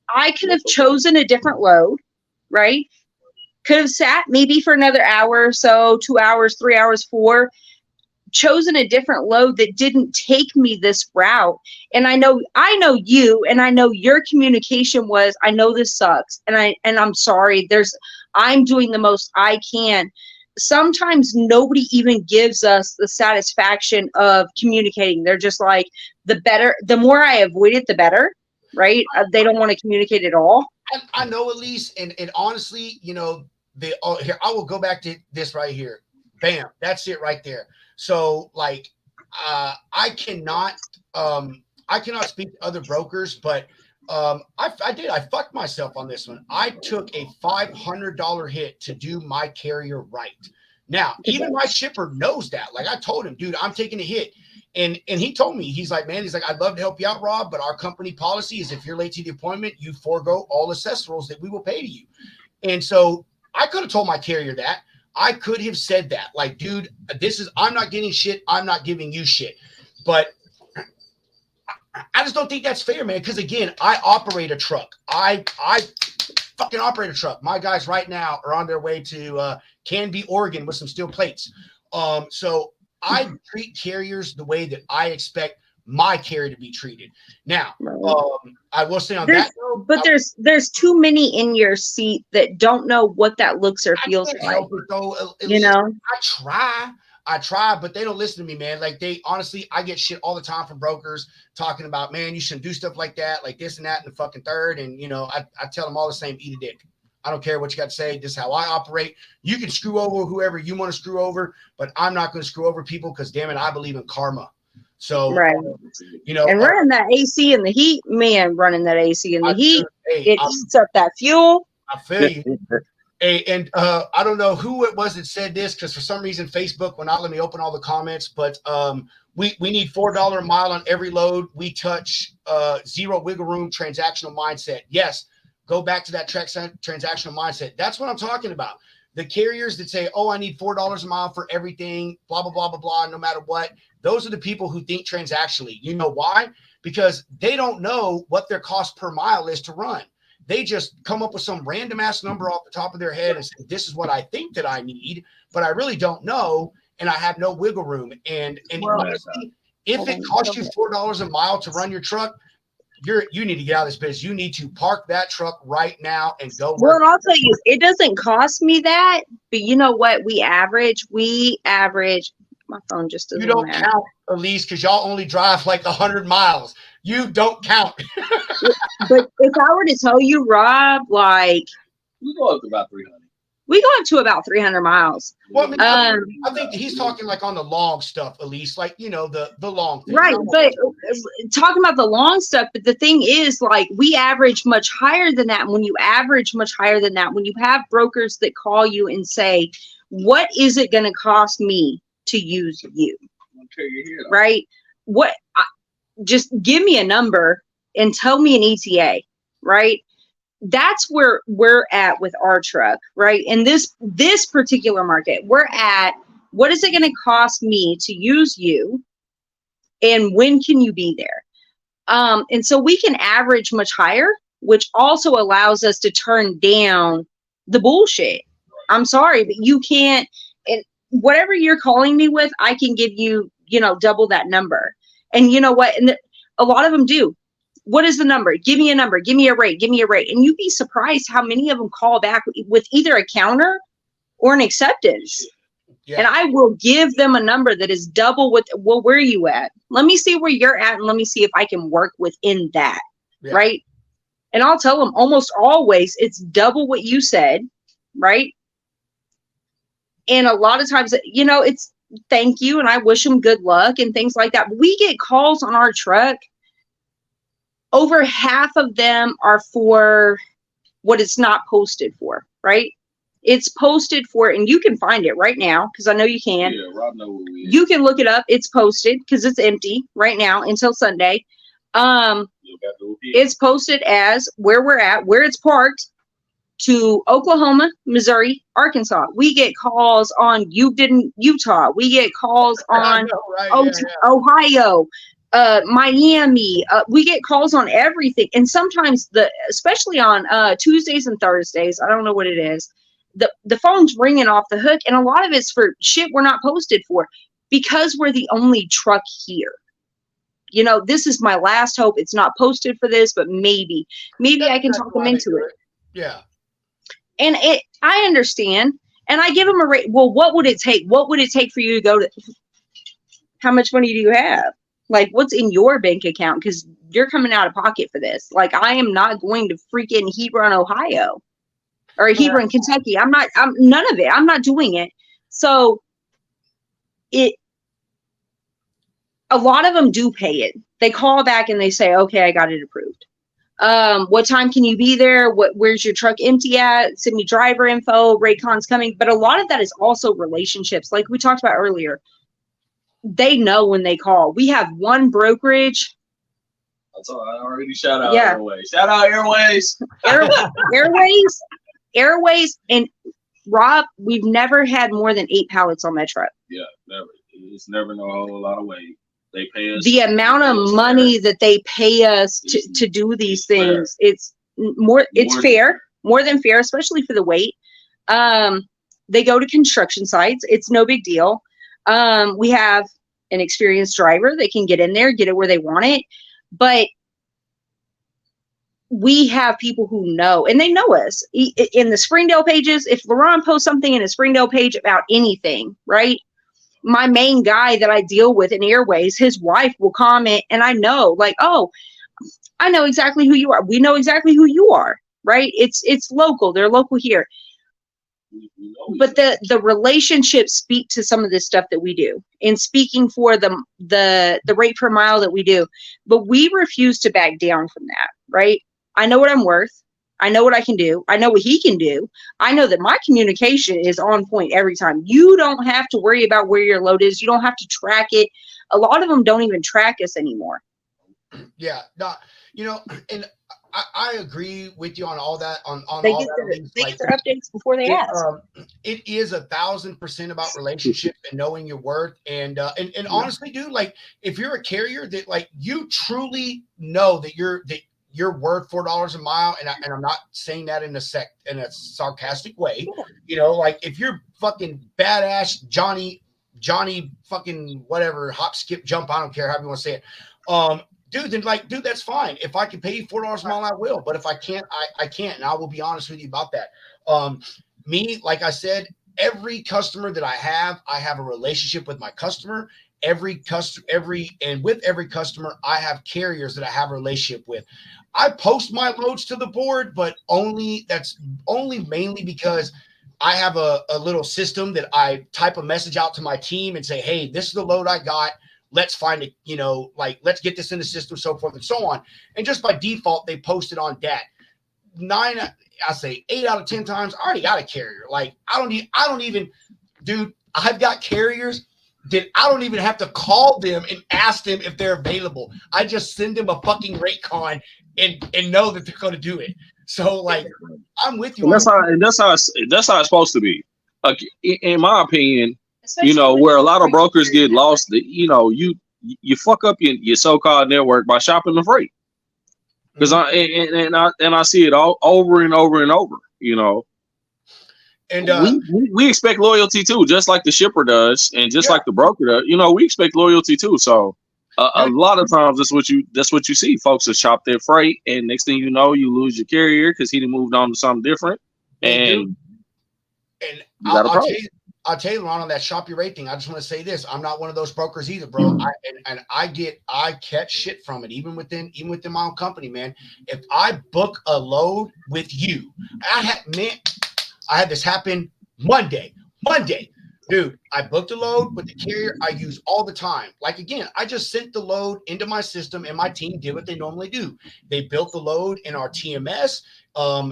I could have chosen a different load, right? Could have sat maybe for another hour or so, 2 hours, 3 hours, 4, chosen a different load that didn't take me this route. And I know you, and I know your communication was, I know this sucks, and I'm sorry. I'm doing the most I can. Sometimes nobody even gives us the satisfaction of communicating. They're just like, the more I avoid it, the better, right? They don't want to communicate at all. I know, at least, and honestly, here, I will go back to this right here. Bam, that's it right there. So like, I cannot speak to other brokers, but I fucked myself on this one. I took a $500 hit to do my carrier right. Now, even my shipper knows that. Like I told him, dude, I'm taking a hit. And he told me, he's like, I'd love to help you out, Rob, but our company policy is if you're late to the appointment, you forego all accessories that we will pay to you. And so I could have told my carrier that. I could have said that, like, dude, I'm not getting shit. I'm not giving you shit. But I just don't think that's fair, man. Because again, I operate a truck. I fucking operate a truck. My guys right now are on their way to Canby, Oregon with some steel plates. So I treat carriers the way that I expect my carrier to be treated. Now, I will say on that note, but there's too many in your seat that don't know what that looks or feels like. I try, but they don't listen to me, man. Like honestly, I get shit all the time from brokers talking about, man, you shouldn't do stuff like that, like this and that and the fucking third. And I tell them all the same, eat a dick. I don't care what you got to say. This is how I operate. You can screw over whoever you want to screw over, but I'm not going to screw over people because, damn it, I believe in karma. So, right. And running that AC in the heat, man, it eats up that fuel. I feel you. And I don't know who it was that said this, because for some reason Facebook will not let me open all the comments, but we need $4 a mile on every load. We touch zero wiggle room, transactional mindset. Yes. Go back to that transactional mindset. That's what I'm talking about. The carriers that say, oh, I need $4 a mile for everything, blah, blah, blah, blah, blah, no matter what. Those are the people who think transactionally. You know why? Because they don't know what their cost per mile is to run. They just come up with some random ass number off the top of their head and say, this is what I think that I need, but I really don't know. And I have no wiggle room. And honestly, if it costs you $4 a mile to run your truck, you need to get out of this business. You need to park that truck right now and go work. Well, and I'll tell you, it doesn't cost me that, but you know what? We average. My phone just doesn't. You don't count, Elise, because y'all only drive like 100 miles. You don't count. But if I were to tell you, Rob, like we go up to about 300. We go up to about 300 miles. Well, I think he's talking like on the long stuff, Elise, like, the long thing. Right. But talking about the long stuff, but the thing is, like, we average much higher than that. When you average much higher than that, when you have brokers that call you and say, what is it going to cost me to use you? right? Just give me a number and tell me an ETA, right? That's where we're at with our truck, right? In this particular market, we're at, what is it going to cost me to use you, and when can you be there? And so we can average much higher, which also allows us to turn down the bullshit. I'm sorry, but you can't, and whatever you're calling me with, I can give you, double that number. And you know what? And a lot of them do. What is the number? Give me a number. Give me a rate. Give me a rate. And you'd be surprised how many of them call back with either a counter or an acceptance. Yeah. And I will give them a number that is double with, well, where are you at? Let me see where you're at, and let me see if I can work within that, right? And I'll tell them almost always it's double what you said, right? And a lot of times, it's thank you, and I wish them good luck and things like that. But we get calls on our truck. Over half of them are for what it's not posted for, right? It's posted for, and you can find it right now because I know you can. Yeah, Rob knows what we You can look it up. It's posted because it's empty right now until Sunday. It's posted as where we're at, where it's parked, to Oklahoma, Missouri, Arkansas. We get calls on Utah. We get calls on Ohio, Miami. We get calls on everything. And sometimes especially on Tuesdays and Thursdays, I don't know what it is, the phone's ringing off the hook. And a lot of it's for shit we're not posted for because we're the only truck here. This is my last hope. It's not posted for this, but maybe I can talk them into it. Yeah. And I understand. And I give them a rate. Well, what would it take? What would it take for you to go to? How much money do you have? Like, what's in your bank account? Because you're coming out of pocket for this. Like, I am not going to freaking Hebron, Ohio, or Hebron, Kentucky. I'm none of it. I'm not doing it. So a lot of them do pay it. They call back and they say, okay, I got it approved. What time can you be there? Where's your truck empty at? Send me driver info. Raycon's coming. But a lot of that is also relationships. Like we talked about earlier, they know when they call. We have one brokerage. That's all. I already shout out Airways. Shout out Airways. Airways. And Rob, we've never had more than 8 pallets on that truck. Yeah, never. It's never no whole lot of weight. They pay us. The amount of money that they pay us to do these things, it's fair, more than fair, especially for the weight. They go to construction sites. It's no big deal. We have an experienced driver. They can get in there, get it where they want it. But we have people who know, and they know us. In the Springdale pages, if LaRon posts something in a Springdale page about anything, right? My main guy that I deal with in Airways, his wife will comment, and I know, like, oh, I know exactly who you are. We know exactly who you are, right? It's local. They're local here. But the relationships speak to some of this stuff that we do, and speaking for the rate per mile that we do. But we refuse to back down from that, right? I know what I'm worth. I know what I can do. I know what he can do. I know that my communication is on point every time. You don't have to worry about where your load is. You don't have to track it. A lot of them don't even track us anymore. Yeah. No, and I agree with you on all that. They get their updates before they ask. It is 1,000% about relationships and knowing your worth. And honestly, dude, like if you're a carrier that like you truly know that you're worth $4 a mile, and I'm not saying that in a sarcastic way. Like if you're fucking badass Johnny fucking whatever, hop, skip, jump, I don't care how you want to say it. Dude, that's fine. If I can pay you $4 a mile, I will. But if I can't, I can't. And I will be honest with you about that. Me, like I said, every customer that I have a relationship with my customer. And with every customer, I have carriers that I have a relationship with. I post my loads to the board, but that's only mainly because I have a little system that I type a message out to my team and say, hey, this is the load I got. Let's find it, let's get this in the system, so forth and so on. And just by default, they post it on DAT. 8 out of 10 times, I already got a carrier. Like I don't even, dude, I've got carriers then I don't even have to call them and ask them if they're available. I just send them a fucking rate con and know that they're going to do it. So like, I'm with you. And that's how it's supposed to be. Like, in my opinion, you know, where a lot of brokers get lost, you know, you fuck up your so-called network by shopping the freight. Because I see it all over and over and over, you know. And we expect loyalty too, just like the shipper does, and just like the broker does. You know, we expect loyalty too. So a lot of times that's what you see. Folks that shop their freight, and next thing you know, you lose your carrier because he moved on to something different. And I'll tell you, Ron, on that shop your rate thing, I just want to say this. I'm not one of those brokers either, bro. I catch shit from it, even within my own company, man. If I book a load with you, I had this happen Monday. Dude, I booked a load with the carrier I use all the time. Like, again, I just sent the load into my system and my team did what they normally do. They built the load in our TMS.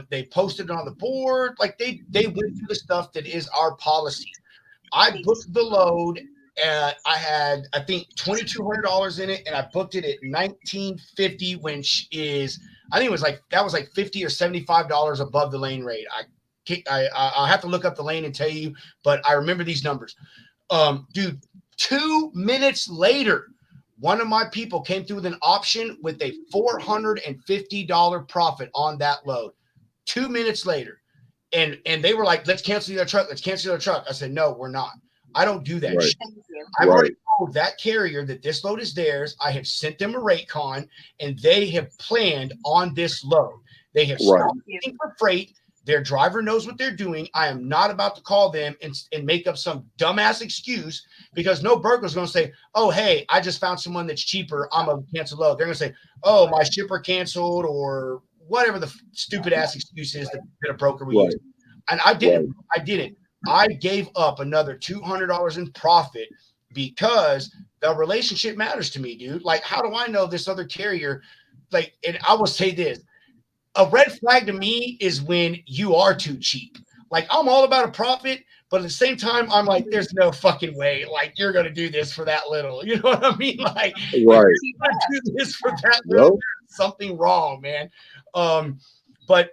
They posted it on the board. Like, they went through the stuff that is our policy. I booked the load and I had, I think, $2,200 in it, and I booked it at $1,950, which is, I think that was like $50 or $75 above the lane rate. I'll have to look up the lane and tell you, but I remember these numbers. Dude, 2 minutes later, one of my people came through with an option with a $450 profit on that load. 2 minutes later. And they were like, let's cancel the other truck. Let's cancel the other truck. I said, no, we're not. I don't do that shit. I've already told that carrier that this load is theirs. I have sent them a rate con, and they have planned on this load. They have stopped looking for freight. Their driver knows what they're doing. I am not about to call them and make up some dumbass excuse, because no broker is going to say, oh, hey, I just found someone that's cheaper. I'm going to cancel load. They're going to say, oh, my shipper canceled, or whatever the stupid ass excuse is that a broker will use. And I didn't. I gave up another $200 in profit because the relationship matters to me, dude. Like, how do I know this other carrier? Like, and I will say this. A red flag to me is when you are too cheap. Like, I'm all about a profit, but at the same time, I'm like, there's no fucking way. Like, you're going to do this for that little. You know what I mean? Like, you're going to do this for that little. There's something wrong, man. But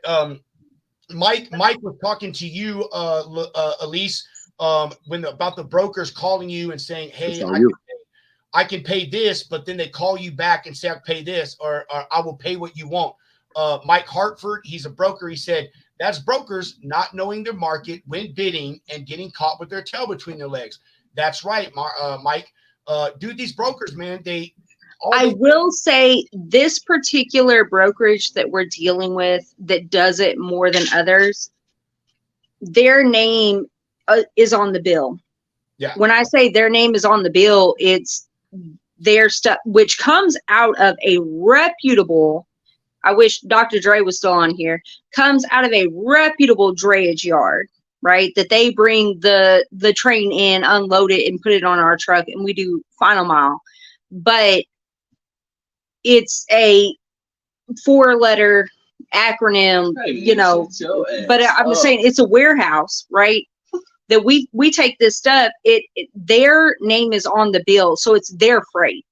Mike was talking to you, Elise, about the brokers calling you and saying, hey, I can pay this, but then they call you back and say, I can pay this, or I will pay what you want. Mike Hartford, he's a broker. He said that's brokers not knowing their market when bidding and getting caught with their tail between their legs. That's right, Mike. Dude, these brokers, man, I will say this particular brokerage that we're dealing with that does it more than others, their name is on the bill. Yeah. When I say their name is on the bill, it's their stuff, which comes out of a reputable, I wish Dr. Dre was still on here, comes out of a reputable drayage yard, right? That they bring the train in, unload it, and put it on our truck, and we do final mile. But it's a 4-letter acronym, you know, but I'm just saying it's a warehouse, right? That we take this stuff, their name is on the bill, so it's their freight,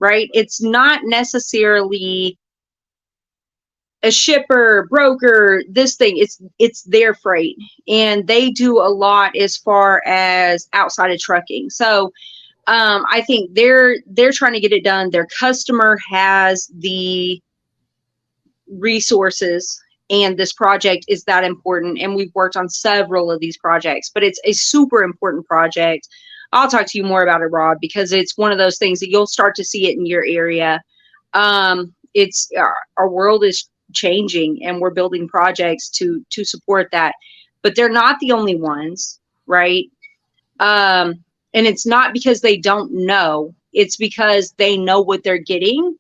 right? It's not necessarily a shipper, broker, this thing, it's their freight, and they do a lot as far as outside of trucking. So I think they're trying to get it done. Their customer has the resources, and this project is that important. And we've worked on several of these projects, but it's a super important project. I'll talk to you more about it, Rob, because it's one of those things that you'll start to see it in your area. It's our world is changing, and we're building projects to support that, but they're not the only ones, right? And it's not because they don't know, it's because they know what they're getting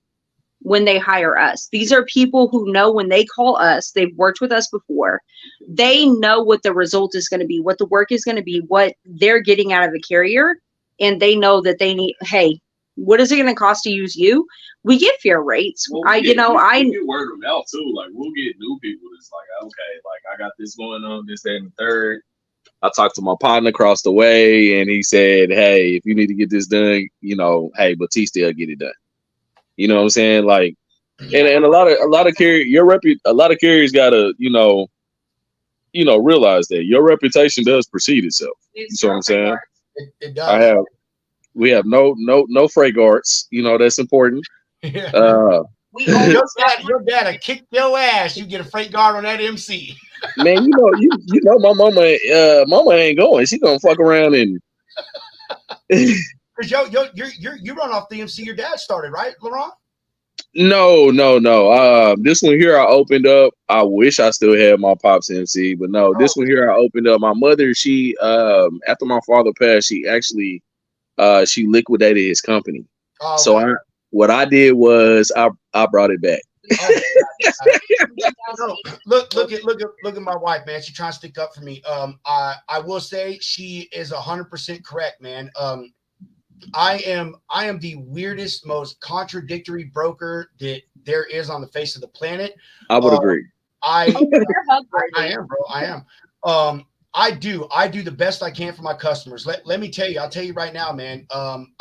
when they hire us. These are people who know when they call us, they've worked with us before. They know what the result is going to be, what the work is going to be, what they're getting out of the carrier. And they know that they need, hey, what is it going to cost to use you? We get fair rates. Well, we get word of mouth too. Like, we'll get new people that's like, okay, like, I got this going on, this, that, and the third. I talked to my partner across the way, and he said, "Hey, if you need to get this done, hey, Batista will get it done." You know what I'm saying? Like, and a lot of carriers gotta realize that your reputation does precede itself. You know what I'm saying? It does. We have no freight guards. That's important. Yeah. Uh, your dad will kick your ass. You get a freight guard on that MC. Man, my mama ain't going. She gonna fuck around and Cause you run off the MC your dad started, right, Laurent? No. This one here I opened up. I wish I still had my pops MC, but no, this one here I opened up. My mother, she after my father passed, she actually she liquidated his company. Oh, okay. So what I did was I brought it back. Look at my wife, man. She's trying to stick up for me. I will say she is 100% correct, man. I am the weirdest, most contradictory broker that there is on the face of the planet. I would agree. I am, bro. I am. I do the best I can for my customers. Let me tell you, I'll tell you right now, man. I'm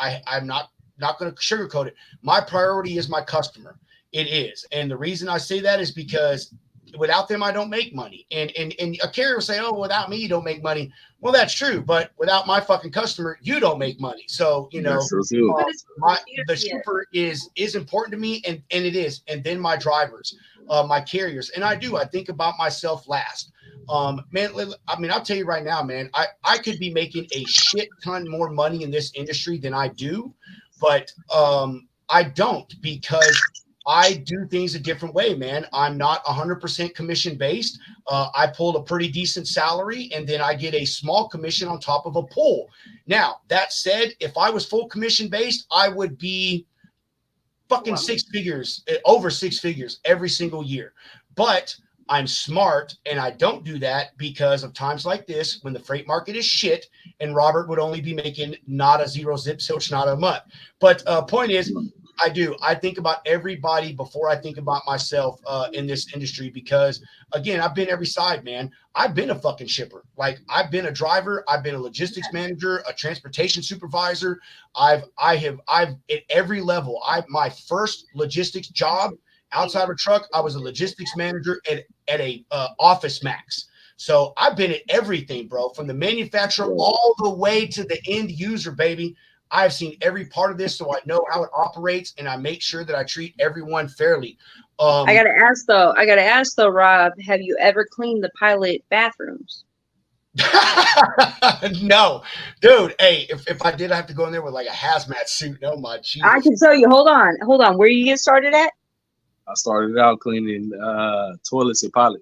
not going to sugarcoat it. My priority is my customer. It is. And the reason I say that is because without them, I don't make money. And a carrier will say, oh, without me, you don't make money. Well, that's true. But without my fucking customer, you don't make money. So, the shipper is important to me. And it is. And then my drivers, my carriers. And I think about myself last. Man, I mean, I'll tell you right now, man, I could be making a shit ton more money in this industry than I do. But I don't, because I do things a different way, man. I'm not 100% commission based. I pulled a pretty decent salary, and then I get a small commission on top of a pull. Now, that said, if I was full commission based, I would be fucking over six figures every single year. But I'm smart, and I don't do that because of times like this when the freight market is shit, and Robert would only be making not a 0 zip silch, not a month. But point is, I think about everybody before I think about myself in this industry, because again, I've been every side, man. I've been a fucking shipper. Like, I've been a driver, I've been a logistics manager, a transportation supervisor. I've at every level. My first logistics job outside of a truck, I was a logistics manager at a Office Max. So I've been at everything, bro, from the manufacturer all the way to the end user, baby. I've seen every part of this, so I know how it operates, and I make sure that I treat everyone fairly. I gotta ask though, Rob, have you ever cleaned the pilot bathrooms? No, dude. Hey, if I did, I have to go in there with like a hazmat suit. Oh my Jesus. I can tell you. Hold on. Where you get started at? I started out cleaning toilets and pilot.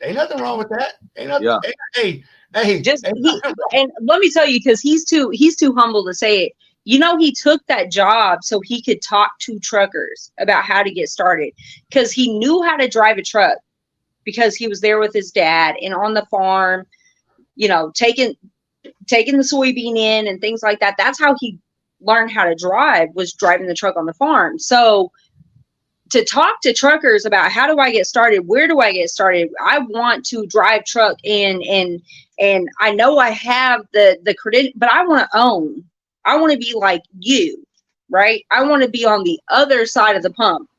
Ain't nothing wrong with that. Ain't nothing. Yeah. Hey. And let me tell you, because he's too humble to say it. He took that job so he could talk to truckers about how to get started, because he knew how to drive a truck because he was there with his dad and on the farm, taking the soybean in and things like that. That's how he learned how to drive, was driving the truck on the farm. So to talk to truckers about how do I get started? Where do I get started? I want to drive truck and I know I have the credit, but I want to own. I want to be like you, right? I want to be on the other side of the pump.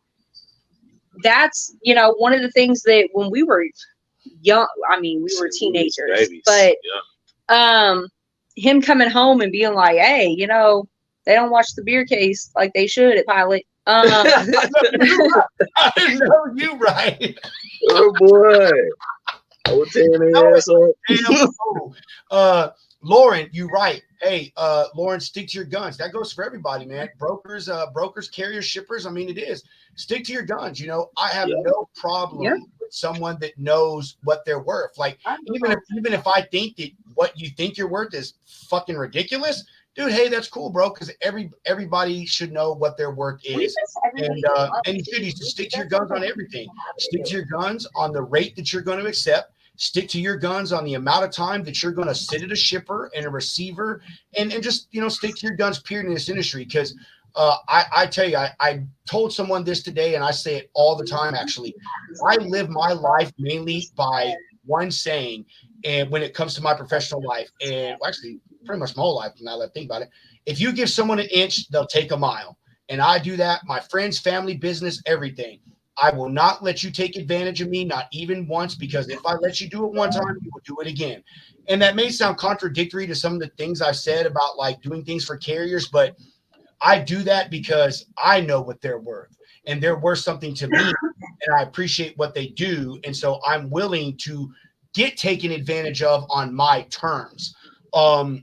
That's, one of the things that when we were young, I mean, we were teenagers, babies. But him coming home and being like, hey, they don't watch the beer case like they should at Pilot. I know you right. Oh boy. I was tearing their ass up. Lauren, you right. Hey, Lauren, stick to your guns. That goes for everybody, man. Brokers, carriers, shippers. I mean, it is. Stick to your guns. I have no problem with someone that knows what they're worth. Like, even if I think that what you think you're worth is fucking ridiculous, dude, hey, that's cool, bro, because everybody should know what their work is. And you should stick to your guns on everything. Stick to your guns on the rate that you're going to accept. Stick to your guns on the amount of time that you're going to sit at a shipper and a receiver, and just, stick to your guns, period, in this industry. Because I tell you, I told someone this today, and I say it all the time, actually. I live my life mainly by one saying, And when it comes to my professional life, and actually pretty much my whole life, now that I think about it, if you give someone an inch, they'll take a mile. And I do that. My friends, family, business, everything. I will not let you take advantage of me, not even once, because if I let you do it one time, you will do it again. And that may sound contradictory to some of the things I've said about like doing things for carriers, but I do that because I know what they're worth, and they're worth something to me, and I appreciate what they do. And so I'm willing to get taken advantage of on my terms. I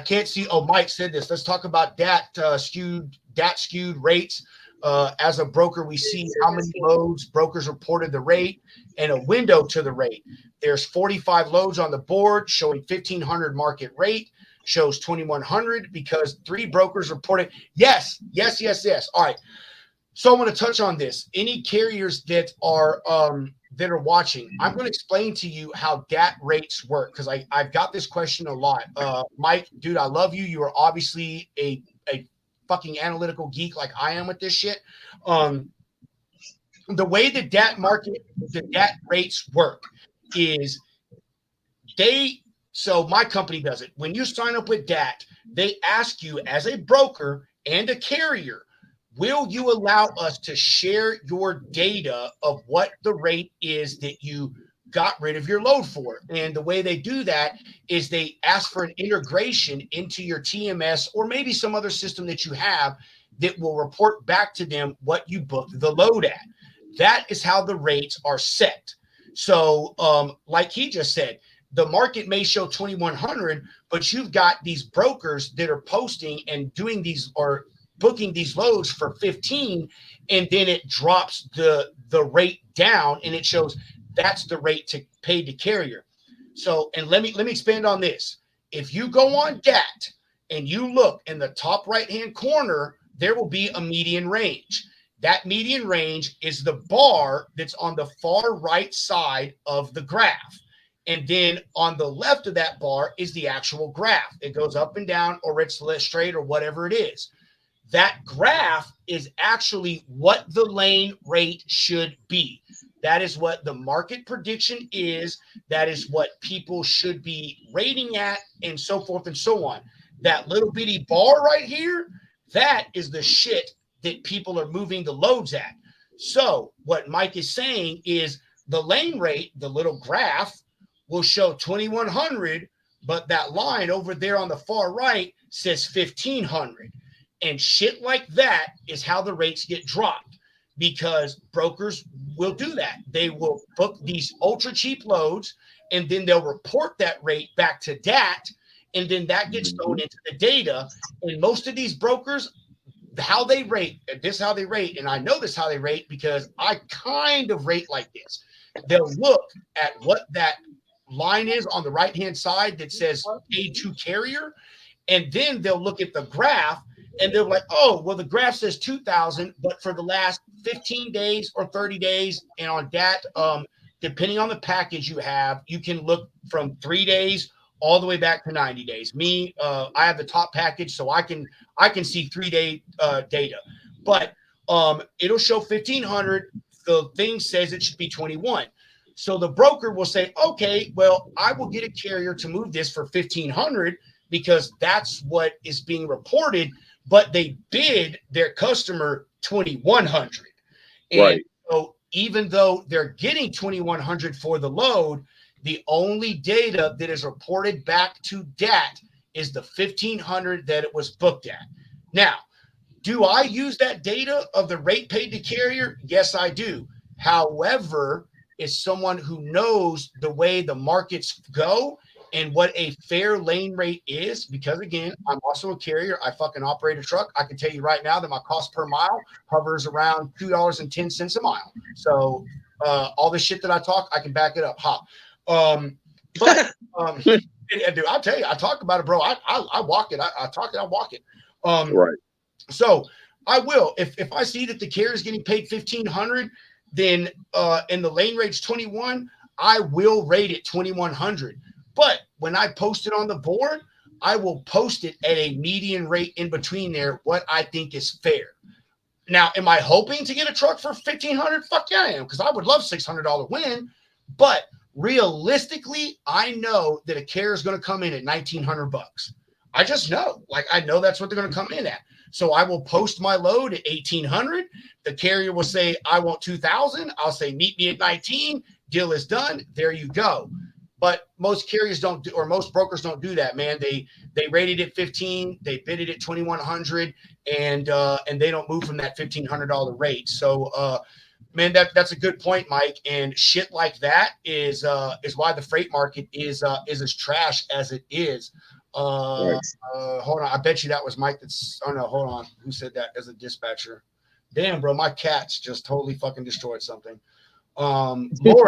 can't see. Oh, Mike said this. Let's talk about DAT skewed rates. As a broker, we see how many loads brokers reported the rate and a window to the rate. There's 45 loads on the board showing 1,500 market rate, shows 2,100 because 3 brokers reported. Yes. All right. So I'm going to touch on this. Any carriers that are watching, I'm going to explain to you how DAT rates work, because I've got this question a lot. Mike, dude, I love you. You are obviously a fucking analytical geek like I am with this shit. The way the DAT rates work is so my company does it. When you sign up with DAT, they ask you as a broker and a carrier, will you allow us to share your data of what the rate is that you got rid of your load for? And the way they do that is they ask for an integration into your TMS or maybe some other system that you have that will report back to them what you booked the load at. That is how the rates are set. So like he just said, the market may show 2,100, but you've got these brokers that are posting and doing these or booking these loads for 15, and then it drops the rate down and it shows that's the rate to pay the carrier. So, and let me expand on this. If you go on DAT and you look in the top right-hand corner, there will be a median range. That median range is the bar that's on the far right side of the graph. And then on the left of that bar is the actual graph. It goes up and down, or it's straight, or whatever it is. That graph is actually what the lane rate should be. That is what the market prediction is. That is what people should be rating at, and so forth and so on. That little bitty bar right here, that is the shit that people are moving the loads at. So what Mike is saying is the lane rate, the little graph, will show 2,100, but that line over there on the far right says 1,500. And shit like that is how the rates get dropped, because brokers will do that. They will book these ultra cheap loads, and then they'll report that rate back to DAT, and then that gets thrown into the data. And most of these brokers, how they rate, this is how they rate, and I know this how they rate because I kind of rate like this. They'll look at what that line is on the right-hand side that says paid to carrier, and then they'll look at the graph, and they're like, oh, well, the graph says 2,000, but for the last 15 days or 30 days, and on that, depending on the package you have, you can look from 3 days all the way back to 90 days. Me, I have the top package, so I can see 3-day data, but it'll show 1,500. The thing says it should be 21. So the broker will say, okay, well, I will get a carrier to move this for 1,500 because that's what is being reported, but they bid their customer 2,100. And right. So even though they're getting 2,100 for the load, the only data that is reported back to DAT is the 1,500 that it was booked at. Now, do I use that data of the rate paid to carrier? Yes, I do. However, as someone who knows the way the markets go and what a fair lane rate is, because again, I'm also a carrier. I fucking operate a truck. I can tell you right now that my cost per mile hovers around $2.10 a mile. So all the shit that I talk, I can back it up. Dude, I'll tell you, I talk about it, bro. I walk it. I talk it. I walk it. Right. So I will, if I see that the carrier is getting paid 1,500, then and the lane rate's 21, I will rate it 2,100. But when I post it on the board, I will post it at a median rate in between there, what I think is fair. Now, am I hoping to get a truck for 1,500? Fuck yeah, I am, because I would love $600 win. But realistically, I know that a carrier is going to come in at $1,900. I just know, like, I know that's what they're going to come in at. So I will post my load at 1,800. The carrier will say, I want 2,000. I'll say, meet me at 19. Deal is done. There you go. But most carriers don't do, or most brokers don't do that, man. They rated it 15, they bid it at 2,100, and they don't move from that $1,500 rate. So, man, that's a good point, Mike. And shit like that is why the freight market is as trash as it is. Hold on, I bet you that was Mike. Oh no, hold on. Who said that as a dispatcher? Damn, bro, my cats just totally fucking destroyed something. Laura.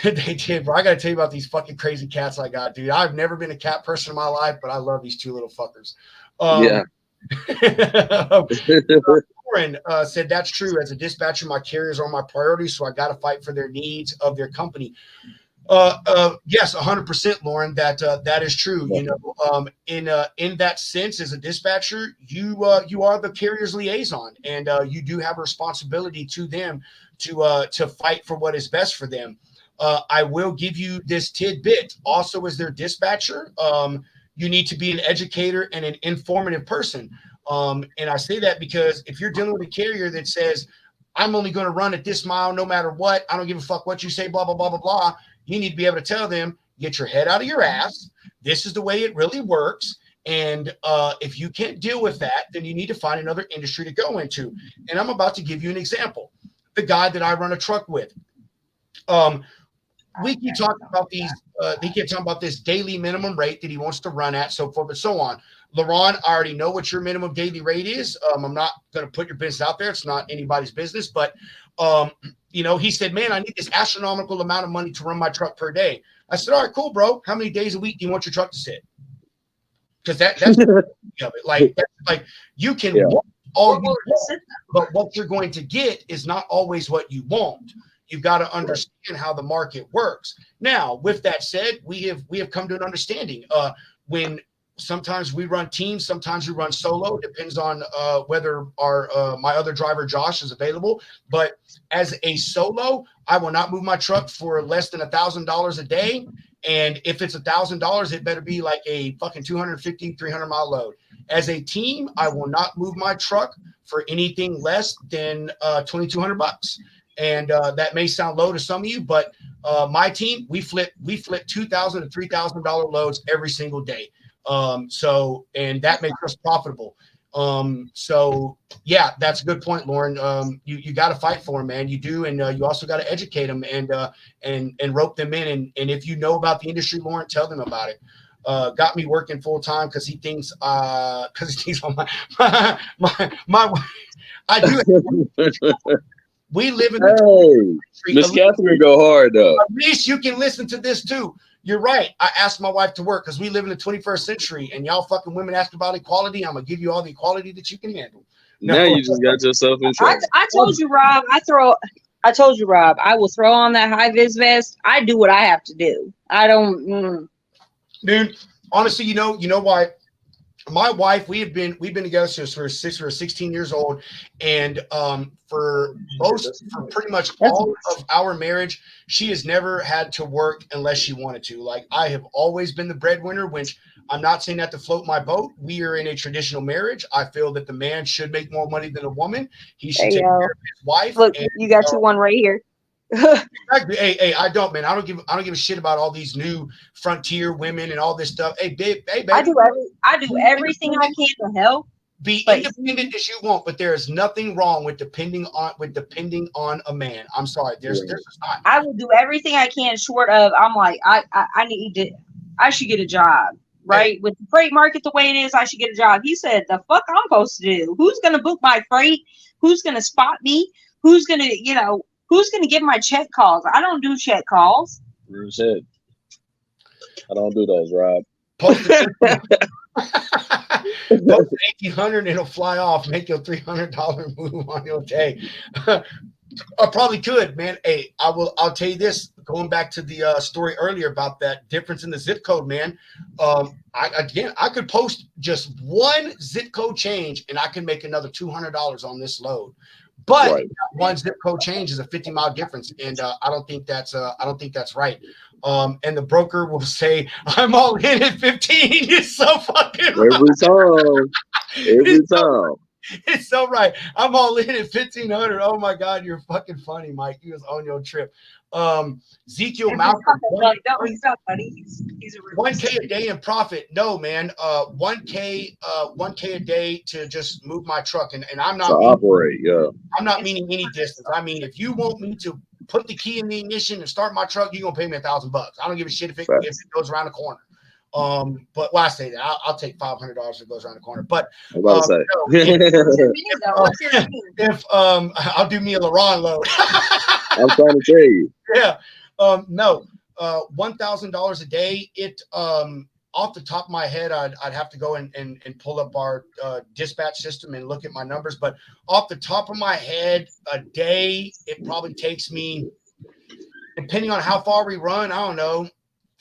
They did, bro. I gotta tell you about these fucking crazy cats I got, dude. I've never been a cat person in my life, but I love these two little fuckers. Yeah. Lauren said that's true. As a dispatcher, my carriers are my priority, so I gotta fight for their needs of their company. Yes, 100%, Lauren. That is true. You know, in that sense, as a dispatcher, you are the carrier's liaison, and you do have a responsibility to them to fight for what is best for them. I will give you this tidbit. Also, as their dispatcher, you need to be an educator and an informative person. And I say that because if you're dealing with a carrier that says, I'm only going to run at this mile no matter what, I don't give a fuck what you say, blah, blah, blah, blah, blah, you need to be able to tell them, get your head out of your ass. This is the way it really works. And if you can't deal with that, then you need to find another industry to go into. And I'm about to give you an example. The guy that I run a truck with. We keep talking about these. They keep talking about this daily minimum rate that he wants to run at, so forth and so on. LaRon, I already know what your minimum daily rate is. I'm not going to put your business out there. It's not anybody's business. But, you know, he said, man, I need this astronomical amount of money to run my truck per day. I said, all right, cool, bro. How many days a week do you want your truck to sit? Because that's of it. Like you can want all you want, but what you're going to get is not always what you want. You've got to understand how the market works. Now, with that said, we have come to an understanding. When sometimes we run teams, sometimes we run solo. Depends on whether my other driver Josh is available. But as a solo, I will not move my truck for less than $1,000 a day. And if it's $1,000, it better be like a fucking 250, 300 mile load. As a team, I will not move my truck for anything less than $2,200. And that may sound low to some of you, but my team, we flip $2,000 to $3,000 loads every single day. So, and that makes us profitable. So yeah, that's a good point, Lauren. You got to fight for them, man. You do. And you also got to educate them and rope them in. And if you know about the industry, Lauren, tell them about it. Got me working full time because he thinks on my I do. We live in the Miss Catherine go hard though. At least you can listen to this too. You're right. I asked my wife to work because we live in the 21st century, and y'all fucking women ask about equality. I'm gonna give you all the equality that you can handle. No. Now you just got yourself in trouble. I told you, Rob. I told you, Rob. I will throw on that high vis vest. I do what I have to do. I don't. Dude, honestly, you know why? My wife, we've been together since we were 16 years old, and for pretty much all of our marriage, she has never had to work unless she wanted to. Like, I have always been the breadwinner, which I'm not saying that to float my boat. We are in a traditional marriage. I feel that the man should make more money than a woman. He should take care of his wife. Look, you got you one right here. Hey, I don't, man. I don't give a shit about all these new frontier women and all this stuff. Hey, babe. I do everything I can to help. Be independent as you want, but there is nothing wrong with depending on a man. I'm sorry, there's not. I will do everything I can short of. I'm like, I should get a job, right? With the freight market the way it is, I should get a job. He said, the fuck I'm supposed to do? Who's gonna book my freight? Who's gonna spot me? Who's gonna give my check calls? I don't do check calls. I don't do those, Rob. Post 1,800 and it'll fly off. Make your $300 move on your day. I probably could, man. Hey, I'll tell you this. Going back to the story earlier about that difference in the zip code, man. I could post just one zip code change and I can make another $200 on this load. But Right. one zip code change is a 50-mile difference, and I don't think that's right. And the broker will say, "I'm all in at 15." It's so fucking right. Every time. Every It's so, time. it's so right. I'm all in at 1,500. Oh my God, you're fucking funny, Mike. You was on your trip. Ezekiel Malcolm. No, he's not funny. He's a 1K a day in profit. No, man. 1K a day to just move my truck. And I'm To not operate, yeah. I'm not meaning any distance. I mean, if you want me to put the key in the ignition and start my truck, you're gonna pay me $1,000. I don't give a shit if it goes around the corner. But I say that I'll take $500 if it goes around the corner. But I'm about to say. if I'll do me a LaRon load. I'm trying to tell you. Yeah. No. $1,000 a day. It off the top of my head, I'd have to go and pull up our dispatch system and look at my numbers. But off the top of my head, a day, it probably takes me, depending on how far we run, I don't know,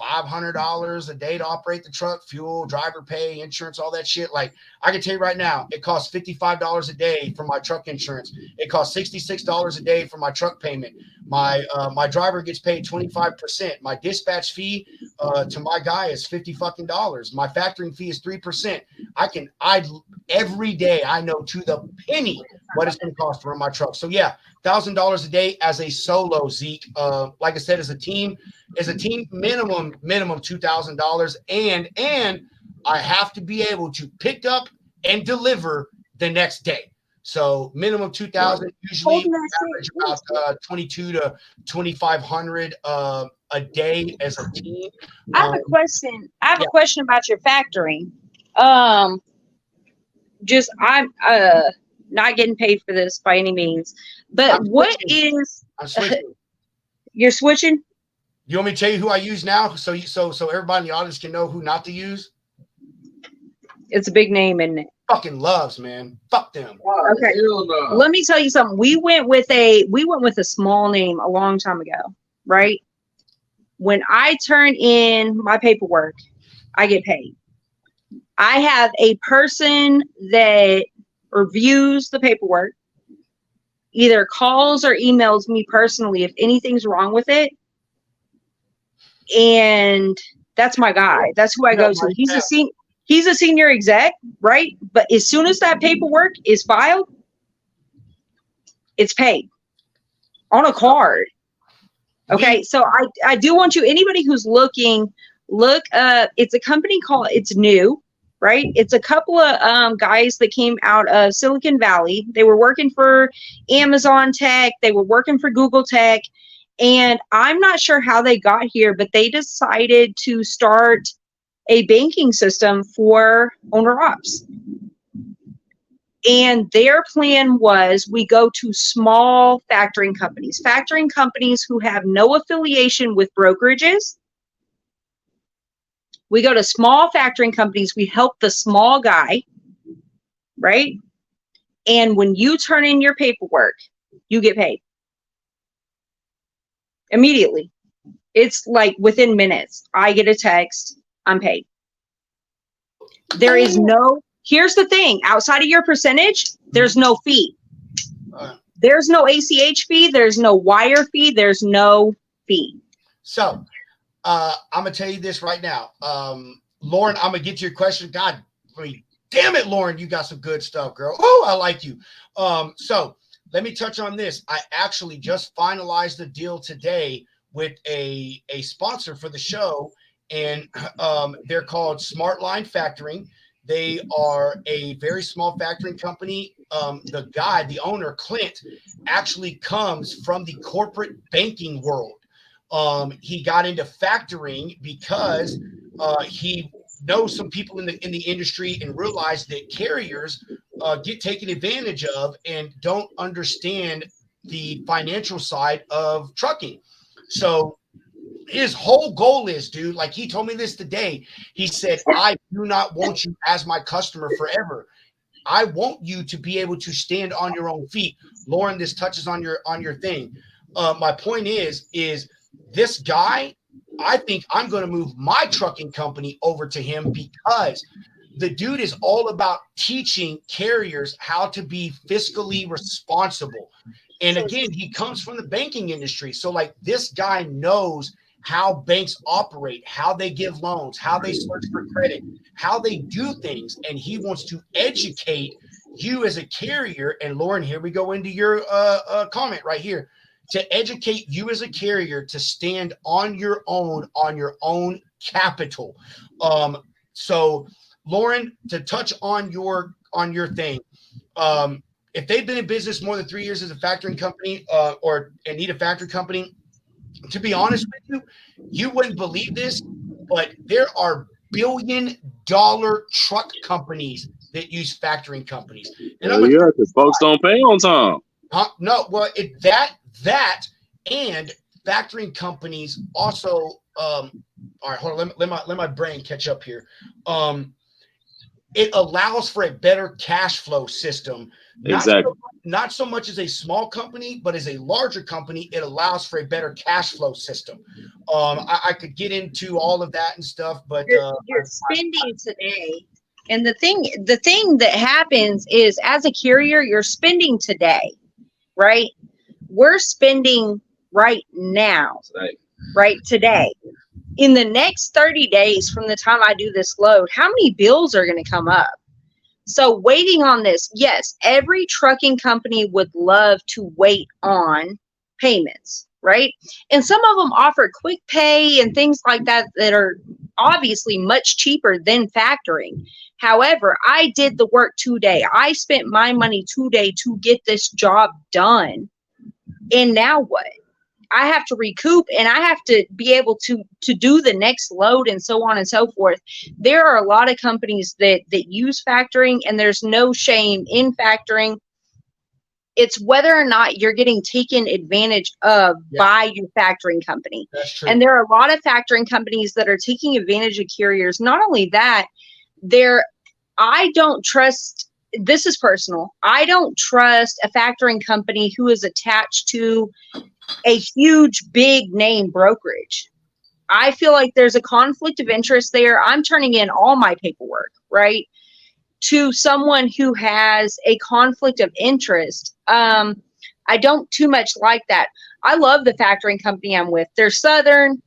$500 a day to operate the truck, fuel, driver pay, insurance, all that shit. Like, I can tell you right now, it costs $55 a day for my truck insurance. It costs $66 a day for my truck payment. My driver gets paid 25%. My dispatch fee to my guy is $50 fucking dollars. My factoring fee is 3%. I every day I know to the penny what it's going to cost to run my truck. So yeah, $1,000 a day as a solo, Zeke. Like I said, as a team minimum $2,000, and I have to be able to pick up and deliver the next day. So minimum 2,000, usually average about 2,200 to 2,500 a day as a team. I have a question. A question about your factoring. Just I'm not getting paid for this by any means, but I'm switching. You're switching? You want me to tell you who I use now, so everybody in the audience can know who not to use? It's a big name, isn't it? Fucking Loves, man. Fuck them. Okay. Let me tell you something. We went with a small name a long time ago, right? When I turn in my paperwork, I get paid. I have a person that reviews the paperwork, either calls or emails me personally if anything's wrong with it. And that's my guy. That's who I go to. He's a senior exec, right? But as soon as that paperwork is filed, it's paid on a card. Okay, so I do want you, anybody who's looking, look up. It's a company it's new, right? It's a couple of guys that came out of Silicon Valley. They were working for Amazon Tech. They were working for Google Tech. And I'm not sure how they got here, but they decided to start a banking system for owner ops. And their plan was we go to small factoring companies who have no affiliation with brokerages. We go to small factoring companies. We help the small guy, right? And when you turn in your paperwork, you get paid immediately. It's like within minutes. I get a text, I'm paid. There is here's the thing, outside of your percentage, there's no fee. There's no ACH fee, there's no wire fee, there's no fee. So I'm gonna tell you this right now. Lauren, I'm gonna get to your question. God, damn it, Lauren, you got some good stuff, girl. Oh, I like you. So let me touch on this. I actually just finalized the deal today with a sponsor for the show, and they're called Smartline Factoring. They are a very small factoring company. The owner, Clint, actually comes from the corporate banking world. He got into factoring because he knows some people in the industry and realized that carriers get taken advantage of and don't understand the financial side of trucking. So his whole goal is, dude, like he told me this today. He said, I do not want you as my customer forever. I want you to be able to stand on your own feet. Lauren, this touches on your thing. My point is this guy, I think I'm going to move my trucking company over to him because the dude is all about teaching carriers how to be fiscally responsible. And again, he comes from the banking industry. So like this guy knows how banks operate, how they give loans, how they search for credit, how they do things. And he wants to educate you as a carrier. And Lauren, here we go into your comment right here. To educate you as a carrier to stand on your own capital. So Lauren, to touch on your thing, if they've been in business more than 3 years as a factoring company, and need a factoring company, to be honest with you, you wouldn't believe this, but there are billion-dollar truck companies that use factoring companies. And because folks don't pay on time. No, well, that and factoring companies also. All right, hold on. Let my brain catch up here. It allows for a better cash flow system. Exactly. Not so much as a small company, but as a larger company, it allows for a better cash flow system. I could get into all of that and stuff, but you're spending today. And the thing that happens is, as a carrier, you're spending today, right? We're spending right now, right today. In the next 30 days from the time I do this load, how many bills are going to come up? So waiting on this, yes, every trucking company would love to wait on payments, right? And some of them offer quick pay and things like that that are obviously much cheaper than factoring. However, I did the work today. I spent my money today to get this job done. And now what? I have to recoup, and I have to be able to do the next load and so on and so forth. There are a lot of companies that use factoring, and there's no shame in factoring. It's whether or not you're getting taken advantage of by your factoring company. That's true. And there are a lot of factoring companies that are taking advantage of carriers. Not only that, I don't trust, this is personal, I don't trust a factoring company who is attached to a huge big name brokerage. I feel like there's a conflict of interest there. I'm turning in all my paperwork, right, to someone who has a conflict of interest. I don't too much like that. I love the factoring company I'm with. They're Southern.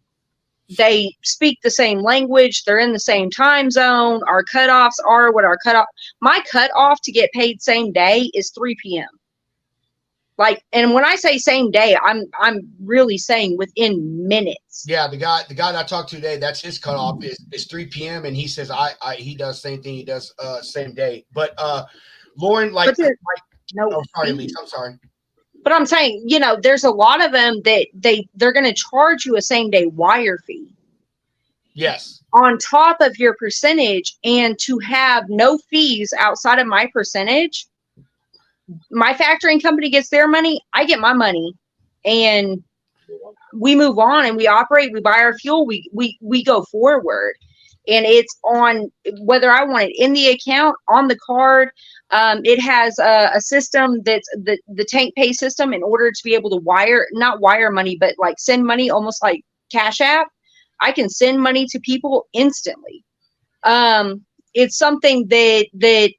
They speak the same language. They're in the same time zone. Our cutoffs are what our cutoff. My cutoff to get paid same day is 3 p.m. Like, and when I say same day, I'm really saying within minutes. Yeah, the guy that I talked to today, that's his cutoff is 3 p.m. and he says he does the same thing. He does same day. But Lauren, sorry, Elise, I'm sorry. But I'm saying, there's a lot of them that they're going to charge you a same day wire fee. Yes. On top of your percentage, and to have no fees outside of my percentage. My factoring company gets their money, I get my money, and we move on and we operate, we buy our fuel, we go forward. And it's on whether I want it in the account, on the card. It has a system that's the Tank Pay system, in order to be able to not wire money, but like send money, almost like Cash App. I can send money to people instantly. It's something that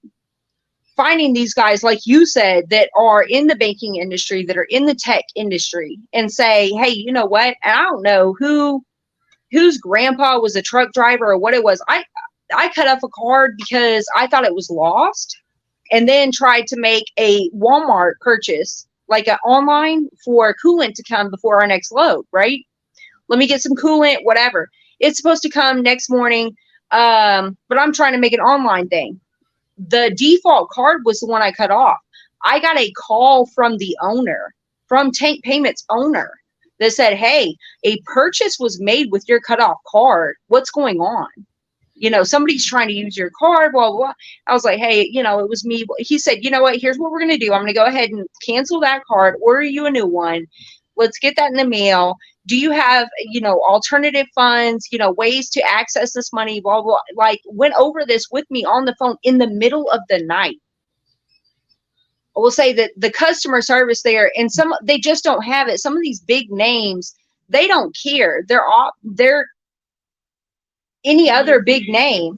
finding these guys, like you said, that are in the banking industry, that are in the tech industry, and say, hey, you know what? And I don't know whose grandpa was a truck driver or what it was. I cut off a card because I thought it was lost, and then tried to make a Walmart purchase, like an online, for coolant to come before our next load, right? Let me get some coolant, whatever. It's supposed to come next morning, but I'm trying to make an online thing. The default card was the one I cut off. I got a call from the owner, from Tank Payments owner, that said, hey, a purchase was made with your cutoff card. What's going on? Somebody's trying to use your card, blah, blah, blah. I was like, hey, it was me. He said, you know what? Here's what we're going to do. I'm going to go ahead and cancel that card, order you a new one. Let's get that in the mail. Do you have, alternative funds, ways to access this money, blah, blah, like went over this with me on the phone in the middle of the night. I will say that the customer service there, and they just don't have it. Some of these big names, they don't care. They're any other big name.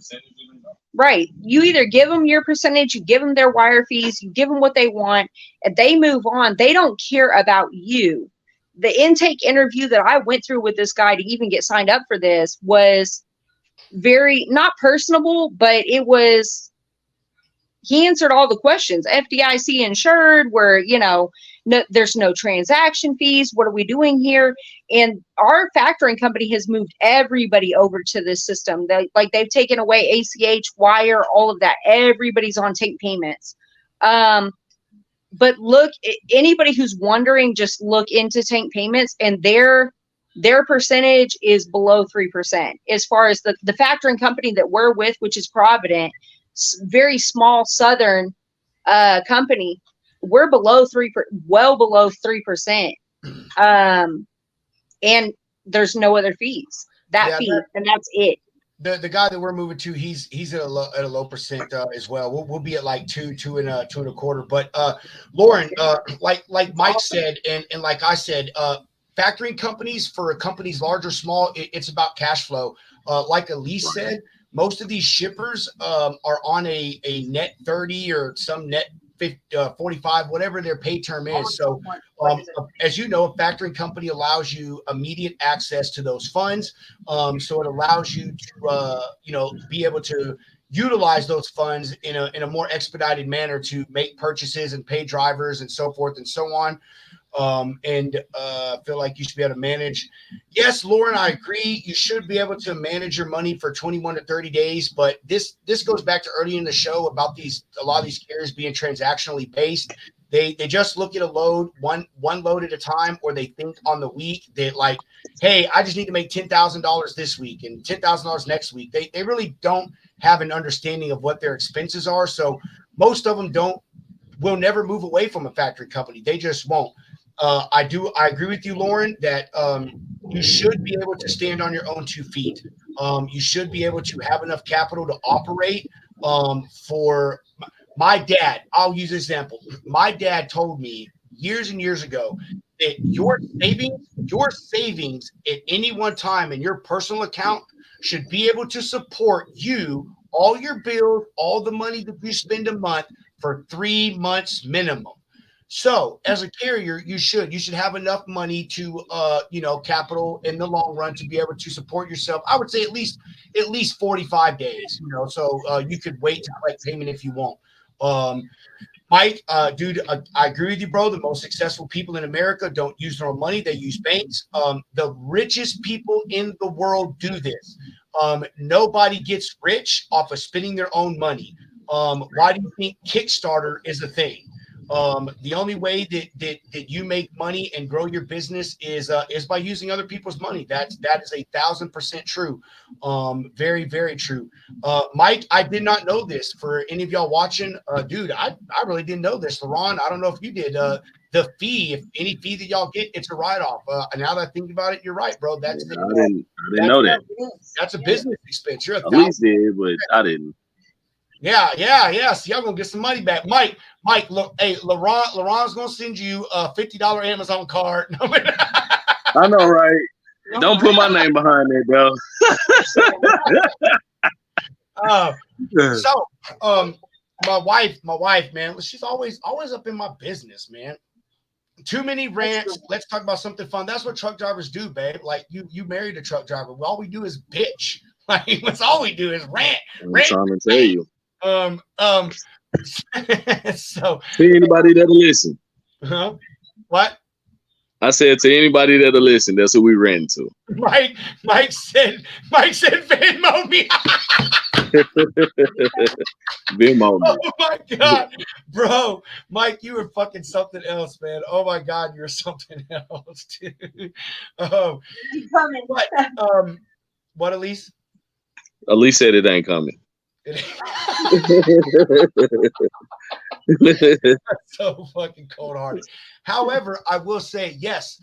Right. You either give them your percentage, you give them their wire fees, you give them what they want, and they move on. They don't care about you. The intake interview that I went through with this guy to even get signed up for this was very not personable, but it was, he answered all the questions. FDIC insured, where, you know, no, there's no transaction fees. What are we doing here? And our factoring company has moved everybody over to this system. They've taken away ACH, wire, all of that. Everybody's on take payments. But look, anybody who's wondering, just look into tank payments, and their percentage is below 3%. As far as the factoring company that we're with, which is Provident, very small Southern company, we're below well below 3%. And there's no other fees. And that's it. The guy that we're moving to, he's at a low percent as well. We'll be at like 2.25. But Lauren, like Mike said, and like I said, factoring companies, for companies large or small, it's about cash flow. Like Elise said, most of these shippers are on a net 30 or some net 45, whatever their pay term is. So as you know, a factoring company allows you immediate access to those funds. So it allows you to, be able to utilize those funds in a more expedited manner to make purchases and pay drivers and so forth and so on. And feel like you should be able to manage. Yes, Lauren, I agree. You should be able to manage your money for 21 to 30 days. But this goes back to early in the show about a lot of these carriers being transactionally based. They just look at a load, one load at a time, or they think on the week that, like, hey, I just need to make $10,000 this week and $10,000 next week. They really don't have an understanding of what their expenses are. So most of them will never move away from a factory company. They just won't. I agree with you, Lauren, that you should be able to stand on your own 2 feet. You should be able to have enough capital to operate. For my dad, I'll use this example. My dad told me years and years ago that your savings at any one time in your personal account should be able to support you, all your bills, all the money that you spend a month for 3 months minimum. So as a carrier, you should have enough money to, capital in the long run to be able to support yourself. I would say at least 45 days, so you could wait to collect payment if you want. Mike, dude, I agree with you, bro. The most successful people in America don't use their own money. They use banks. The richest people in the world do this. Nobody gets rich off of spending their own money. Why do you think Kickstarter is a thing? The only way that you make money and grow your business is by using other people's money. That is 1,000% true. Very, very true. Mike, I did not know this. For any of y'all watching, dude, I really didn't know this. LaRon, I don't know if you did. The fee, if any fee that y'all get, it's a write-off. Now that I think about it, you're right, bro. I didn't know that. That's a business expense. You're at least did, but I didn't. Yeah. See, y'all gonna get some money back. Mike, look, hey, LaRon's gonna send you a $50 Amazon card. I know, right? Don't put my name behind it, bro. My wife, man, she's always up in my business, man. Too many rants. Let's talk about something fun. That's what truck drivers do, babe. Like you married a truck driver. All we do is bitch. Like that's all we do is rant. I'm trying to tell you. So to anybody that'll listen. Huh? What? I said to anybody that'll listen, that's who we ran to. Mike said Venmo me. Venmo me. Oh my God, bro. Mike, you were fucking something else, man. Oh my God, you're something else, dude. What, Elise? Elise said it ain't coming. So fucking cold-hearted. However, I will say yes.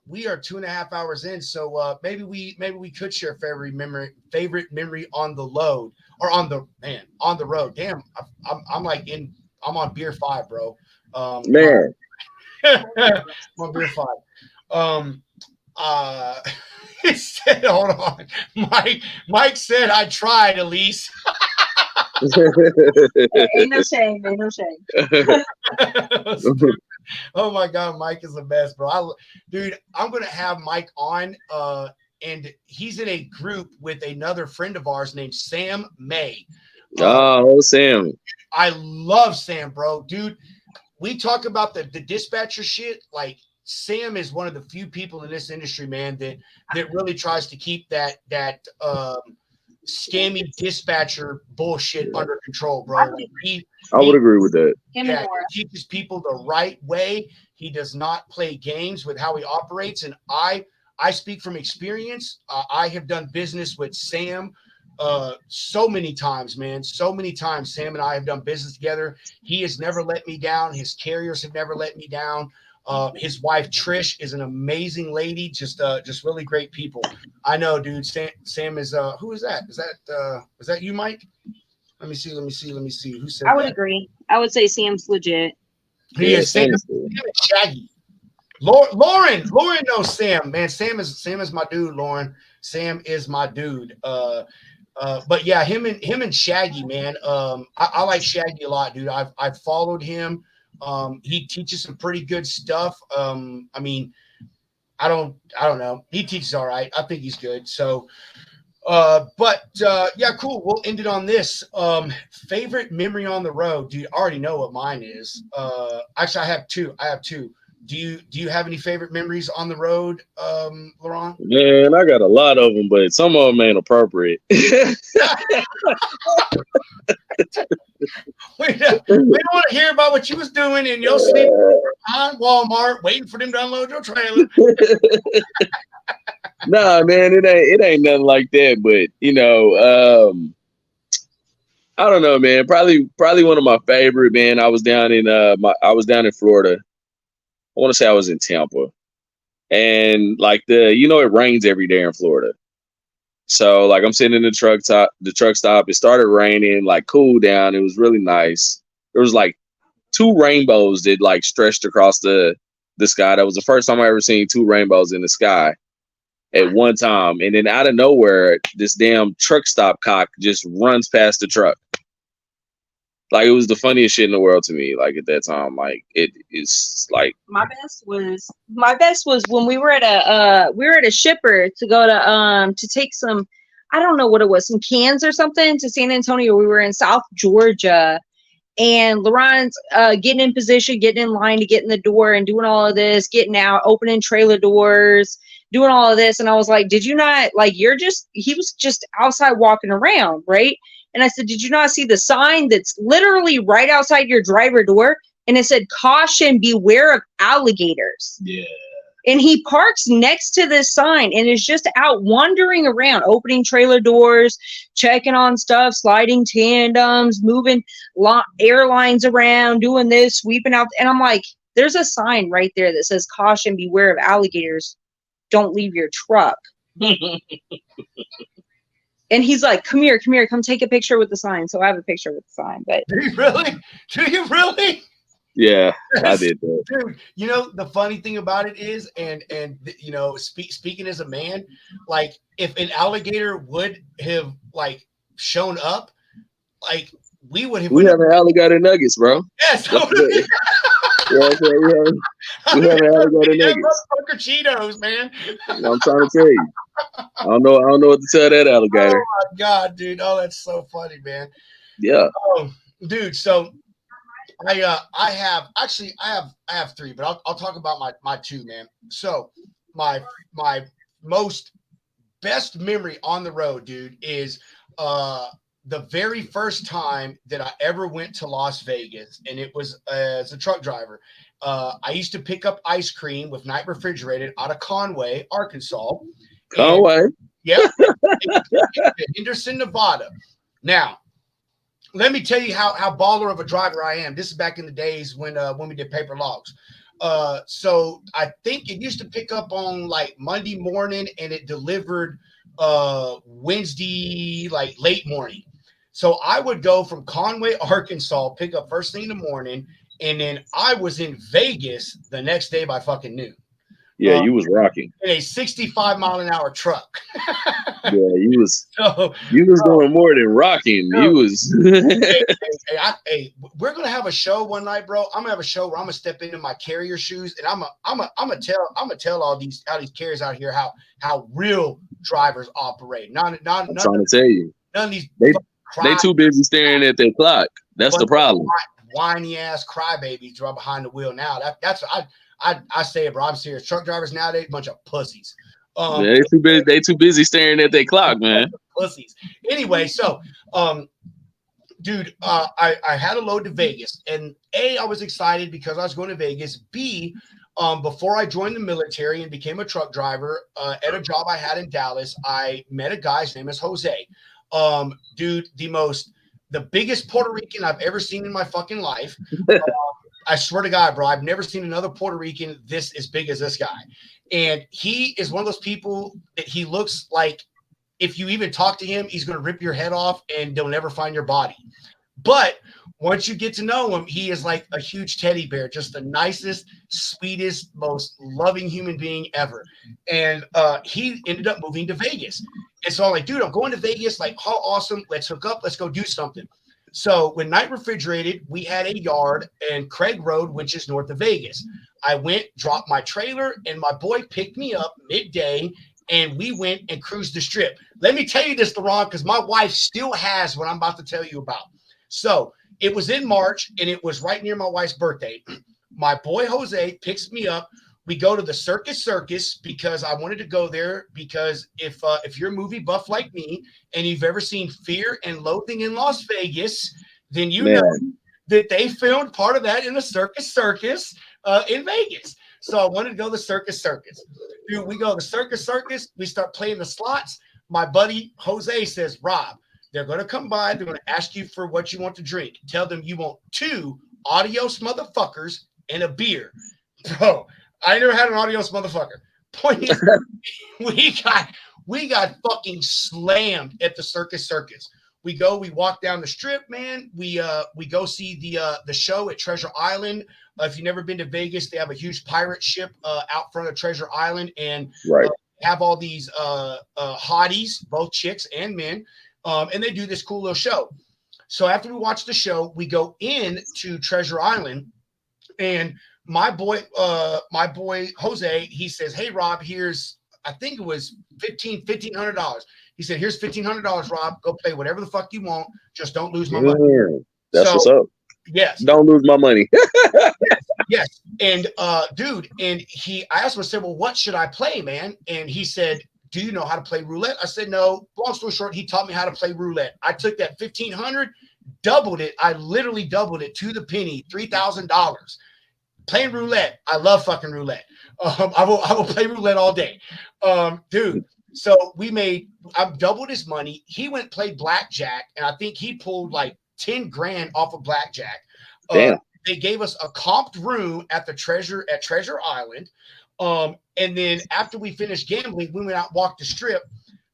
We are 2.5 hours in, so maybe we could share favorite memory on the load or on the road. Damn, I'm on beer 5, bro. Man, I'm on beer 5. He said, hold on. Mike said I tried, Elise. Ain't no shame. Ain't no shame. Oh my God, Mike is the best, bro. Dude, I'm gonna have Mike on, and he's in a group with another friend of ours named Sam May. Oh, Sam. I love Sam, bro. Dude, we talk about the dispatcher shit. Like, Sam is one of the few people in this industry, man, that really tries to keep that scammy dispatcher bullshit under control, bro. I would agree with that. He teaches people the right way. He does not play games with how he operates. And I speak from experience. I have done business with Sam so many times, man. So many times Sam and I have done business together. He has never let me down. His carriers have never let me down. His wife Trish is an amazing lady, just really great people. I know, dude. Sam is who is that? Is that you, Mike? Let me see. Who said that? I would agree. I would say Sam's legit. He is. Sam is Shaggy. Lauren knows Sam, man. Sam is my dude, Lauren. Sam is my dude. But yeah, him and Shaggy, man. I like Shaggy a lot, dude. I've followed him. He teaches some pretty good stuff. I mean, I don't know. He teaches all right. I think he's good. So, yeah, cool. We'll end it on this. Favorite memory on the road, dude. I already know what mine is. Actually, I have two. Do you have any favorite memories on the road, Laurent? Man, I got a lot of them, but some of them ain't appropriate. We don't want to hear about what you was doing in your sleep on Walmart, waiting for them to unload your trailer. Nah, man, it ain't nothing like that. But I don't know, man. Probably one of my favorite, man. I was down in Florida. I want to say I was in Tampa, and like it rains every day in Florida. So like I'm sitting in the truck stop. It started raining, like cooled down. It was really nice. There was like 2 rainbows that like stretched across the sky. That was the first time I ever seen 2 rainbows in the sky at one time. And then out of nowhere, this damn truck stop cock just runs past the truck. Like, it was the funniest shit in the world to me. Like, at that time, like it's like my best was when we were at a shipper to go to take some, I don't know what it was, some cans or something to San Antonio. We were in South Georgia, and Laurent's getting in position, getting in line to get in the door and doing all of this, getting out, opening trailer doors, doing all of this. And I was like, did you not, like, he was just outside walking around, right? And I said, did you not see the sign that's literally right outside your driver door? And it said, caution, beware of alligators. Yeah. And he parks next to this sign and is just out wandering around, opening trailer doors, checking on stuff, sliding tandems, moving airlines around, doing this, sweeping out. And I'm like, there's a sign right there that says, caution, beware of alligators. Don't leave your truck. And he's like, come here, come take a picture with the sign. So I have a picture with the sign. But Do you really? Yeah, I did that. Dude, you know, the funny thing about it is, and you know, speaking as a man, like, if an alligator would have like shown up, like, we have alligator nuggets, bro. Yes. We have alligator nuggets. Motherfucker Cheetos, man. I'm trying to tell you. I don't know what to tell that alligator. Oh my God, dude. Oh, that's so funny, man. Yeah. Oh, dude. So I have 3, but I'll talk about my 2, man. So my most best memory on the road, dude, is the very first time that I ever went to Las Vegas, and it was as a truck driver. I used to pick up ice cream with Night Refrigerated out of Conway, Arkansas. Conway? Yeah. Henderson, Nevada. Now, let me tell you how baller of a driver I am. This is back in the days when we did paper logs. So I think it used to pick up on like Monday morning, and it delivered Wednesday, like late morning. So I would go from Conway, Arkansas, pick up first thing in the morning, and then I was in Vegas the next day by fucking noon. Yeah, you was rocking. In a 65-mile-an-hour truck. you was So, doing more than rocking. You was hey, we're gonna have a show one night, bro. I'm gonna have a show where I'm gonna step into my carrier shoes and I'm gonna tell all these carriers out here how real drivers operate. I'm trying to tell you. None of these they too busy staring at their clock. That's the problem. Whiny ass crybabies are behind the wheel now. That's I say it, bro. I'm serious. Truck drivers nowadays, bunch of pussies. They too busy staring at their clock, man. Pussies. Anyway, so dude, I had a load to Vegas, and A, I was excited because I was going to Vegas. B, before I joined the military and became a truck driver, at a job I had in Dallas, I met a guy. His name is Jose. Dude, the biggest Puerto Rican I've ever seen in my fucking life. I swear to God, bro, I've never seen another Puerto Rican this as big as this guy. And he is one of those people that he looks like if you even talk to him, he's going to rip your head off and they'll never find your body. But once you get to know him, he is like a huge teddy bear, just the nicest, sweetest, most loving human being ever. And he ended up moving to Vegas. And so I'm like, dude, I'm going to Vegas. Like, how awesome. Let's hook up. Let's go do something. So when Night Refrigerated, we had a yard in Craig Road, which is north of Vegas. I went, dropped my trailer, and my boy picked me up midday, and we went and cruised the strip. Let me tell you this, LeRon, because my wife still has what I'm about to tell you about. So it was in March, and it was right near my wife's birthday. My boy Jose picks me up. We go to the Circus because I wanted to go there because if you're a movie buff like me and you've ever seen Fear and Loathing in Las Vegas, then you know that they filmed part of that in the Circus in Vegas. So I wanted to go to the Circus. Dude, we go to the Circus. We start playing the slots. My buddy Jose says, Rob, they're going to come by. They're going to ask you for what you want to drink. Tell them you want 2 adios motherfuckers and a beer. Bro, I never had an adios motherfucker. Point is, we got fucking slammed at the Circus. We walk down the strip, man. We go see the show at Treasure Island. If you've never been to Vegas, they have a huge pirate ship out front of Treasure Island, and have all these hotties, both chicks and men, and they do this cool little show. So after we watch the show, we go in to Treasure Island, and my boy Jose, he says, "Hey Rob, here's I think it was $1,500. He said, "Here's $1,500, Rob. Go play whatever the fuck you want. Just don't lose my money." That's what's up. Yes. Don't lose my money. Yes. And dude, and I asked him, I said, "Well, what should I play, man?" And he said, "Do you know how to play roulette?" I said, "No." Long story short, he taught me how to play roulette. I took that $1,500, doubled it. I literally doubled it to the penny, $3,000. Playing roulette. I love fucking roulette. I will play roulette all day. Dude. So I've doubled his money. He went and played blackjack, and I think he pulled like 10 grand off of blackjack. Damn. They gave us a comped room at Treasure Island. And then after we finished gambling, we went out and walked the strip.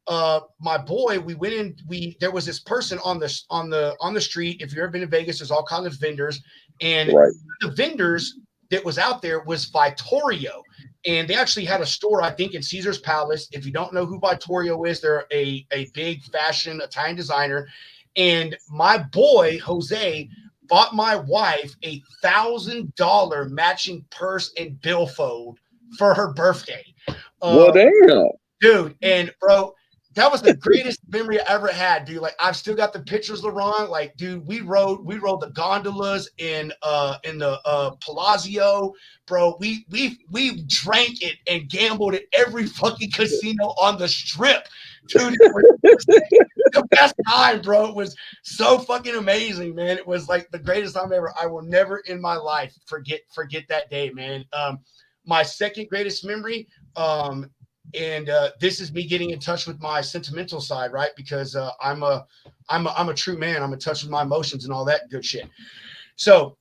My boy, we went in, there was this person on the street. If you've ever been to Vegas, there's all kinds of vendors. And the vendors that was out there was Vittorio. And they actually had a store, I think, in Caesar's Palace. If you don't know who Vittorio is, they're a big fashion Italian designer. And my boy, Jose, bought my wife a $1,000 matching purse and billfold for her birthday. Well, damn. Dude, and bro, that was the greatest memory I ever had, dude. Like, I've still got the pictures, LeRon. Like, dude, we rode the gondolas in the Palazzo, bro. We drank it and gambled at every fucking casino on the strip, dude. It was the best time, bro. It was so fucking amazing, man. It was like the greatest time ever. I will never in my life forget that day, man. My second greatest memory, and this is me getting in touch with my sentimental side, right? Because I'm a true man. I'm in touch with my emotions and all that good shit. So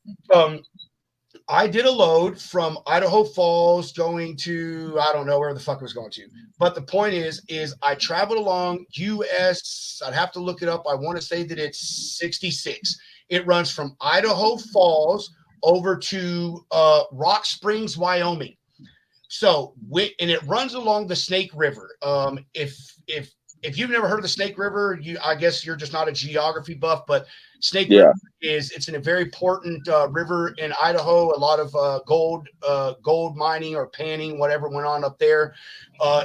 I did a load from Idaho Falls going to, I don't know where the fuck it was going to. But the point is I traveled along US. I'd have to look it up. I want to say that it's 66. It runs from Idaho Falls over to Rock Springs, Wyoming. So and it runs along the Snake River. If if you've never heard of the Snake River, I guess you're just not a geography buff, but Snake River it's a very important river in Idaho. A lot of gold mining or panning, whatever went on up there.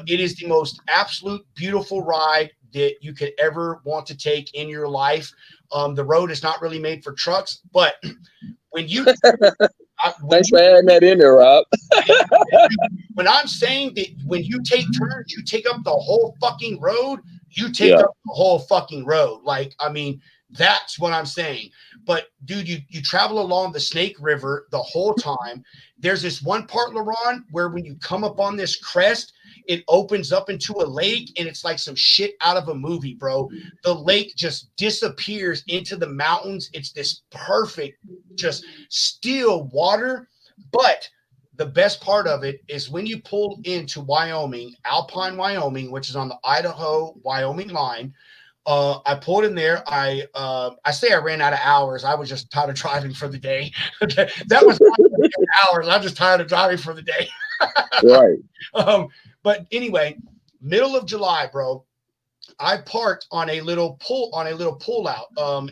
It is the most absolute beautiful ride that you could ever want to take in your life. The road is not really made for trucks, but when you thanks for adding that in there, Rob. When I'm saying that when you take turns, you take up the whole fucking road. You take up the whole fucking road. Like, I mean, that's what I'm saying. But dude, you travel along the Snake River the whole time. There's this one part, LaRon, where when you come up on this crest, it opens up into a lake, and it's like some shit out of a movie, bro. The lake just disappears into the mountains. It's this perfect, just still water. But the best part of it is when you pull into Wyoming, Alpine, Wyoming, which is on the Idaho-Wyoming line. I pulled in there. I say I ran out of hours. I was just tired of driving for the day. That was not hours. I'm just tired of driving for the day. Right. But anyway, middle of July, bro, I parked on a little pull out.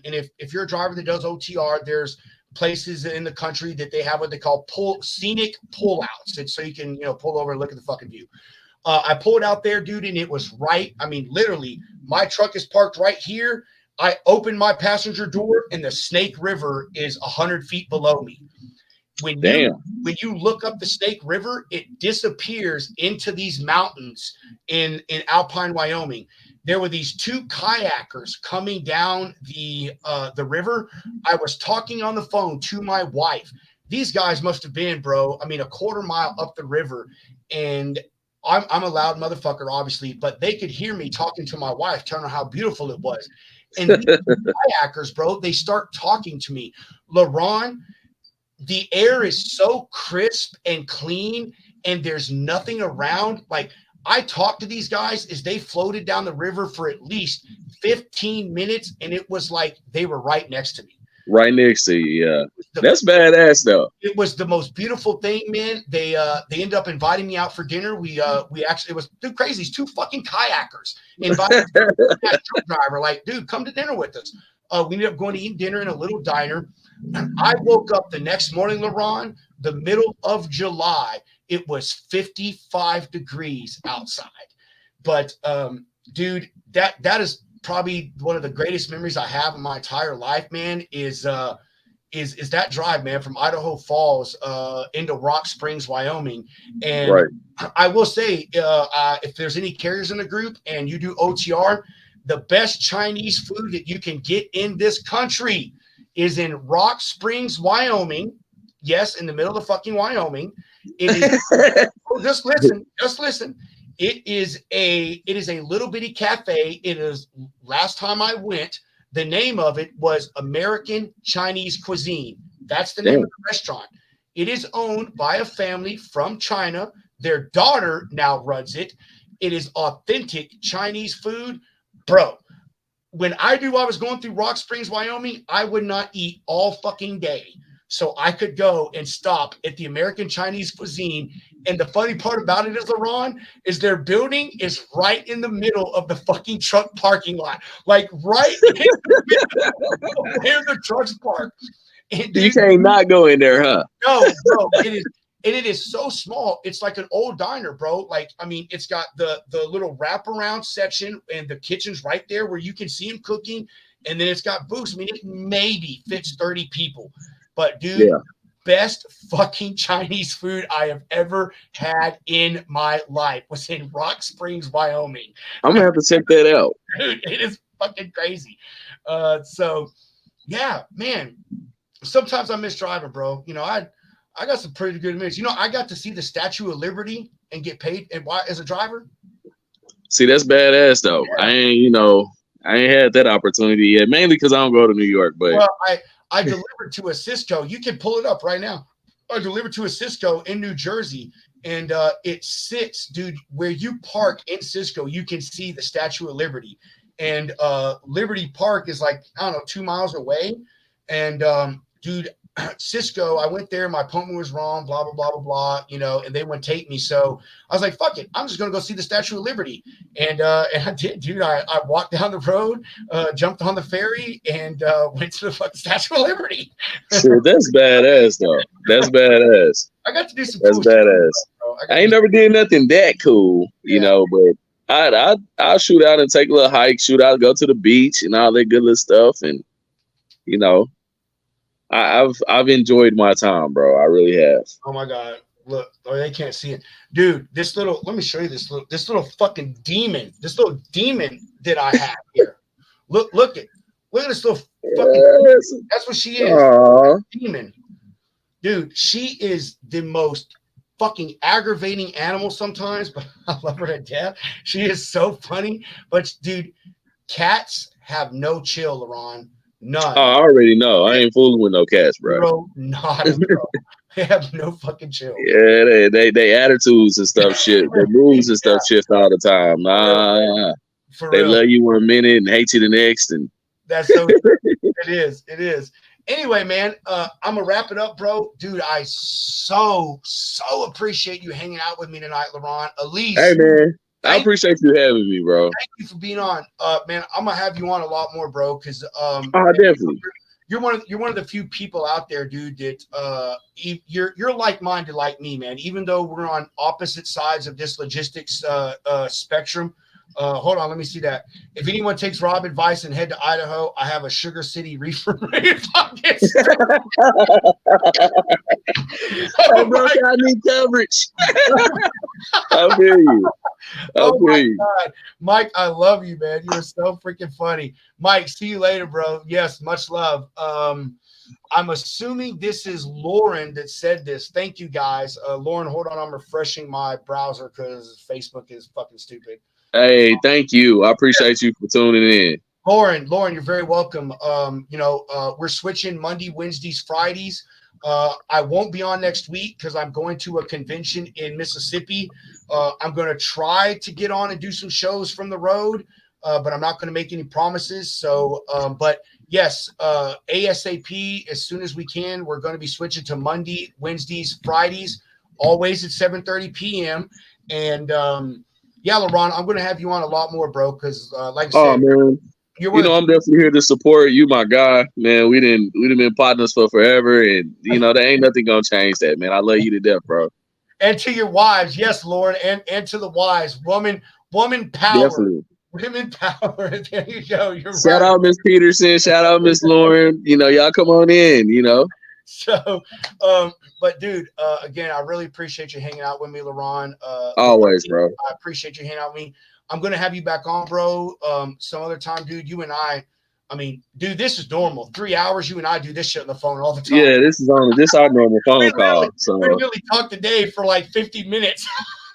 And if you're a driver that does OTR, there's places in the country that they have what they call scenic pullouts. And so you can, pull over and look at the fucking view. I pulled out there, dude, and it was right. I mean, literally, my truck is parked right here. I opened my passenger door, and the Snake River is 100 feet below me. When you look up the Snake River, it disappears into these mountains in Alpine, Wyoming. There were these two kayakers coming down the river. I was talking on the phone to my wife. These guys must have been, bro, I mean, a quarter mile up the river, and I'm a loud motherfucker, obviously, but they could hear me talking to my wife, telling her how beautiful it was. And these kayakers, bro, they start talking to me. LaRon, the air is so crisp and clean, and there's nothing around. Like, I talked to these guys as they floated down the river for at least 15 minutes, and it was like they were right next to me. Right next to you, yeah. That's badass, though. It was the most beautiful thing, man. They ended up inviting me out for dinner. We actually, it was crazy. These two fucking kayakers invited a truck driver, like, dude, come to dinner with us. We ended up going to eat dinner in a little diner. I woke up the next morning, LaRon, the middle of July. It was 55 degrees outside. But dude, that is probably one of the greatest memories I have in my entire life, man, is that drive, man, from Idaho Falls into Rock Springs, Wyoming. And right. I will say, if there's any carriers in the group and you do OTR, the best Chinese food that you can get in this country is in Rock Springs, Wyoming. Yes, in the middle of fucking Wyoming. It is just listen. It is a little bitty cafe. It is, last time I went, the name of it was American Chinese Cuisine. That's the name of the restaurant. It is owned by a family from China. Their daughter now runs it. It is authentic Chinese food. Bro, when I was going through Rock Springs, Wyoming, I would not eat all fucking day. So I could go and stop at the American Chinese Cuisine. And the funny part about it is, LaRon, is their building is right in the middle of the fucking truck parking lot. Like right in the middle of where the trucks park. And you can't not go in there, huh? No, bro. It is so small. It's like an old diner, bro. Like, I mean, it's got the little wraparound section, and the kitchen's right there where you can see them cooking. And then it's got booths. I mean, it maybe fits 30 people. But dude, best fucking Chinese food I have ever had in my life was in Rock Springs, Wyoming. I'm gonna have to check that out. Dude, it is fucking crazy. So yeah, man. Sometimes I miss driving, bro. I got some pretty good minutes. I got to see the Statue of Liberty and get paid as a driver. See, that's badass though. Yeah. I ain't had that opportunity yet, mainly because I don't go to New York. But well, I delivered to a Cisco. You can pull it up right now. I delivered to a Cisco in New Jersey, and it sits, dude, where you park in Cisco, you can see the Statue of Liberty. And Liberty Park is like, I don't know, 2 miles away. And dude, Cisco, I went there. My appointment was wrong, blah, blah, blah, blah, blah, you know, and they wouldn't take me. So I was like, fuck it. I'm just going to go see the Statue of Liberty. And I did, dude. I walked down the road, jumped on the ferry, and went to the fucking Statue of Liberty. Shit, that's badass, though. That's badass. I got to do some That's cool badass. shit, I ain't never did nothing that cool, you know, but I'll shoot out and take a little hike, shoot out, go to the beach and all that good little stuff. And, you know, I've enjoyed my time, bro. I really have. Oh my God. Look, oh, they can't see it. Dude, let me show you this little fucking demon. This little demon that I have here. Look at this little fucking that's what she is. Aww. Demon. Dude, she is the most fucking aggravating animal sometimes, but I love her to death. She is so funny. But dude, cats have no chill, LaRon. None. Oh, I already know. I ain't fooling with no cats, bro. Bro, not bro. They have no fucking chill. Yeah, they attitudes and stuff shift. Their moods and stuff shift all the time. Nah, they love you 1 minute and hate you the next. And that's so it is. Anyway, man, I'm gonna wrap it up, bro. Dude, I so appreciate you hanging out with me tonight, LaRon. Elise. Hey, man. I appreciate you having me, bro. Thank you for being on. Man, I'm gonna have you on a lot more, bro, because definitely. You're one of the few people out there, dude, that you're like-minded like me, man. Even though we're on opposite sides of this logistics spectrum. Hold on, let me see that. If anyone takes Rob advice and head to Idaho, I have a Sugar City reefer pockets. Oh, bro, I need coverage. I feel you. God. Mike, I love you, man. You're so freaking funny. Mike, see you later, bro. Yes, much love. I'm assuming this is Lauren that said this. Thank you, guys. Lauren, hold on. I'm refreshing my browser because Facebook is fucking stupid. Hey, thank you. I appreciate you for tuning in. Lauren, you're very welcome. We're switching Monday, Wednesdays, Fridays. I won't be on next week because I'm going to a convention in Mississippi. I'm going to try to get on and do some shows from the road, but I'm not going to make any promises. So, but yes, ASAP, as soon as we can, we're going to be switching to Monday, Wednesdays, Fridays, always at 7:30 p.m. And yeah, LaRon, I'm going to have you on a lot more, bro, because like I said, man. I'm definitely here to support you, my guy, man. We've been partners for forever, and there ain't nothing gonna change that, man. I love you to death, bro. And to your wives, yes, Lauren, and to the wives, woman power, definitely. Women power. There you go. Shout out Miss Peterson. Shout out Miss Lauren. Y'all come on in. So, but dude, again, I really appreciate you hanging out with me, LaRon. Always, bro. I appreciate you hanging out with me. I'm going to have you back on, bro. Some other time, dude. You and I mean, dude, this is normal. 3 hours, you and I do this shit on the phone all the time. Yeah, this is our normal phone call. So we really talked today for like 50 minutes.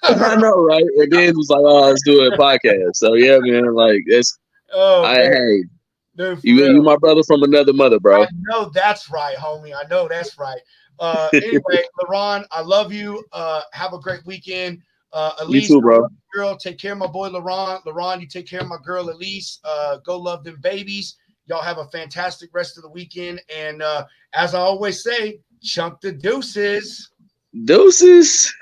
I know, right? And then it was like, oh, let's do a podcast. So yeah, man, like it's. Hey, dude, you my brother from another mother, bro. I know that's right, homie. I know that's right. Anyway, LaRon, I love you. Have a great weekend. Elise, you too, bro. Girl, take care of my boy LaRon. LaRon, you take care of my girl Elise. Go love them babies. Y'all have a fantastic rest of the weekend. And as I always say, chunk the deuces. Deuces.